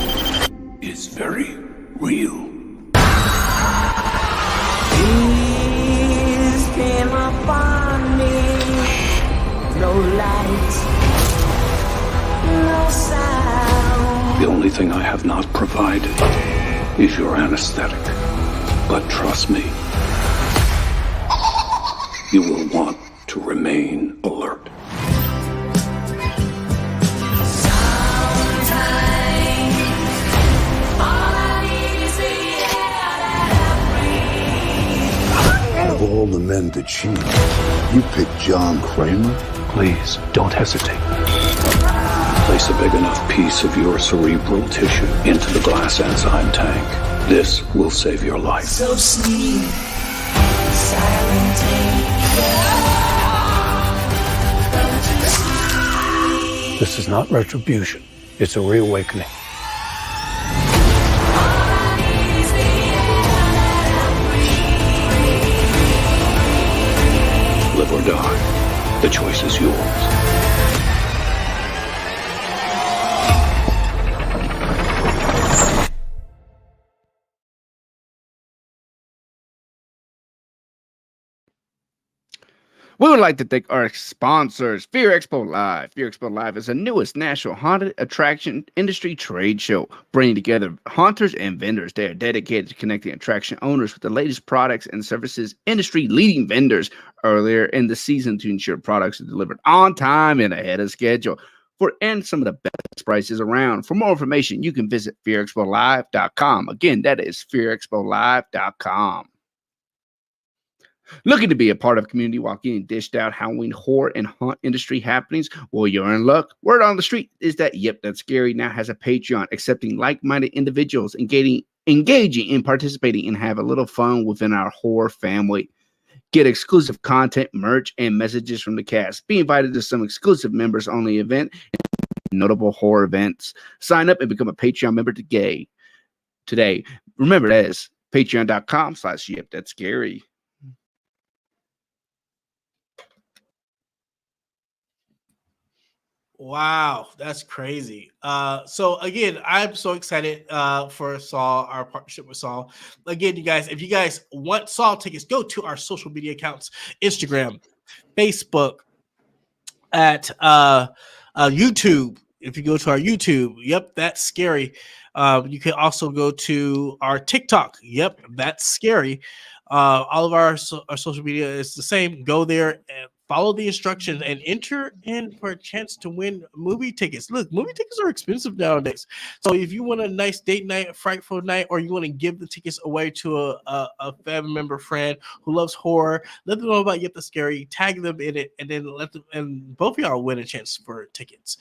is very real. Peace came upon me. No light, no sound. The only thing I have not provided is your anesthetic. But trust me, you will want to remain alert. Of all the men to cheat, you picked John Kramer? Please, don't hesitate. Place a big enough piece of your cerebral tissue into the glass enzyme tank. This will save your life. So sweet, silent angel. This is not retribution. It's a reawakening. Live or die. The choice is yours. We would like to thank our sponsors, Fear Expo Live. Fear Expo Live is the newest national haunted attraction industry trade show, bringing together haunters and vendors. They are dedicated to connecting attraction owners with the latest products and services, industry-leading vendors earlier in the season to ensure products are delivered on time and ahead of schedule and some of the best prices around. For more information, you can visit fearexpolive.com. Again, that is fearexpolive.com. Looking to be a part of community while getting dished out Halloween horror and haunt industry happenings? Well, you're in luck. Word on the street is that Yep, That's Scary now has a Patreon accepting like-minded individuals engaging in participating and have a little fun within our horror family. Get exclusive content, merch, and messages from the cast. Be invited to some exclusive members-only event and notable horror events. Sign up and become a Patreon member today. Remember, that is patreon.com/Yep, That's Scary. Wow, that's crazy. So again, I'm so excited for Saul, our partnership with Saul. Again, you guys, if you guys want Saul tickets, go to our social media accounts: Instagram, Facebook, at YouTube. If you go to our YouTube, Yep, That's Scary. You can also go to our TikTok. Yep, That's Scary. All of our social media is the same. Go there and follow the instructions and enter in for a chance to win movie tickets. Look, movie tickets are expensive nowadays. So if you want a nice date night, a frightful night, or you want to give the tickets away to a family member, friend who loves horror, let them know about Yep, That's Scary, tag them in it, and then let them, and both of y'all win a chance for tickets.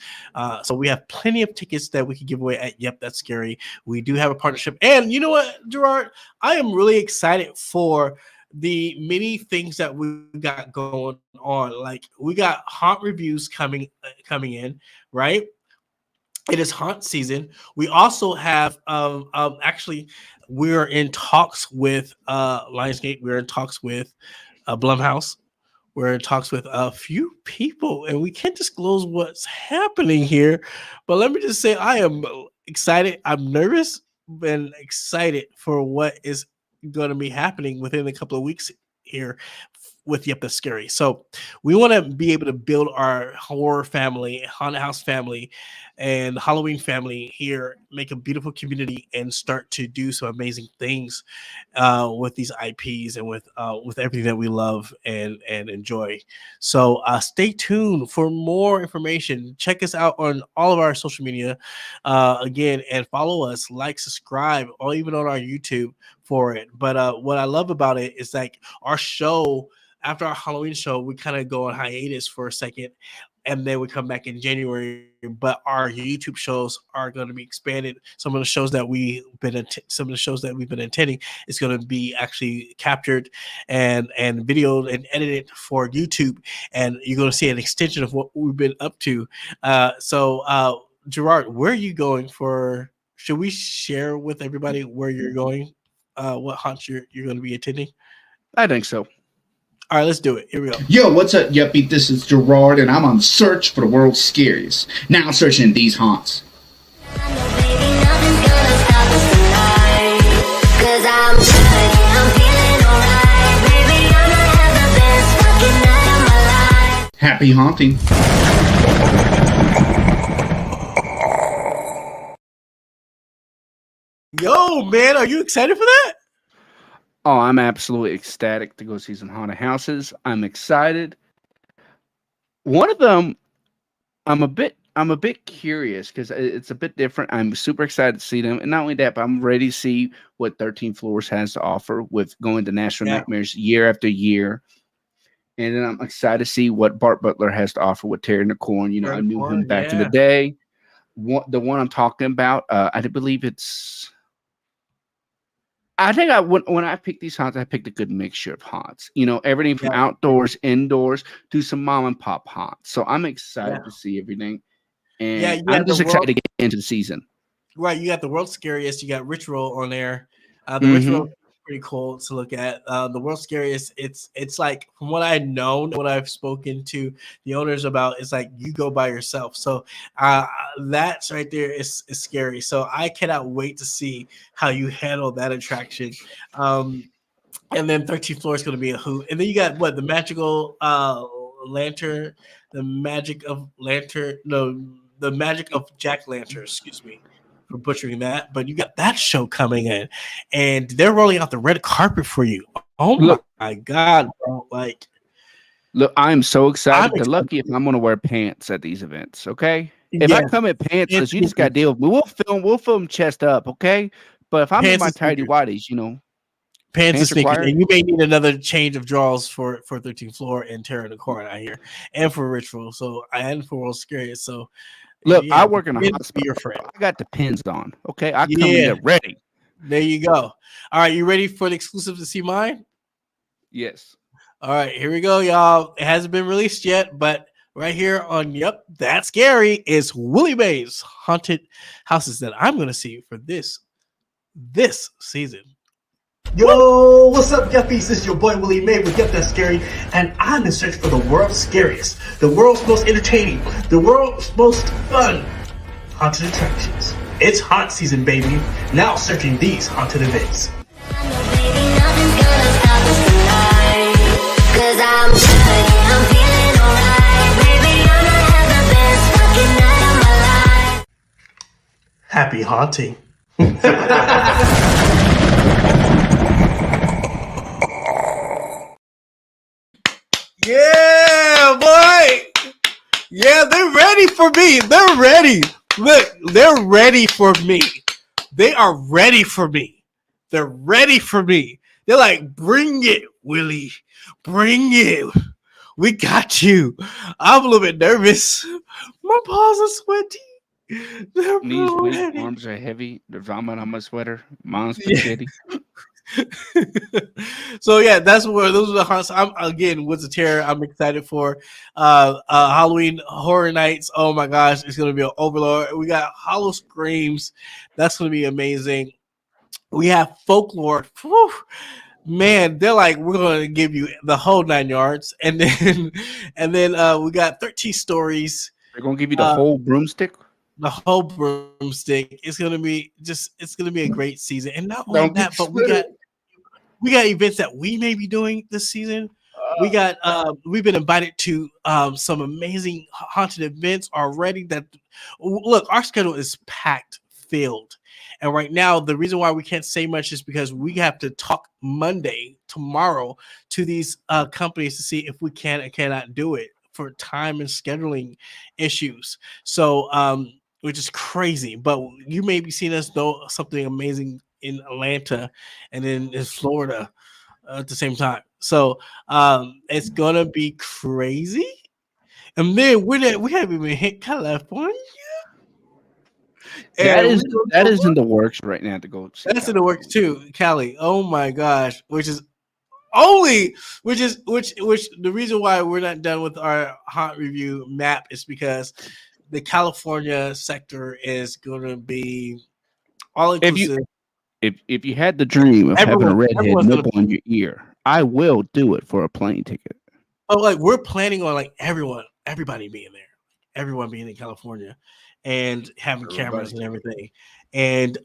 So we have plenty of tickets that we can give away at Yep, That's Scary. We do have a partnership. And you know what, Gerard? I am really excited for the many things that we got going on. Like, we got haunt reviews coming in, right? It is haunt season. We also have actually, we're in talks with Lionsgate. We're in talks with Blumhouse. We're in talks with a few people, and we can't disclose what's happening here. But let me just say, I am excited. I'm nervous and excited for what is going to be happening within a couple of weeks here with Yep, That's Scary. So we want to be able to build our horror family, haunted house family, and Halloween family here, make a beautiful community, and start to do some amazing things with these IPs and with everything that we love and enjoy. So stay tuned for more information. Check us out on all of our social media again, and follow us, like, subscribe, or even on our YouTube for it. But what I love about it is, like, our show, after our Halloween show, we kind of go on hiatus for a second, and then we come back in January. But our YouTube shows are going to be expanded. Some of the shows that we've been attending is going to be actually captured and videoed and edited for YouTube, and you're going to see an extension of what we've been up to. So Gerard, where are you going for? Should we share with everybody where you're going? What haunts you're going to be attending? I think so. All right, let's do it. Here we go. Yo, what's up, Yuppie? This is Gerard, and I'm on the search for the world's scariest. Now I'm searching these haunts. Happy haunting. Yo, man, are you excited for that? Oh, I'm absolutely ecstatic to go see some haunted houses. I'm excited. One of them, I'm a bit curious because it's a bit different. I'm super excited to see them, and not only that, but I'm ready to see what 13 Floors has to offer with going to National Nightmares year after year. And then I'm excited to see what Bart Butler has to offer with Terry Nicorn. You know, I knew him back in the day. The one I'm talking about, I believe it's. I think when I picked these haunts, I picked a good mixture of haunts. You know, everything from outdoors, indoors, to some mom and pop haunts. So I'm excited to see everything, and I'm just excited to get into the season. Right, you got the World's Scariest. You got Ritual on there. The Ritual is pretty cool to look at. The World's Scariest. It's like, from what I've known, what I've spoken to the owners about, it's like you go by yourself. So that's right there is scary. So I cannot wait to see how you handle that attraction. And then 13th Floor is going to be a hoot. And then you got the magical lantern, the magic of Jack-Lantern. Excuse me for butchering that, but you got that show coming in, and they're rolling out the red carpet for you. Oh my God, bro! Like, look, I'm so excited. They're lucky if I'm going to wear pants at these events. Okay, if I come in pantsless, you just got to deal with me. We'll film chest up, okay? But if I'm in my tidy whities, you know. Pants are sneaking, required? and you may need another change of draws for 13th floor and Terror in the Corner out here, and for Ritual. So and for World's Scariest. So Look, yeah, I work in a pins hospital. be your friend. I got the pins on. Okay, I come in Yeah. there ready. There you go. All right, you ready for the exclusive to see mine? Yes. All right, here we go, y'all. It hasn't been released yet, but right here on Yep, That's Scary is Willie Mae's haunted houses that I'm gonna see for this season. Yo, what's up, Yuppies? This is your boy Willie Mae with Yep, That's Scary, and I'm in search for the world's scariest, the world's most entertaining, the world's most fun haunted attractions. It's haunt season, baby. Now searching these haunted events. Happy haunting. Yeah, boy. Yeah, they're ready for me. They're ready. Look, they're ready for me. They are ready for me. They're ready for me. They're like, bring it, Willie. Bring it. We got you. I'm a little bit nervous. My paws are sweaty. They're Knees weak, ready. arms are heavy. The vomit on my sweater. Mom's spaghetti. So yeah, those are the haunts. I'm again Woods of Terror. I'm excited for Halloween Horror Nights. Oh my gosh, it's gonna be an overload. We got Hollow Screams. That's gonna be amazing. We have Folklore. Whew. Man, they're like, we're gonna give you the whole 9 yards, and then we got 13 stories. They're gonna give you the whole broomstick. The whole broomstick. It's gonna be a great season, and not only that, but we got events that we may be doing this season. We've been invited to some amazing haunted events already. That look, our schedule is packed, filled, and right now the reason why we can't say much is because we have to talk tomorrow to these companies to see if we can and cannot do it for time and scheduling issues. So which is crazy, but you may be seeing us do something amazing in Atlanta and then in Florida at the same time. So it's gonna be crazy. And then we haven't even hit California. That is in the works right now to go. That's in the works too, Cali. Oh my gosh, which the reason why we're not done with our haunt review map is because the California sector is going to be all inclusive. If you had the dream of having a redhead nipple on your ear, I will do it for a plane ticket. Oh, like we're planning on like everybody being there, everyone being in California, and having cameras and everything, and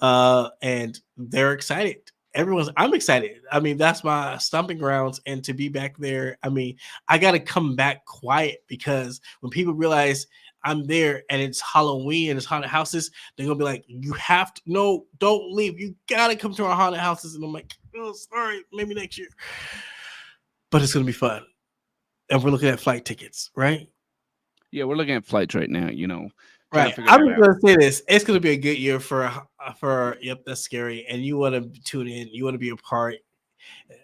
they're excited. I'm excited. I mean, that's my stomping grounds, and to be back there, I mean, I got to come back quiet because when people realize I'm there and it's Halloween and it's haunted houses, they're gonna be like, don't leave. You gotta come to our haunted houses. And I'm like, oh, sorry, maybe next year. But it's gonna be fun. And we're looking at flight tickets, right? Yeah, we're looking at flights right now, Right. I'm gonna say this. It's gonna be a good year for Yep, That's Scary. And you want to tune in, you want to be a part.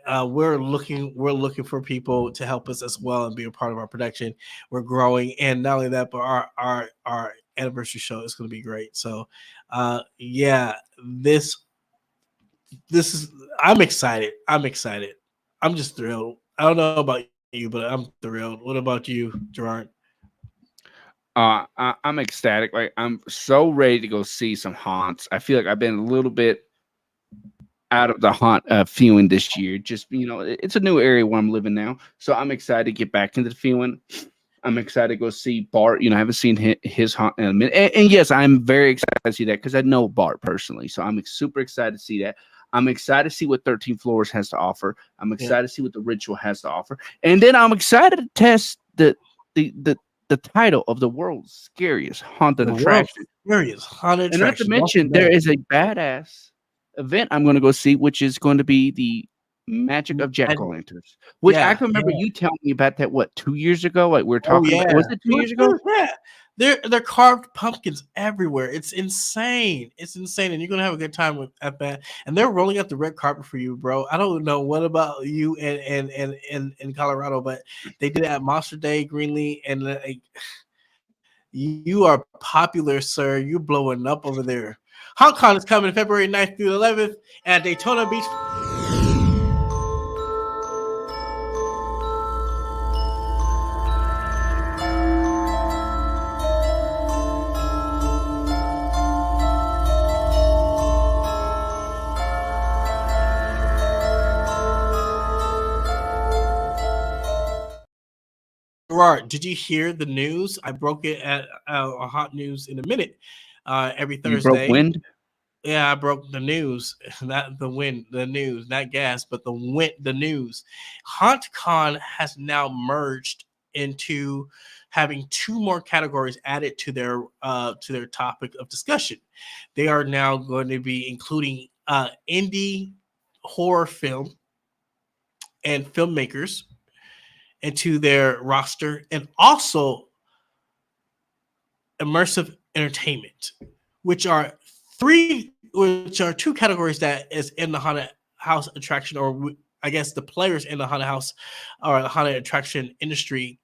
We're looking for people to help us as well and be a part of our production. We're growing, and not only that, but our anniversary show is going to be great. So, this is. I'm excited. I'm just thrilled. I don't know about you, but I'm thrilled. What about you, Gerard? I'm ecstatic. Like I'm so ready to go see some haunts. I feel like I've been a little bit out of the haunt feeling this year. Just it's a new area where I'm living now, so I'm excited to get back into the feeling. I'm excited to go see Bart. I haven't seen his haunt in a minute, and yes, I'm very excited to see that because I know Bart personally, so I'm super excited to see that. I'm excited to see what 13 Floors has to offer. I'm excited to see what the Ritual has to offer, and then I'm excited to test the title of the world's scariest haunted attraction. Scariest haunted attraction. And not to mention, there is a badass event I'm going to go see, which is going to be the Magic of Jack-o'-lanterns. Which I can remember you telling me about that, what, 2 years ago? Like, we were talking about, was it 2 years ago? Yeah. They're carved pumpkins everywhere. It's insane. It's insane. And you're gonna have a good time at that. And they're rolling out the red carpet for you, bro. I don't know what about you in Colorado, but they did it at Monster Day, Greenlee, and like, you are popular, sir. You're blowing up over there. HauntCon is coming February 9th through the 11th at Daytona Beach. Gerard, did you hear the news? I broke it at Hot News in a Minute every Thursday. You broke wind? Yeah, I broke the news, not the wind, the news, not gas, but the news. HauntCon has now merged into having 2 more categories added to their topic of discussion. They are now going to be including indie horror film and filmmakers into their roster, and also immersive entertainment, which are 2 categories that is in the haunted house attraction, or I guess the players in the haunted house or the haunted attraction industry.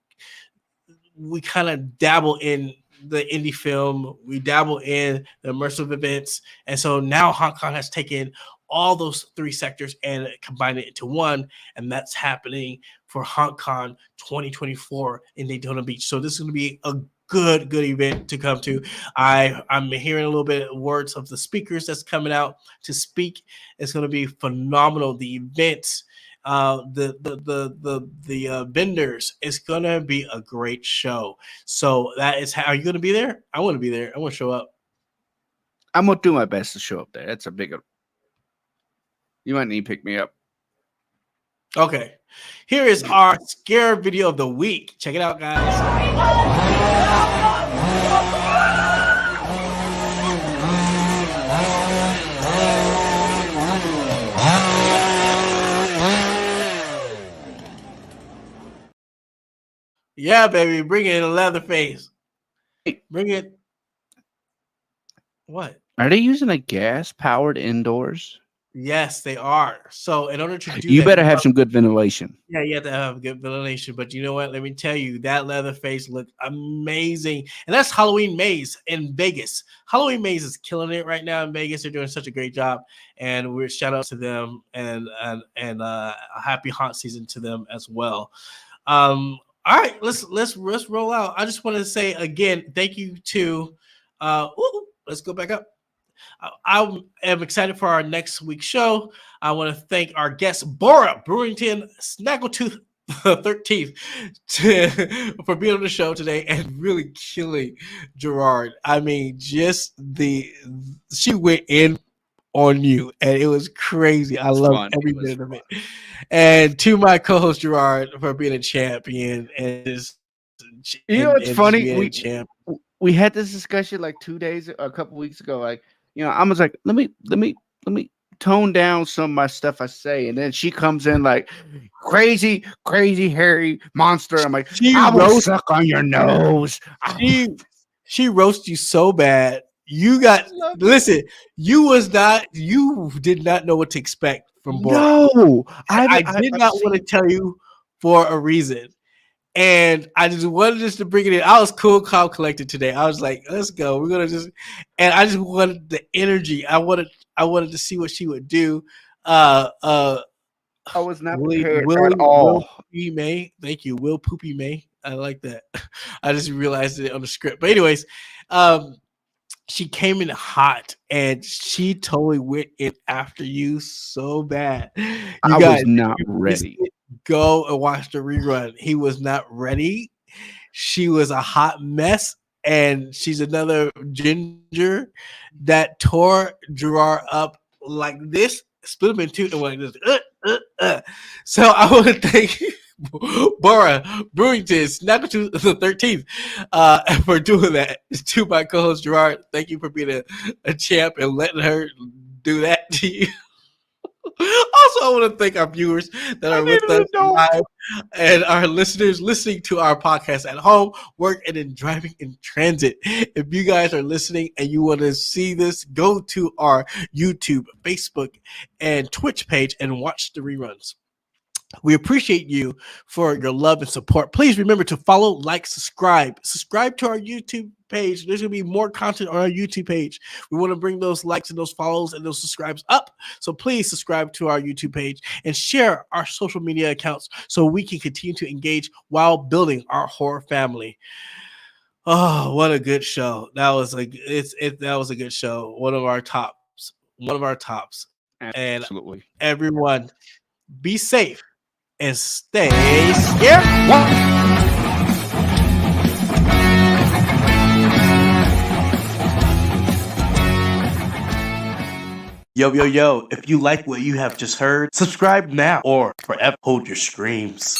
We kind of dabble in the indie film, we dabble in the immersive events, and so now HauntCon has taken all those 3 sectors and combined it into one, and that's happening for HauntCon 2024 in Daytona Beach. So this is going to be a good event to come to. I'm hearing a little bit of words of the speakers that's coming out to speak. It's going to be phenomenal. The events, the vendors, it's going to be a great show. So that is how. Are you going to be there? I want to be there. I want to show up. I'm going to do my best to show up there. That's a big one. You might need to pick me up. Okay. Here is our scare video of the week. Check it out, guys. Yeah, baby. Bring it in Leatherface. Bring it. What? Are they using a gas-powered indoors? Yes, they are. So in order to do you that, better have some good ventilation. Yeah, you have to have good ventilation. But you know what? Let me tell you, that Leatherface looked amazing. And that's Halloween Maze in Vegas. Halloween Maze is killing it right now in Vegas. They're doing such a great job. And we're shout out to them and a happy haunt season to them as well. All right, let's roll out. I just want to say again, thank you to let's go back up. I am excited for our next week's show. I want to thank our guest, Borah Brewington Snaggletooth XIII, for being on the show today and really killing Gerard. I mean, she went in on you, and it was crazy. I love every minute of it. And to my co-host Gerard for being a champion, and you know what's funny? We had this discussion like a couple weeks ago. Like, you know, I was like, let me tone down some of my stuff I say, and then she comes in like crazy hairy monster. I'm like, I will suck on your nose. She roasts you so bad. You did not know what to expect from Borah. No, I did not want to tell you for a reason. And I just wanted to bring it in. I was cool, calm, collected today. I was like, let's go. We're gonna and I just wanted the energy. I wanted to see what she would do. I was not prepared at all. Will Poopy May. Thank you, Will Poopy May. I like that. I just realized it on the script. But anyways, she came in hot and she totally went in after you so bad. I was not ready. Go and watch the rerun. He was not ready. She was a hot mess, and she's another ginger that tore Gerard up like this, split him in two, and went like this. So I want to thank Borah Brewington Snaggletooth XIII for doing that. To my co-host Gerard, thank you for being a champ and letting her do that to you. Also, I want to thank our viewers that are with us live and our listeners listening to our podcast at home, work, and in driving in transit. If you guys are listening and you want to see this, go to our YouTube, Facebook, and Twitch page and watch the reruns. We appreciate you for your love and support. Please remember to follow, like, subscribe. Subscribe to our YouTube page. There's going to be more content on our YouTube page. We want to bring those likes and those follows and those subscribes up. So please subscribe to our YouTube page and share our social media accounts so we can continue to engage while building our horror family. Oh, what a good show. That was a good show. One of our tops. Absolutely. And everyone, be safe and stay scared. Yo, if you like what you have just heard, subscribe now or forever hold your screams.